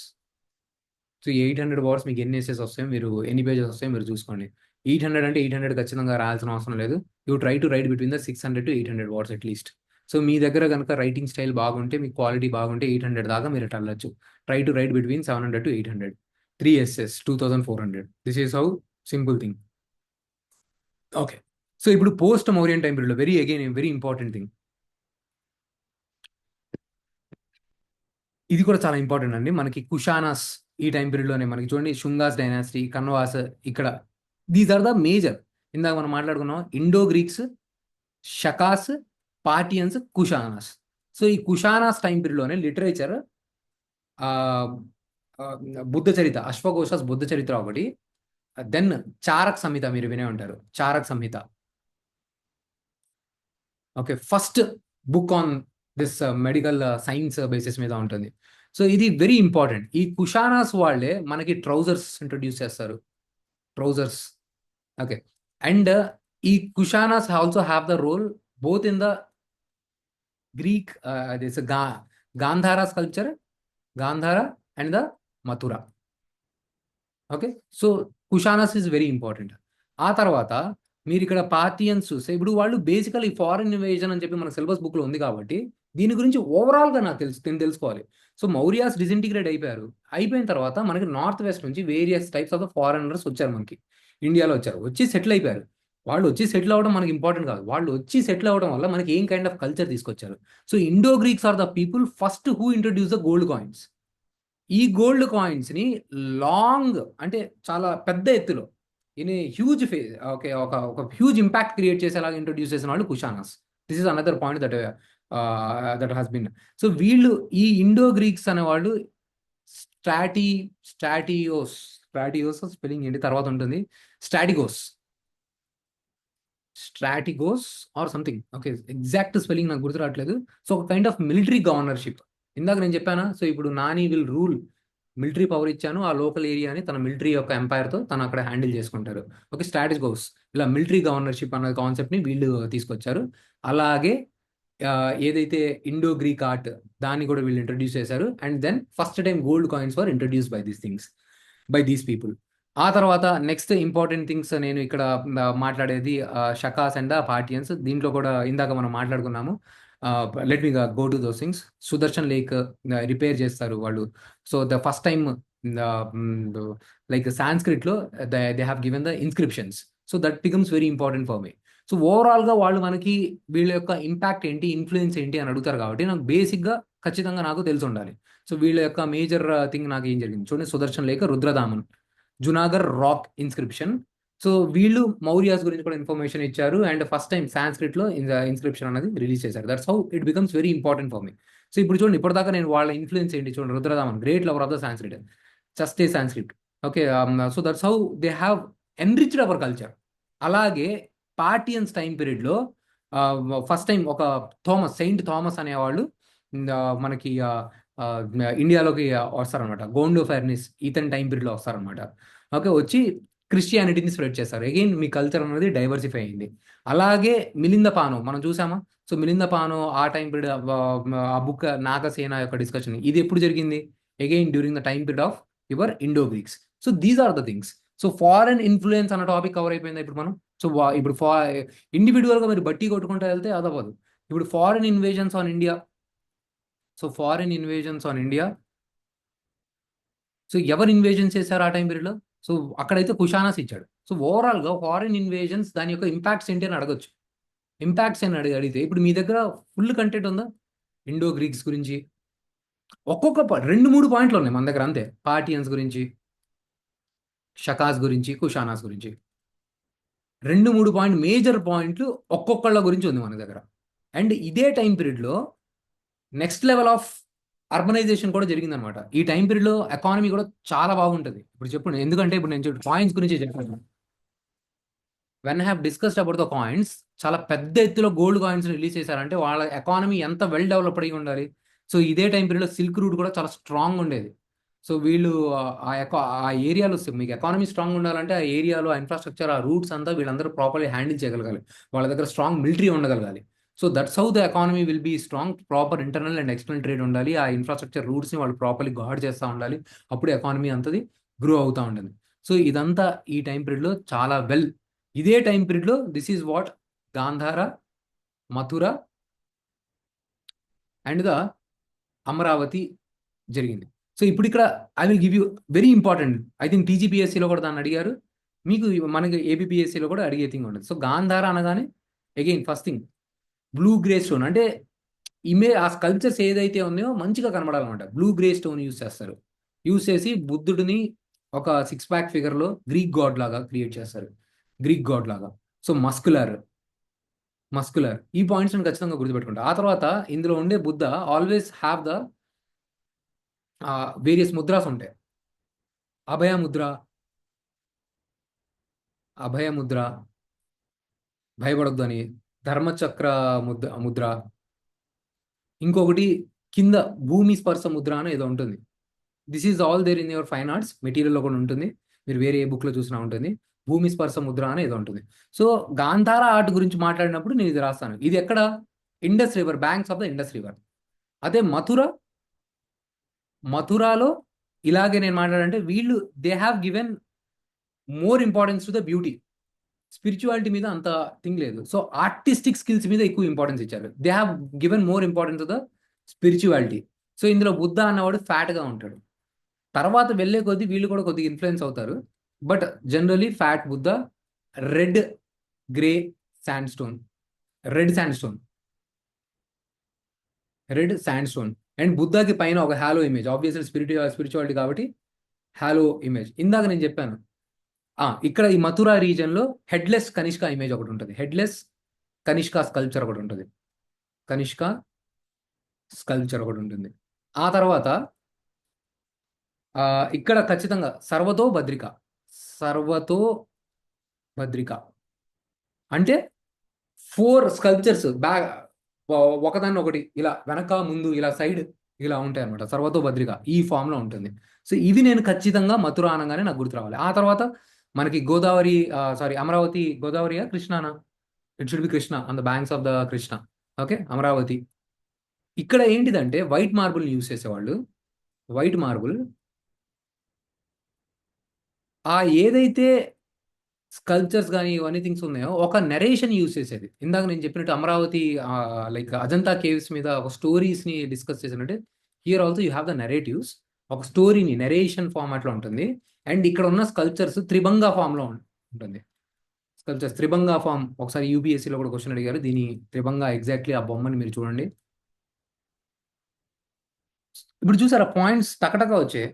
So 800 words మీకు ఎన్ని essays వస్తాయో, మీరు ఎన్ని pages వస్తాయో మీరు చూసుకోండి. 800 అంటే 800 ఖచ్చితంగా రాయాల్సిన అవసరం లేదు. You try to write between the 600 to 800 words at least. So మీ దగ్గర కనుక రైటింగ్ స్టైల్ బాగుంటే, మీ క్వాలిటీ బాగుంటే 800 దాకా మీరు వెళ్ళొచ్చు. Try to write between 700 to 800. 3 essays 2400. This is how simple thing. Okay. So ఇప్పుడు post Mauryan time period very important thing. ఇది కూడా చాలా ఇంపార్టెంట్ అండి. మనకి కుషానాస్ ఈ టైం పీరియడ్లోనే మనకి చూడండి, శుంగాస్ డైనాసిటీ, కన్వాస్, ఇక్కడ దీస్ ఆర్ ద మేజర్. ఇందాక మనం మాట్లాడుకున్నాం Indo Greeks, Shakas, Parthians, Kushanas. So ఈ కుషానాస్ టైం పీరియడ్లోనే లిటరేచర్, బుద్ధ చరిత, అశ్వఘోషాస్ బుద్ధ చరిత్ర ఒకటి, దెన్ చారక్ సంహిత మీరు వినే ఉంటారు, Charak Samhita. Okay, first book on this medical science basis మీద ఉంటుంది. సో ఇది వెరీ ఇంపార్టెంట్. ఈ కుషానాస్ వాళ్ళే మనకి ట్రౌజర్స్ ఇంట్రొడ్యూస్ చేస్తారు, ట్రౌజర్స్. ఓకే, అండ్ ఈ Kushanas also have the role both in the Greek this Gandhara sculpture, Gandhara and the Mathura. Okay, so Kushanas is very important. ఆ తర్వాత మీరు ఇక్కడ పార్థియన్స్ చూస్తే, ఇప్పుడు వాళ్ళు బేసికలీ ఫారెన్ ఇన్వేజన్ అని చెప్పి మన సిలబస్ బుక్లో ఉంది కాబట్టి దీని గురించి ఓవరాల్గా నేను తెలుసుకోవాలి. సో మౌర్యాస్ డిసింటిగ్రేట్ అయిపోయిన తర్వాత మనకి నార్త్ వెస్ట్ నుంచి various types of the foreigners వచ్చారు, మనకి ఇండియాలో వచ్చారు, వచ్చి సెటిల్ అయిపోయారు. వాళ్ళు వచ్చి సెటిల్ అవ్వడం మనకి ఇంపార్టెంట్ కాదు, వాళ్ళు వచ్చి సెటిల్ అవ్వడం వల్ల మనకి ఏం కైండ్ ఆఫ్ కల్చర్ తీసుకొచ్చారు. So Indo Greeks are the people first who introduce the gold coins. ఈ గోల్డ్ కాయిన్స్ని లాంగ్, అంటే చాలా పెద్ద ఎత్తులో, ఇన్ హ్యూజ్ ఓకే, ఒక హ్యూజ్ ఇంపాక్ట్ క్రియేట్ చేసేలాగా ఇంట్రొడ్యూస్ చేసిన వాళ్ళు Kushanas. This is another point that has been. So వీళ్ళు, ఈ ఇండో గ్రీక్స్ అనేవాళ్ళు స్ట్రాటియోస్ స్పెల్లింగ్ ఏంటి తర్వాత ఉంటుంది, strategos or something. Okay, exact spelling నాకు గుర్తు రావట్లేదు. సో ఒక కైండ్ ఆఫ్ మిలిటరీ గవర్నర్షిప్. ఇందాక నేను చెప్పానా, సో ఇప్పుడు Nani will rule, military power ఇచ్చాను, ఆ లోకల్ ఏరియాని తన మిలిటరీ యొక్క ఎంపైర్తో తను అక్కడ హ్యాండిల్ చేసుకుంటారు. ఓకే, స్ట్రాటజిగోస్, ఇలా మిలిటరీ గవర్నర్షిప్ అన్న కాన్సెప్ట్ని వీళ్ళు తీసుకొచ్చారు. అలాగే ఏదైతే ఇండో గ్రీక్ ఆర్ట్, దాన్ని కూడా వీళ్ళు ఇంట్రడ్యూస్ చేశారు. And then first time gold coins were introduce by these people. ఆ తర్వాత నెక్స్ట్ ఇంపార్టెంట్ థింగ్స్ నేను ఇక్కడ మాట్లాడేది షకాస్ అండ్ పార్టియన్స్. దీంట్లో కూడా ఇందాక మనం మాట్లాడుకున్నాము. Let me go to those things. Sudarshan lake repair చేస్తారు వాళ్ళు. So the first time like సాంస్క్రిట్లో they have given the inscriptions. So that becomes very important for me. So ఓవరాల్గా వాళ్ళు మనకి వీళ్ళ యొక్క ఇంపాక్ట్ ఏంటి, ఇన్ఫ్లుయెన్స్ ఏంటి అని అడుగుతారు కాబట్టి నాకు బేసిక్గా ఖచ్చితంగా నాకు తెలిసి ఉండాలి. సో వీళ్ళ యొక్క మేజర్ థింగ్ నాకు ఏం జరిగింది చూడండి, Sudarshan lake, Rudradaman, Junagarh rock inscription. So వీళ్ళు మౌర్యాస్ గురించి కూడా ఇన్ఫర్మేషన్ ఇచ్చారు. అండ్ ఫస్ట్ టైం సాంస్క్రిట్లో ఇన్స్క్రిప్షన్ అనేది రిలీజ్ చేశారు. That's how it becomes very important for me. So ఇప్పుడు చూడండి, ఇప్పటిదాకా నేను వాళ్ళ ఇన్ఫ్లుయెన్స్ ఏంటి చూడండి, Rudradaman great lover of the Sanskrit, just a Sanskrit. Okay, so that's how they have enriched our culture. అలాగే పార్టియన్స్ టైం పీరియడ్లో ఫస్ట్ టైం ఒక సెయింట్ థామస్ అనేవాళ్ళు మనకి ఇండియాలోకి వస్తారనమాట. గోండో ఫెర్నిస్ ఇతని టైం పీరియడ్లో వస్తారనమాట. ఓకే, వచ్చి క్రిస్టియానిటీని స్ప్రెడ్ చేస్తారు. అగైన్ మీ కల్చర్ అనేది డైవర్సిఫై అయింది. అలాగే మిలింద పానో మనం చూసామా. సో మిలింద పానో ఆ టైం పీరియడ్, ఆ బుక్ నాగసేన యొక్క డిస్కషన్, ఇది ఎప్పుడు జరిగింది, again during the time period of your Indo Greeks. So these are the things. So foreign influence అన్న టాపిక్ కవర్ అయిపోయింది ఇప్పుడు మనం. సో ఇప్పుడు ఇండివిజువల్గా మీరు బట్టి కొట్టుకుంటూ వెళ్తే అదవ్వదు. ఇప్పుడు foreign invasions on India. So foreign invasions on India, so ఎవరు ఇన్వేజన్ చేశారు ఆ టైం పీరియడ్లో, సో అక్కడైతే కుషానాస్ ఇచ్చాడు. సో ఓవరాల్గా ఫారెన్ ఇన్వేజన్స్ దాని యొక్క ఇంపాక్ట్స్ ఏంటి అని అడగచ్చు. ఇంపాక్ట్స్ అని అడిగితే ఇప్పుడు మీ దగ్గర ఫుల్ కంటెంట్ ఉందా ఇండో గ్రీక్స్ గురించి, ఒక్కొక్క 2-3 పాయింట్లు ఉన్నాయి మన దగ్గర అంతే. పార్టియన్స్ గురించి, షకాస్ గురించి, కుషానాస్ గురించి 2-3 పాయింట్ మేజర్ పాయింట్లు ఒక్కొక్కళ్ళ గురించి ఉంది మన దగ్గర. అండ్ ఇదే టైం పీరియడ్లో నెక్స్ట్ లెవెల్ ఆఫ్ అర్బనైజేషన్ కూడా జరిగిందనమాట. ఈ టైం పీరియడ్లో ఎకానమీ కూడా చాలా బాగుంటుంది. ఇప్పుడు చెప్పండి, ఎందుకంటే ఇప్పుడు నేను కాయిన్స్ గురించి చెప్పాను. When have discussed about the coins, చాలా పెద్ద ఎత్తులో గోల్డ్ కాయిన్స్ రిలీజ్ చేశారంటే వాళ్ళ ఎకానమీ ఎంత వెల్ డెవలప్డ్ అయి ఉండాలి. సో ఇదే టైం పీరియడ్లో సిల్క్ రూట్ కూడా చాలా స్ట్రాంగ్ ఉండేది. సో వీళ్ళు ఆ ఏరియాలో, మీకు ఎకానమీ స్ట్రాంగ్ ఉండాలంటే ఆ ఏరియాలో ఇన్ఫ్రాస్ట్రక్చర్, ఆ రూట్స్ అంతా వీళ్ళందరూ ప్రాపర్లీ హ్యాండిల్ చేయగలగాలి. వాళ్ళ దగ్గర స్ట్రాంగ్ మిలిటరీ ఉండగలగాలి. So that's how the economy will be strong. Proper internal and external trade ఉండాలి. ఆ ఇన్ఫ్రాస్ట్రక్చర్ రూట్స్ని వాళ్ళు ప్రాపర్లీ గార్డ్ చేస్తూ ఉండాలి. అప్పుడు ఎకానమీ అంతది గ్రో అవుతూ ఉంటుంది. సో ఇదంతా ఈ టైం పీరియడ్లో చాలా ఇదే టైం పీరియడ్లో this is what Gandhara, Mathura and the Amaravati జరిగింది. సో ఇప్పుడు ఇక్కడ I will give you very important, I think టీజీపీఎస్సీలో కూడా దాన్ని అడిగారు, మీకు మనకి ఏబిపిఎస్సీలో కూడా అడిగే థింగ్ ఉంటుంది. సో గాంధార అనగానే again first thing blue grey stone, అంటే ఆ స్కల్ప్చర్స్ ఏదైతే ఉన్నాయో మంచిగా కనబడాలన్నమాట. బ్లూ గ్రే స్టోన్ యూస్ చేస్తారు. యూస్ చేసి బుద్ధుడిని ఒక 6 ప్యాక్ ఫిగర్లో గ్రీక్ గాడ్ లాగా క్రియేట్ చేస్తారు, గ్రీక్ గాడ్ లాగా. సో మస్కులర్ ఈ పాయింట్స్ ఖచ్చితంగా గుర్తుపెట్టుకుంటా. ఆ తర్వాత ఇందులో ఉండే Buddha always have the various mudras ఉంటాయి. అభయ ముద్ర, భయపడొద్దు అని, ధర్మచక్ర ముద్ర, ఇంకొకటి కింద భూమి స్పర్శ ముద్ర అని ఏదో ఉంటుంది. This is all there in your fine arts మెటీరియల్లో కూడా ఉంటుంది, మీరు వేరే ఏ బుక్లో చూసినా ఉంటుంది. భూమి స్పర్శ ముద్ర అని ఏదో ఉంటుంది. సో గాంధార ఆర్ట్ గురించి మాట్లాడినప్పుడు నేను ఇది రాస్తాను. ఇది ఎక్కడ? Indus river, banks of the Indus river. అదే మథురాలో ఇలాగే నేను మాట్లాడంటే వీళ్ళు they have given more importance to the beauty. Spirituality మీద అంత థింగ్ లేదు. సో ఆర్టిస్టిక్ స్కిల్స్ మీద ఎక్కువ ఇంపార్టెన్స్ ఇచ్చారు. They have given more importance to the spirituality. So ఇందులో బుద్ధ అన్నవాడు ఫ్యాట్గా ఉంటాడు. తర్వాత వెళ్ళే కొద్దీ వీళ్ళు కూడా కొద్దిగా ఇన్ఫ్లుయెన్స్ అవుతారు. But generally fat Buddha, red grey sandstone, red sandstone and బుద్ధకి పైన ఒక హాలో ఇమేజ్. ఆబ్వియస్లీ స్పిరిచువాలిటీ కాబట్టి హాలో ఇమేజ్. ఇందాక నేను చెప్పాను ఇక్కడ ఈ మథురా రీజన్లో హెడ్లెస్ కనిష్క ఇమేజ్ ఒకటి ఉంటుంది, హెడ్లెస్ కనిష్క స్కల్ప్చర్ ఒకటి ఉంటుంది, ఆ తర్వాత ఇక్కడ ఖచ్చితంగా సర్వతో భద్రిక అంటే 4 స్కల్ప్చర్స్ ఒకదాన్ని ఒకటి ఇలా వెనక ముందు ఇలా సైడ్ ఇలా ఉంటాయి అనమాట. సర్వతో భద్రిక ఈ ఫామ్లో ఉంటుంది. సో ఇవి నేను ఖచ్చితంగా మథుర అనగానే నాకు గుర్తు రావాలి. ఆ తర్వాత మనకి అమరావతి గోదావరియా కృష్ణానా? It should be Krishna, on the banks of the Krishna. Okay, Amaravati. ఇక్కడ ఏంటిదంటే వైట్ మార్బుల్ యూస్ చేసేవాళ్ళు. వైట్ మార్బుల్ ఏదైతే స్కల్ప్చర్స్ కానీ ఇవన్నీ థింగ్స్ ఉన్నాయో ఒక నెరేషన్ యూస్ చేసేది. ఇందాక నేను చెప్పినట్టు అమరావతి లైక్ అజంతా కేవ్స్ మీద ఒక స్టోరీస్ని డిస్కస్ చేసినట్టు here also you have the narratives. ఒక స్టోరీని నెరేషన్ ఫార్మాట్లో ఉంటుంది. అండ్ ఇక్కడ ఉన్న స్కల్ప్చర్స్ త్రిభంగా ఫామ్లో ఉంటుంది. స్కల్ప్చర్స్ త్రిభంగా ఫామ్, ఒకసారి యూపీఎస్సీలో కూడా క్వశ్చన్ అడిగారు దీని త్రిభంగా ఎగ్జాక్ట్లీ ఆ బొమ్మని మీరు చూడండి. ఇప్పుడు చూసారా పాయింట్స్ టకటగా వచ్చాయి.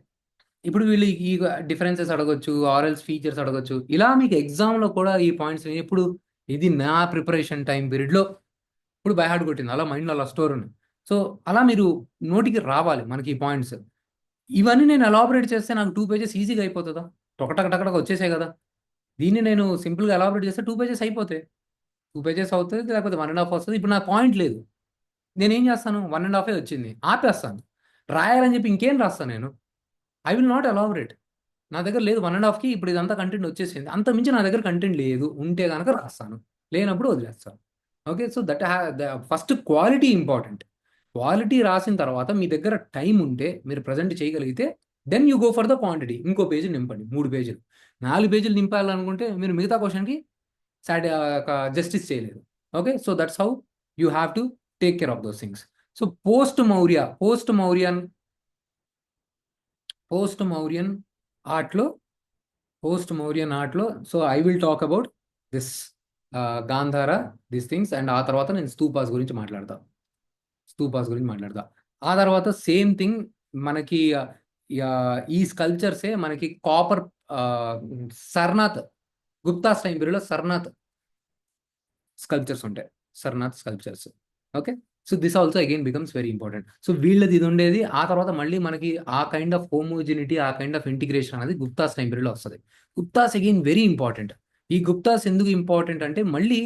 ఇప్పుడు వీళ్ళు ఈ డిఫరెన్సెస్ అడగొచ్చు, ఆరల్స్ ఫీచర్స్ అడగొచ్చు. ఇలా మీకు ఎగ్జామ్లో కూడా ఈ పాయింట్స్ ఇప్పుడు ఇది నా ప్రిపరేషన్ టైం పీరియడ్లో ఇప్పుడు బై హార్ట్ కొట్టింది, అలా మైండ్లో అలా స్టోర్ ఉంది. సో అలా మీరు నోటికి రావాలి మనకి ఈ పాయింట్స్. ఇవన్నీ నేను ఎలాబరేట్ చేస్తే నాకు 2 పేజెస్ ఈజీగా అయిపోతుందా? టకటక వచ్చేసాయి కదా. దీన్ని నేను సింపుల్గా ఎలాబరేట్ చేస్తే 2 పేజెస్ అయిపోతాయి. 2 పేజెస్ అవుతుంది, లేకపోతే 1.5 వస్తుంది. ఇప్పుడు నా పాయింట్ లేదు, నేనేం చేస్తాను? 1.5 వచ్చింది, ఆపేస్తాను. రాయాలని చెప్పి ఇంకేం రాస్తాను నేను? I will not elaborate. నా దగ్గర లేదు 1.5కి, ఇప్పుడు ఇదంతా కంటెంట్ వచ్చేసింది, అంత మించి నా దగ్గర కంటెంట్ లేదు. ఉంటే కనుక రాస్తాను, లేనప్పుడు వదిలేస్తాను. Okay, so that first quality important. Quality రాసిన తర్వాత మీ దగ్గర టైం ఉంటే మీరు ప్రజెంట్ చేయగలిగితే then you go for the quantity. ఇంకో పేజీ నింపండి, 3 పేజీలు 4 పేజీలు నింపాలనుకుంటే మీరు మిగతా క్వశ్చన్కి జస్టిస్ చేయలేదు. Okay, so that's how you have to take care of those things. So post Mauryan ఆర్ట్లో so I will talk about this Gandhara, this things. And ఆ తర్వాత నేను స్తూపాస్ గురించి మాట్లాడతా. ఆ తర్వాత సేమ్ థింగ్ మనకి ఈ స్కల్ప్చర్సే మనకి కాపర్ సర్నాథ్, గుప్తాస్ టైం పీరియడ్లో సర్నాథ్ స్కల్ప్చర్స్ ఉంటాయి, okay. So this also again becomes very important. So వీళ్ళది ఇది ఉండేది. ఆ తర్వాత మళ్ళీ మనకి ఆ కైండ్ ఆఫ్ హోమోజినిటీ, ఆ కైండ్ ఆఫ్ ఇంటిగ్రేషన్ అనేది గుప్తాస్ టైం పీరియడ్లో వస్తుంది. Guptas again very important. ఈ గుప్తాస్ ఎందుకు ఇంపార్టెంట్ అంటే మళ్ళీ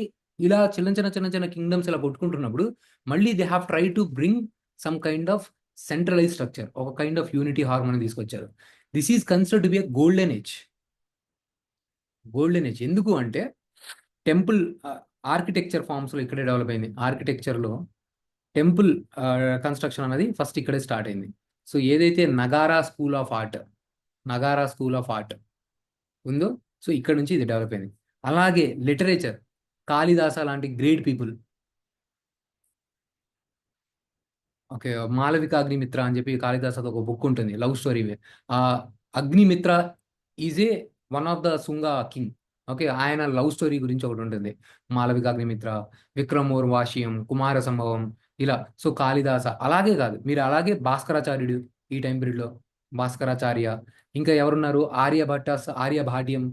ఇలా చిన్న కింగ్డమ్స్ ఇలా కొట్టుకుంటున్నప్పుడు మళ్ళీ they have try to bring some kind of centralise structure, ఒక కైండ్ ఆఫ్ యూనిటీ హార్మోని తీసుకొచ్చారు. This is considered to be a golden age. ఎందుకు అంటే టెంపుల్ ఆర్కిటెక్చర్ ఫామ్స్లో ఇక్కడే డెవలప్ అయింది. ఆర్కిటెక్చర్లో టెంపుల్ కన్స్ట్రక్షన్ అనేది ఫస్ట్ ఇక్కడే స్టార్ట్ అయింది. సో ఏదైతే నగారా స్కూల్ ఆఫ్ ఆర్ట్ ఉందో, సో ఇక్కడ నుంచి ఇది డెవలప్ అయింది. అలాగే లిటరేచర్, కాళిదాస లాంటి great people. Okay, Malavika Agnimitra అని చెప్పి కాళిదాస్ అది ఒక బుక్ ఉంటుంది, లవ్ స్టోరీ. ఆ Agnimitra is a one of the Shunga king. Okay, ఆయన లవ్ స్టోరీ గురించి ఒకటి ఉంటుంది, మాలవిక అగ్నిమిత్ర, విక్రమోర్ వాషియం, కుమార సంభవం, ఇలా. సో కాళిదాస అలాగే కాదు, మీరు అలాగే భాస్కరాచార్యుడు ఈ టైం పీరియడ్ లో, భాస్కరాచార్య. ఇంకా ఎవరున్నారు, ఆర్యభాట్యం,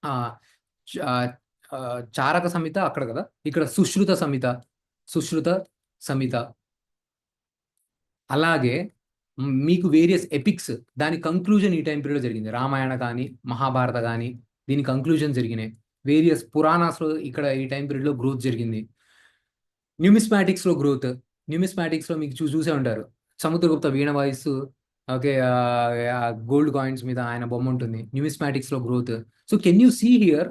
ఆ చ- ఆ, ఆ, చారక సంహిత అక్కడ కదా, ఇక్కడ సుశ్రుత సంహిత, సుశ్రుత సంహిత. అలాగే మీకు వేరియస్ ఎపిక్స్, దాని కంక్లూజన్ ఈ టైం పీరియడ్ జరిగింది. రామాయణ కానీ మహాభారత కానీ దీని కంక్లూజన్ జరిగినాయి. వేరియస్ పురాణాస్లో ఇక్కడ ఈ టైం పీరియడ్లో గ్రోత్ జరిగింది. న్యూమిస్మాటిక్స్లో గ్రోత్, న్యూమిస్మాటిక్స్లో మీకు చూసే ఉంటారు, సముద్రగుప్త వీణ వాయిస్తూ, ఓకే, గోల్డ్ కాయిన్స్ మీద ఆయన బొమ్మ ఉంటుంది. న్యూమిస్మాటిక్స్లో growth. So can you see here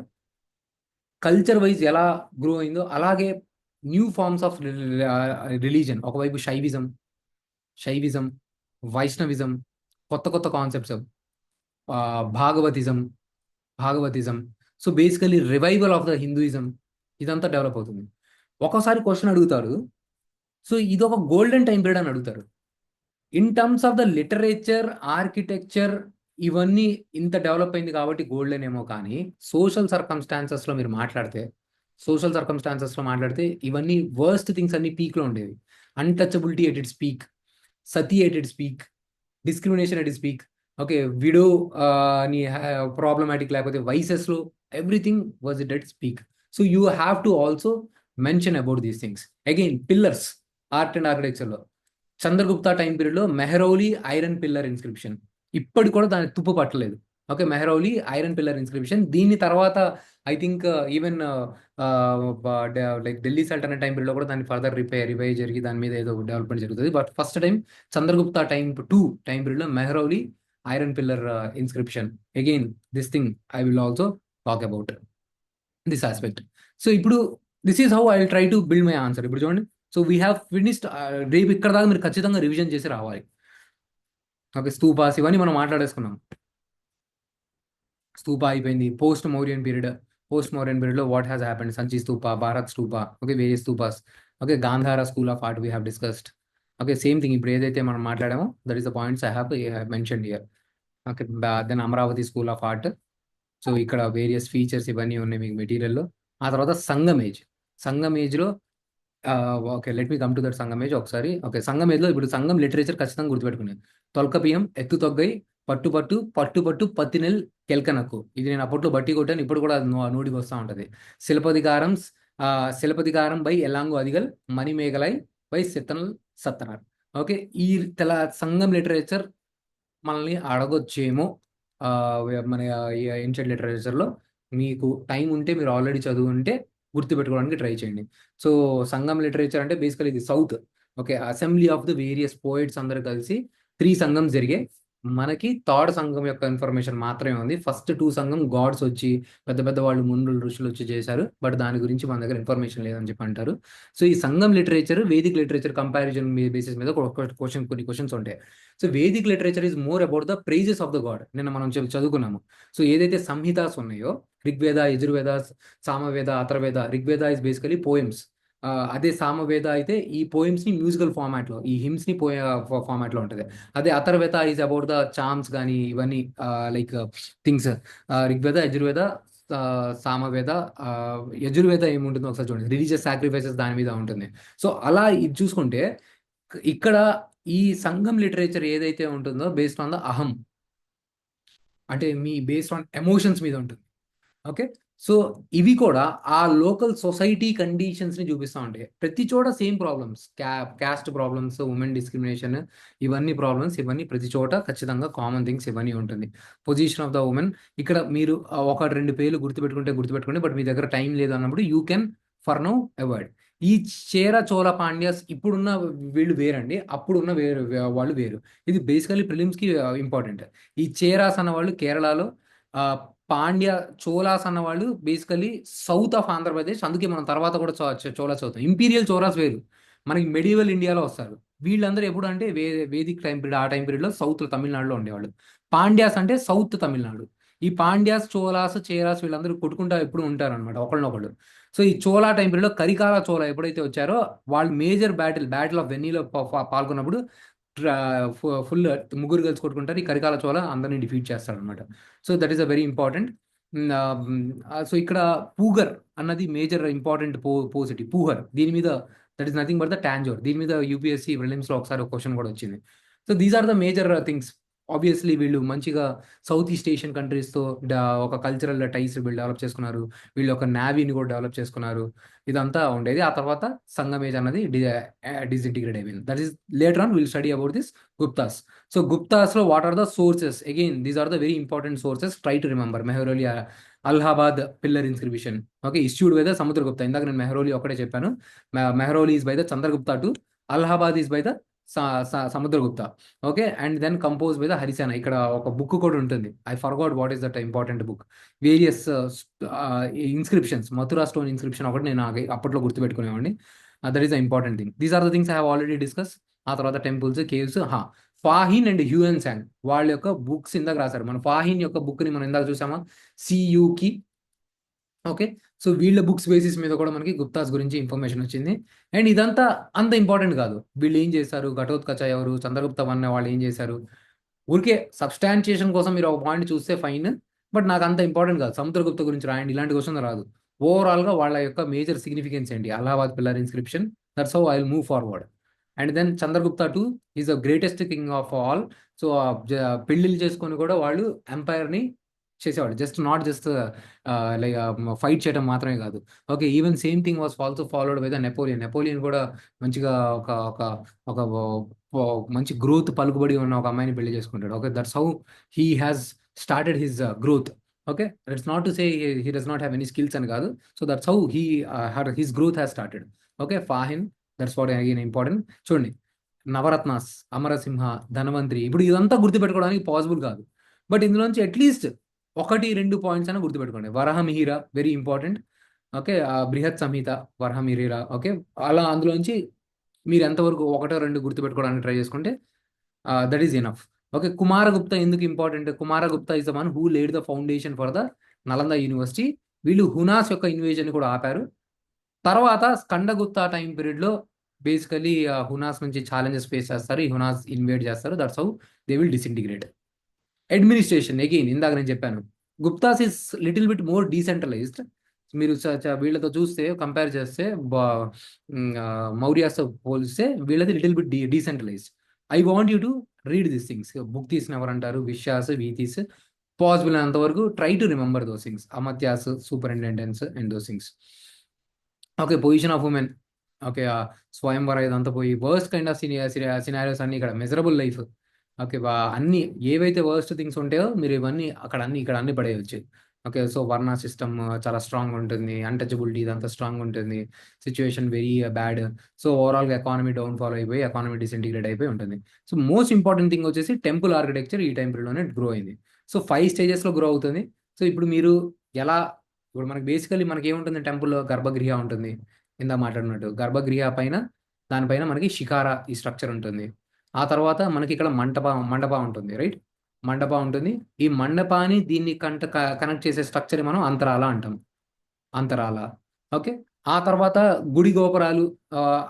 culture wise ఎలా గ్రో అయిందో. అలాగే న్యూ ఫార్మ్స్ ఆఫ్ రిలీజన్, ఒకవైపు శైవిజం, వైష్ణవిజం, కొత్త కొత్త concepts, Bhagavatism, Bhagavatism. So basically revival of the Hinduism, ఇదంతా డెవలప్ అవుతుంది. ఒకసారి క్వశ్చన్ అడుగుతారు, సో ఇది ఒక గోల్డెన్ టైం పీరియడ్ అని అడుగుతారు. In terms of the literature, architecture, ఇవన్నీ ఇంత డెవలప్ అయింది కాబట్టి గోల్డెన్ ఏమో, కానీ సోషల్ సర్కమ్స్టాన్సెస్లో మీరు మాట్లాడితే, ఇవన్నీ వర్స్ట్ థింగ్స్ అన్ని పీక్లో ఉండేవి. Untouchability at its peak, sati at its peak, discrimination at its peak. Okay, widow ని ప్రాబ్లమాటిక్, లేకపోతే వైసెస్లో everything was it at speak. So you have to also mention about these things. Again pillars, art and ఆర్కిటెక్చర్లో Chandragupta time పీరియడ్లో Mehrauli iron pillar inscription, ఇప్పటి కూడా దానికి తుప్పు పట్టలేదు. Okay, Mehrauli iron pillar inscription. దీని తర్వాత I think even like Delhi sultanate time పీరియడ్లో కూడా దాన్ని ఫర్దర్ రివైవ్ జరిగి దాని మీద ఏదో డెవలప్మెంట్ జరుగుతుంది. But first time Chandragupta time పీరియడ్లో Mehrauli iron pillar inscription. Again this thing I will also talk about this aspect. So ఇప్పుడు this is how I will try to build my answer. ఇప్పుడు చూడండి, so we have finished. రేపు ఇక్కడ దాకా మీరు ఖచ్చితంగా revision చేసి రావాలి. ఓకే, స్తూపాస్ ఇవన్నీ మనం మాట్లాడేసుకున్నాం. స్తూప అయిపోయింది. పోస్ట్ మౌర్యన్ పీరియడ్లో what has happened, Sanchi stupa, Bharhut stupa, okay, various stupas. Okay, Gandhara school of art we have discussed. Okay, same thing ఇప్పుడు ఏదైతే మనం మాట్లాడామో that is the points I have mentioned here. Okay, then Amaravati school of art. So ఇక్కడ various features ఇవన్నీ ఉన్నాయి మీకు మెటీరియల్లో. ఆ తర్వాత సంగం ఏజ్లో, okay, let me come to that Sangam age ఒకసారి. ఓకే, సంగం ఏజ్లో ఇప్పుడు సంగం లిటరేచర్ ఖచ్చితంగా గుర్తుపెట్టుకునేది. తొల్కపియం, ఎత్తు తొగ్గై, పట్టు పత్తినెల్, కెల్కనక్కు. ఇది నేను అప్పట్లో బట్టి కొట్టాను, ఇప్పుడు కూడా అది నోటికి వస్తూ ఉంటుంది. శిల్పధికారం, శిల్పధికారం బై ఎలాంగు అదిగల్, మణిమేఘలై బై సిత్తనల్ సత్తనార్. ఓకే, ఈ సంగం లిటరేచర్ మనల్ని అడగొచ్చేమో. మన ఏన్షియంట్ లిటరేచర్లో మీకు టైం ఉంటే, మీరు ఆల్రెడీ చదువుంటే గుర్తుపెట్టుకోవడానికి ట్రై చేయండి. సో సంగం లిటరేచర్ అంటే బేసికల్ ఇది south. Okay, assembly of the various poets అందరూ కలిసి 3 సంఘం జరిగాయి. మనకి థర్డ్ సంఘం యొక్క ఇన్ఫర్మేషన్ మాత్రమే ఉంది. ఫస్ట్ 2 సంఘం గాడ్స్ వచ్చి, పెద్ద పెద్ద వాళ్ళు, మునులు, ఋషులు వచ్చి చేశారు. బట్ దాని గురించి మన దగ్గర ఇన్ఫర్మేషన్ లేదని చెప్పి అంటారు. సో ఈ Sangam literature Vedic literature comparison basis మీద కొన్ని క్వశ్చన్స్ ఉంటాయి. So Vedic literature is more about the praises of the god. నిన్న మనం చదువుకున్నాము. సో ఏదైతే సంహితాస్ ఉన్నాయో, Rigveda, Yajurveda, Samaveda, Atharvaveda. Rigveda is basically poems. అదే సామవేద అయితే ఈ పోయమ్స్ ని మ్యూజికల్ ఫార్మాట్లో, ఈ హిమ్స్ ని ఫార్మాట్లో ఉంటుంది. అదే అథర్వేద ఈజ్ అబౌట్ ద చామ్స్ కానీ ఇవన్నీ, లైక్ థింగ్స్. ఋగ్వేద, యజుర్వేద, సామవేద. యజుర్వేద ఏముంటుందో ఒకసారి చూడండి, రిలీజియస్ సాక్రిఫైసెస్ దాని మీద ఉంటుంది. సో అలా ఇది చూసుకుంటే ఇక్కడ ఈ సంఘం లిటరేచర్ ఏదైతే ఉంటుందో బేస్డ్ ఆన్ ద అహం, అంటే మీ బేస్డ్ ఆన్ ఎమోషన్స్ మీద ఉంటుంది. ఓకే, సో ఇవి కూడా ఆ లోకల్ సొసైటీ కండిషన్స్ని చూపిస్తూ ఉంటాయి. ప్రతి చోట same problems, caste problems, women discrimination, ఇవన్నీ ప్రాబ్లమ్స్, ఇవన్నీ ప్రతి చోట ఖచ్చితంగా కామన్ థింగ్స్ ఇవన్నీ ఉంటుంది. పొజిషన్ ఆఫ్ ద ఉమెన్, ఇక్కడ మీరు ఒక 2 పేర్లు గుర్తుపెట్టుకోండి. బట్ మీ దగ్గర టైం లేదు అన్నప్పుడు you can for now avoid. ఈ చేర చోళ పాండ్యాస్ ఇప్పుడున్న వీళ్ళు వేరండి, అప్పుడున్న వాళ్ళు వేరు. ఇది బేసికలీ ప్రిలిమ్స్కి ఇంపార్టెంట్. ఈ చేరాస్ అన్న వాళ్ళు కేరళలో, పాండ్య చోళాస్ అన్న వాళ్ళు బేసికలీ సౌత్ ఆఫ్ ఆంధ్రప్రదేశ్. అందుకే మనం తర్వాత కూడా చోళాస్ చదువుతాం. ఇంపీరియల్ చోళాస్ వేరు, మనకి మెడివల్ ఇండియాలో వస్తారు. వీళ్ళందరూ ఎప్పుడు అంటే వేదిక్ టైం పీరియడ్, ఆ టైం పీరియడ్లో సౌత్ తమిళనాడులో ఉండేవాళ్ళు. పాండ్యాస్ అంటే సౌత్ తమిళనాడు. ఈ పాండ్యాస్, చోలాస్, చేరాస్ వీళ్ళందరూ కొట్టుకుంటా ఎప్పుడు ఉంటారనమాట ఒకళ్ళనొకళ్ళు. సో ఈ చోళా టైం పీరియడ్లో కరికాల చోళ ఎప్పుడైతే వచ్చారో వాళ్ళు మేజర్ బ్యాటిల్ ఆఫ్ వెన్నీలో పాల్గొన్నప్పుడు ఫుల్ ముగ్గురు కలిసి కొట్టుకుంటారు. ఈ కరికాల చోళ అందరినీ డిఫీట్ చేస్తారనమాట. So that is a very important. So ఇక్కడ పూగర్ అన్నది మేజర్ ఇంపార్టెంట్ పోసిటీ. పూహర్ దీని మీద that is nothing but the Tanjore. దీని మీద యూపీఎస్సీ ప్రిలిమ్స్లో ఒకసారి ఒక క్వశ్చన్ కూడా వచ్చింది. So these are the major things. Obviously వీళ్ళు మంచిగా సౌత్ ఈస్ట్ ఏషియన్ కంట్రీస్తో ఒక కల్చరల్ టైస్ వీళ్ళు డెవలప్ చేసుకున్నారు. వీళ్ళు ఒక నావీని కూడా డెవలప్ చేసుకున్నారు. ఇదంతా ఉండేది. ఆ తర్వాత సంగమేజ్ అన్నది డిసింటిగ్రేట్ అయిపోయింది. That is later on will study about this Guptas. So గుప్తాస్లో what are the sources? Again these are the very important sources. Try to remember. Mehrauli Allahabad pillar inscription, okay, issued by the Samudragupta. ఇందాక నేను మెహరోలి ఒకటే చెప్పాను. Mehrauli is by the Chandragupta two, Allahabad is by the Samudragupta, okay. And then compose by the Harisena. ఇక్కడ ఒక book కూడా ఉంటుంది. I forgot what is that important book. Various inscriptions, Mathura stone inscription ఒకటి నేను అప్పట్లో గుర్తుపెట్టుకునేవాడిని. That is the important thing. These are the things I have already discuss. ఆ తర్వాత temples, caves. Fahien and Hiuen Tsang వాళ్ళ యొక్క బుక్స్ ఇందాక రాశారు. మన ఫాహిన్ యొక్క బుక్ని మనం ఇందాక చూసామా, సియుకి, ఓకే. సో వీళ్ళ బుక్స్ బేసిస్ మీద కూడా మనకి గుప్తాస్ గురించి ఇన్ఫర్మేషన్ వచ్చింది. అండ్ ఇదంతా అంత ఇంపార్టెంట్ కాదు. వీళ్ళు ఏం చేశారు, ఘటోత్కచ ఎవరు, చంద్రగుప్త వన్న వాళ్ళు ఏం చేశారు, ఊరికే సబ్స్టాన్షియేషన్ కోసం మీరు ఒక పాయింట్ చూస్తే ఫైన్. బట్ నాకు అంత ఇంపార్టెంట్ కాదు. సముద్రగుప్త గురించి రాయండి, ఇలాంటి క్వశ్చన్ రాదు. ఓవరాల్గా వాళ్ళ యొక్క మేజర్ సిగ్నిఫికెన్స్ ఏంటి, Allahabad pillar inscription, that's how I will move forward. And then Chandragupta two is the greatest king of all. So పెళ్ళిళ్ళు చేసుకొని కూడా వాళ్ళు ఎంపైర్ని చేసేవాడు. జస్ట్ లైక్ ఫైట్ చేయడం మాత్రమే కాదు, okay. Even same thing was also followed by the Napoleon కూడా మంచిగా ఒక ఒక ఒక మంచి గ్రోత్ పలుకుబడి ఉన్న ఒక అమ్మాయిని పెళ్లి చేసుకుంటాడు, okay. That's how he has started his growth, okay. It's not to say he does not have any skills అని కాదు. So that's how his growth has started, okay. ఫాహిన్, that's what again important. చూడండి, నవరత్నాస్, అమరసింహ, ధనవంతరి, ఇప్పుడు ఇదంతా గుర్తుపెట్టుకోవడానికి possible కాదు. But ఇందులోంచి at least 1-2 points అయినా గుర్తుపెట్టుకోండి. వరహమిహిర very important, okay. బృహత్ సంహిత, వరహమిహిర, ఓకే. అలా అందులోంచి మీరు ఎంతవరకు 1-2 గుర్తుపెట్టుకోవడానికి ట్రై చేసుకుంటే that is enough, okay. Kumaragupta ఎందుకు important? Kumaragupta is the one who laid the foundation for the Nalanda university. వీళ్ళు హునాస్ యొక్క ఇన్వేజన్ కూడా ఆపారు. తర్వాత స్కండగుప్త టైం పీరియడ్లో బేసికలీ హునాస్ నుంచి ఛాలెంజెస్ ఫేస్ చేస్తారు. ఈ హునాస్ ఇన్వేడ్ చేస్తారు. That's how they will disintegrate. Administration again ఇందాక నేను చెప్పాను, Guptas is little bit more decentralized. మీరు వీళ్ళతో చూస్తే, కంపేర్ చేస్తే, మౌర్యాస్తో పోలిస్తే వీళ్ళది little bit decentralized. I want you to read this things. Book తీసిన ఎవరంటారు, విశ్యాస్, వీతీస్, పాసిబుల్ అయినంత వరకు try to remember those things. Amatyas, superintendents and those things, okay. Position of women, okay. Swayamvara ఇదంతా పోయి వర్స్ట్ కైండ్ ఆఫ్ సినారియోస్ అన్ని ఇక్కడ. Measurable life, okay. అన్ని ఏవైతే వర్స్ట్ థింగ్స్ ఉంటాయో మీరు ఇవన్నీ అక్కడ ఇక్కడ అన్ని పడేయచ్చు, ఓకే. సో వర్ణ సిస్టమ్ చాలా స్ట్రాంగ్ ఉంటుంది, అన్టచబిలిటీ ఇదంతా స్ట్రాంగ్ ఉంటుంది, సిచ్యువేషన్ వెరీ బ్యాడ్. సో ఓవరాల్గా ఎకానమీ డౌన్ఫాల్ అయిపోయి, ఎకానమీ డిసింటిగ్రేట్ అయిపోయి ఉంటుంది. సో మోస్ట్ ఇంపార్టెంట్ థింగ్ వచ్చేసి టెంపుల్ ఆర్కిటెక్చర్ ఈ టైం పీరియడ్లోనే గ్రో అయింది. సో 5 స్టేజెస్లో గ్రో అవుతుంది. సో ఇప్పుడు మీరు ఎలా, ఇప్పుడు మనకి బేసికలీ మనకి ఏముంటుంది, టెంపుల్లో గర్భగృహ ఉంటుంది, ఇందా మాట్లాడినట్టు గర్భగృహ పైన, దానిపైన మనకి షికార ఈ స్ట్రక్చర్ ఉంటుంది. ఆ తర్వాత మనకి ఇక్కడ మండప ఉంటుంది, రైట్. మండప ఉంటుంది. ఈ మండపాన్ని దీన్ని కనెక్ట్ చేసే స్ట్రక్చర్ మనం అంతరాల అంటాం, అంతరాల, ఓకే. ఆ తర్వాత గుడి గోపురాలు,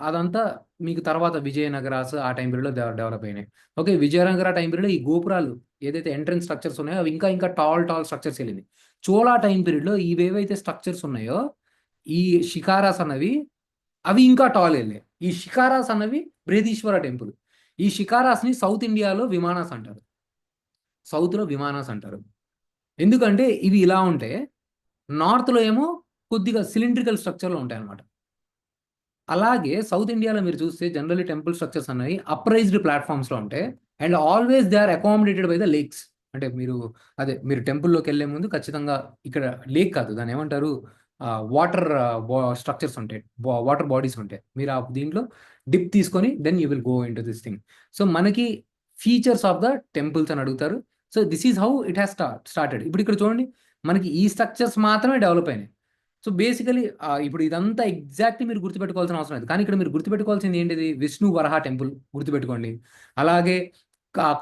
అదంతా మీకు తర్వాత విజయనగరాస్ ఆ టైం పీరియడ్లో డెవలప్ అయినాయి, ఓకే. విజయనగర టైం పీరియడ్లో ఈ గోపురాలు ఏదైతే ఎంట్రన్స్ స్ట్రక్చర్స్ ఉన్నాయో అవి ఇంకా టాల్ స్ట్రక్చర్స్ వెళ్ళింది. చోళా టైం పీరియడ్లో ఇవేవైతే స్ట్రక్చర్స్ ఉన్నాయో ఈ షికారాస్ అన్నవి అవి ఇంకా టాల్ వెళ్ళాయి. ఈ షికారాస్ అన్నవి బృహదీశ్వర టెంపుల్. ఈ షికారాస్ని సౌత్ ఇండియాలో విమానాస్ అంటారు, సౌత్లో విమానాస్ అంటారు. ఎందుకంటే ఇవి ఇలా ఉంటే, నార్త్లో ఏమో కొద్దిగా సిలిండ్రికల్ స్ట్రక్చర్లో ఉంటాయి అన్నమాట. అలాగే సౌత్ ఇండియాలో మీరు చూస్తే జనరల్లీ టెంపుల్ స్ట్రక్చర్స్ అనేవి అప్రైజ్డ్ ప్లాట్ఫామ్స్లో ఉంటాయి. And always they are accommodated by the lakes. అంటే మీరు టెంపుల్లోకి వెళ్ళే ముందు ఖచ్చితంగా ఇక్కడ లేక్ కాదు, దాన్ని ఏమంటారు, వాటర్ స్ట్రక్చర్స్ ఉంటాయి, వాటర్ బాడీస్ ఉంటాయి. మీరు ఆ దీంట్లో డిప్ తీసుకొని then you will go into this thing. So మనకి ఫీచర్స్ ఆఫ్ ద టెంపుల్స్ అని అడుగుతారు. So this is how it has started. ఇప్పుడు ఇక్కడ చూడండి, మనకి ఈ స్ట్రక్చర్స్ మాత్రమే డెవలప్ అయినాయి. సో బేసికలీ ఇప్పుడు ఇదంతా ఎగ్జాక్ట్లీ మీరు గుర్తుపెట్టుకోవాల్సిన అవసరం లేదు. కానీ ఇక్కడ మీరు గుర్తుపెట్టుకోవాల్సింది ఏంటిది, విష్ణు వరహ టెంపుల్ గుర్తుపెట్టుకోండి. అలాగే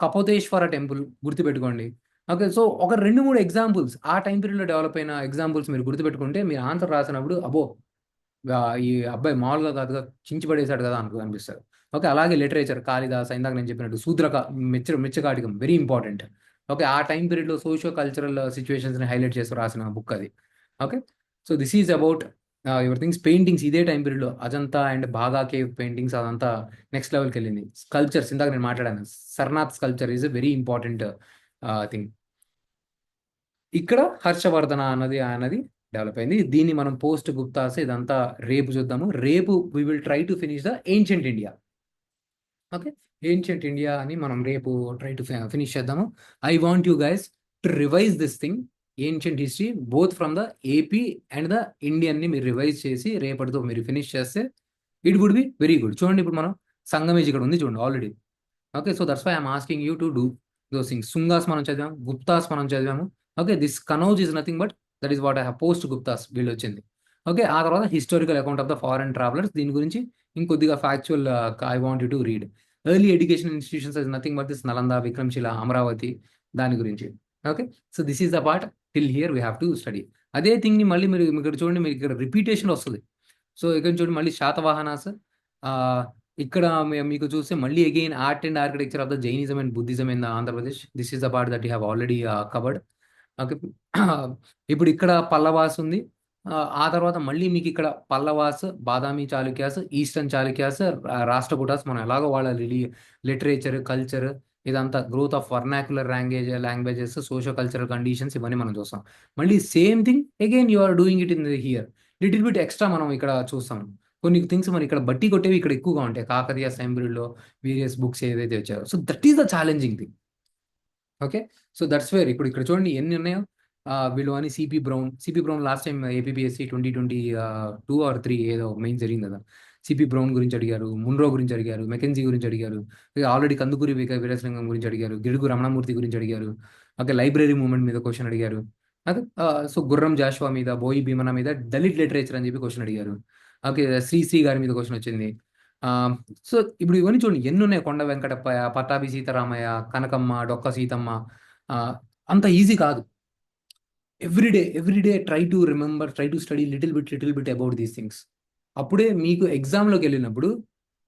కపోతేశ్వర టెంపుల్ గుర్తుపెట్టుకోండి. ఓకే. సో ఒక 2, 3 ఎగ్జాంపుల్స్ ఆ టైం పీరియడ్‌లో డెవలప్ అయిన ఎగ్జాంపుల్స్ మీరు గుర్తుపెట్టుకుంటే మీరు ఆన్సర్ రాసినప్పుడు అబ్బో! ఈ అబ్బాయి మామూలుగా కాదుగా చించి పడేసాడు కదా! అనిపిస్తది. ఓకే. అలాగే లిటరేచర్ కాళిదాస ఇందాక నేను చెప్పినట్టు Shudraka Mrichchhakatika very important. Okay. ఆ టైం పీరియడ్‌లో సోషియో కల్చరల్ సిట్యుయేషన్స్‌ని హైలైట్ చేసి రాసిన బుక్ అది. Okay. So this is about your things paintings ఇదే టైం పీరియడ్‌లో Ajanta and Bagh cave paintings అదంతా నెక్స్ట్ లెవెల్‌కెళ్ళింది. స్కల్ప్చర్స్ ఇందాక నేను మాట్లాడాను. Sarnath sculpture is a very important thing. ఇక్కడ హర్షవర్ధన అన్నది డెవలప్ అయింది. దీన్ని మనం పోస్ట్ గుప్తాస్ ఇదంతా రేపు చూద్దాము. రేపు we will try to finish the ancient India. Okay. Ancient India అని మనం రేపు ట్రై టు ఫినిష్ చేద్దాము. I want you guys to revise this thing ancient history both from the AP and the ఇండియన్‌ని మీరు రివైజ్ చేసి రేపటితో మీరు finish చేస్తే it would be very good. చూడండి ఇప్పుడు మనం సంగమేజ్ ఇక్కడ ఉంది చూడండి already. Okay. So that's why I'm asking you to do those things. శుంగాస్ మనం చదివాము. గుప్తాస్ మనం చదివాము. Okay. This Kannauj is nothing but that is what I have post Guptas వీళ్ళొచ్చింది. ఓకే. ఆ తర్వాత historical account of the foreign travellers దీని గురించి ఇంకొద్దిగా factual I want you to read. Early education institutions is nothing but this Nalanda, Vikramshila, Amaravati దాని గురించి. Okay. So this is the part till here we have to study. అదే థింగ్‌ని మళ్ళీ మీరు ఇక్కడ చూడండి మీకు ఇక్కడ రిపీటేషన్ వస్తది. సో ఇక్కడ చూడండి మళ్ళీ శాతవాహనాస్ ఆహ్, ఇక్కడ మీకు చూస్తే మళ్ళీ again art and architecture of the Jainism and Buddhism in Andhra Pradesh. This is the part that you have already covered. Okay. ఇప్పుడు ఇక్కడ పల్లవాస్ ఉంది. ఆ తర్వాత మళ్ళీ మీకు ఇక్కడ పల్లవాస్, బాదామి చాళుక్యాస్, ఈస్టర్న్ చాళుక్యాస్, రాష్ట్రకూటాస్ మనం ఎలాగో వాళ్ళ లిటరేచర్, కల్చర్ ఇదంతా growth of vernacular languages, socio cultural conditions ఇవన్నీ మనం చూస్తాం. మళ్ళీ same thing again you are doing it in here. Little bit extra మనం ఇక్కడ చూస్తాం. కొన్ని థింగ్స్ మరి ఇక్కడ బట్టి కొట్టేవి ఇక్కడ ఎక్కువగా ఉంటాయి. కాకతీయ అసెంబ్లీలో వేరియస్ బుక్స్ ఏదైతే వచ్చాయో. So that is the challenging thing. Okay. So that's where ఇప్పుడు ఇక్కడ చూడండి ఎన్ని ఉన్నాయో. వీళ్ళు అని CP Brown last time APPSC 2022 or 3 ఏదో మెయిన్ జరిగింది కదా! సిపి బ్రౌన్ గురించి అడిగారు. మున్రో గురించి అడిగారు. మెకెన్జీ గురించి అడిగారు. ఇక ఆల్రెడీ కందుకూరి వీరేశలింగం గురించి అడిగారు. గిడుగు రమణమూర్తి గురించి అడిగారు. ఓకే. లైబ్రరీ మూవ్‌మెంట్ మీద క్వెషన్ అడిగారు. ఓకే. సో గుర్రం జాషువా మీద, బోయి భీమన మీద దళిత్ లిటరేచర్ అని చెప్పి క్వెషన్ అడిగారు. ఓకే. శ్రీశ్రీ గారి మీద క్వెషన్ వచ్చింది. ఆహ్, సో ఇప్పుడు ఇవన్నీ చూడండి ఎన్నున్నాయి. కొండ వెంకటప్పయ్య, పట్టాభి సీతారామయ్య, కనకమ్మ, డొక్క సీతమ్మ. ఆహ్, అంత ఈజీ కాదు. Every day try to remember, try to study little bit about these things. అప్పుడే మీకు ఎగ్జామ్‌లోకెళ్ళినప్పుడు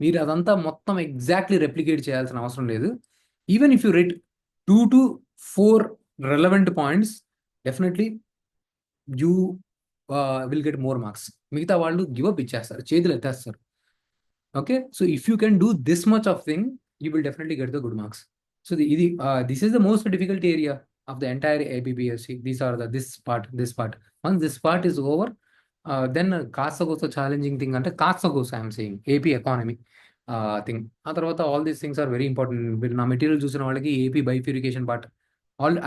మీరు అదంతా మొత్తం ఎగ్జాక్ట్‌లీ రెప్లికేట్ చేయాల్సిన అవసరం లేదు. Even if you write 2-4 relevant points definitely you will get more marks. మిగతా వాళ్ళు గివ్ అప్ ఇచ్చేస్తారు. చేతులెత్తేస్తారు. Okay. So if you can do this much of thing you will definitely get the good marks. So this is the most difficult area of the entire APPSC. These are this part. Once this part is over, then కాస్త కూస్త challenging thing అంటే కాస్త కూస్త I'm saying AP economy thing. ఆ తర్వాత all these things are very important. మీరు నా material చూసిన వాళ్ళకి AP bifurcation part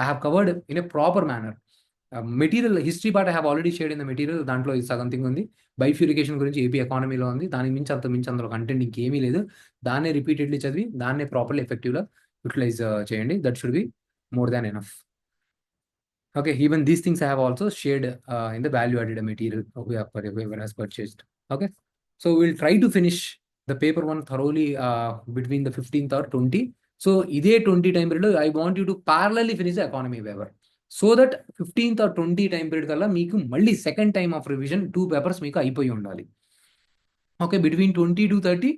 I have covered in a proper manner. Material history part I have already shared in the material. దాంట్లో ఇది సగం thing ఉంది. బైఫ్యూరికేషన్ గురించి ఏపీ ఎకానమీలో ఉంది. దానికి మించి అందులో కంటెంట్ ఇంకేమీ లేదు. దాన్నే రిపీటెడ్లీ చదివి దాన్నే ప్రాపర్లీ ఎఫెక్టివ్‌గా యుటిలైజ్ చేయండి. That should be more than enough. Okay, even these things I have also shared in the value added material whoever has purchased. Okay, so we'll try to finish the paper one thoroughly between the 15th or 20. So ఇదే 20 time period I want you to parallelly finish the economy waiver so that 15th or 20 time period కల్లా మీకు మళ్ళీ second time of revision 2 papers మీకు అయిపోయి ఉండాలి. Okay, between 20-30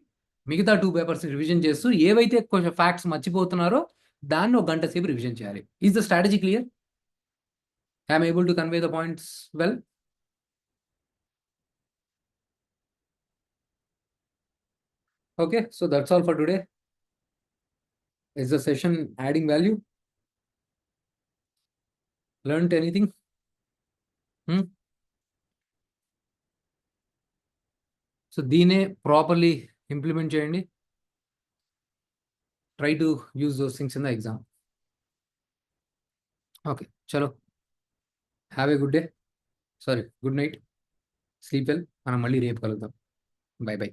మిగతా 2 papers revision చేస్తూ ఏవైతే కొంచెం ఫ్యాక్ట్స్ మర్చిపోతున్నారో దాన్ని ఒక గంట సేపు రివిజన్ చేయాలి. Is the strategy clear? Am I able to convey the points well? Okay, so that's all for today. Is the session adding value? Learned anything? So దీనే ప్రాపర్లీ ఇంప్లిమెంట్ చేయండి. Try to use those things in the exam. Okay, chalo. Have a good day. Sorry, good night. Sleep well. మనం మళ్ళీ రేపు కలుద్దాం. Bye bye.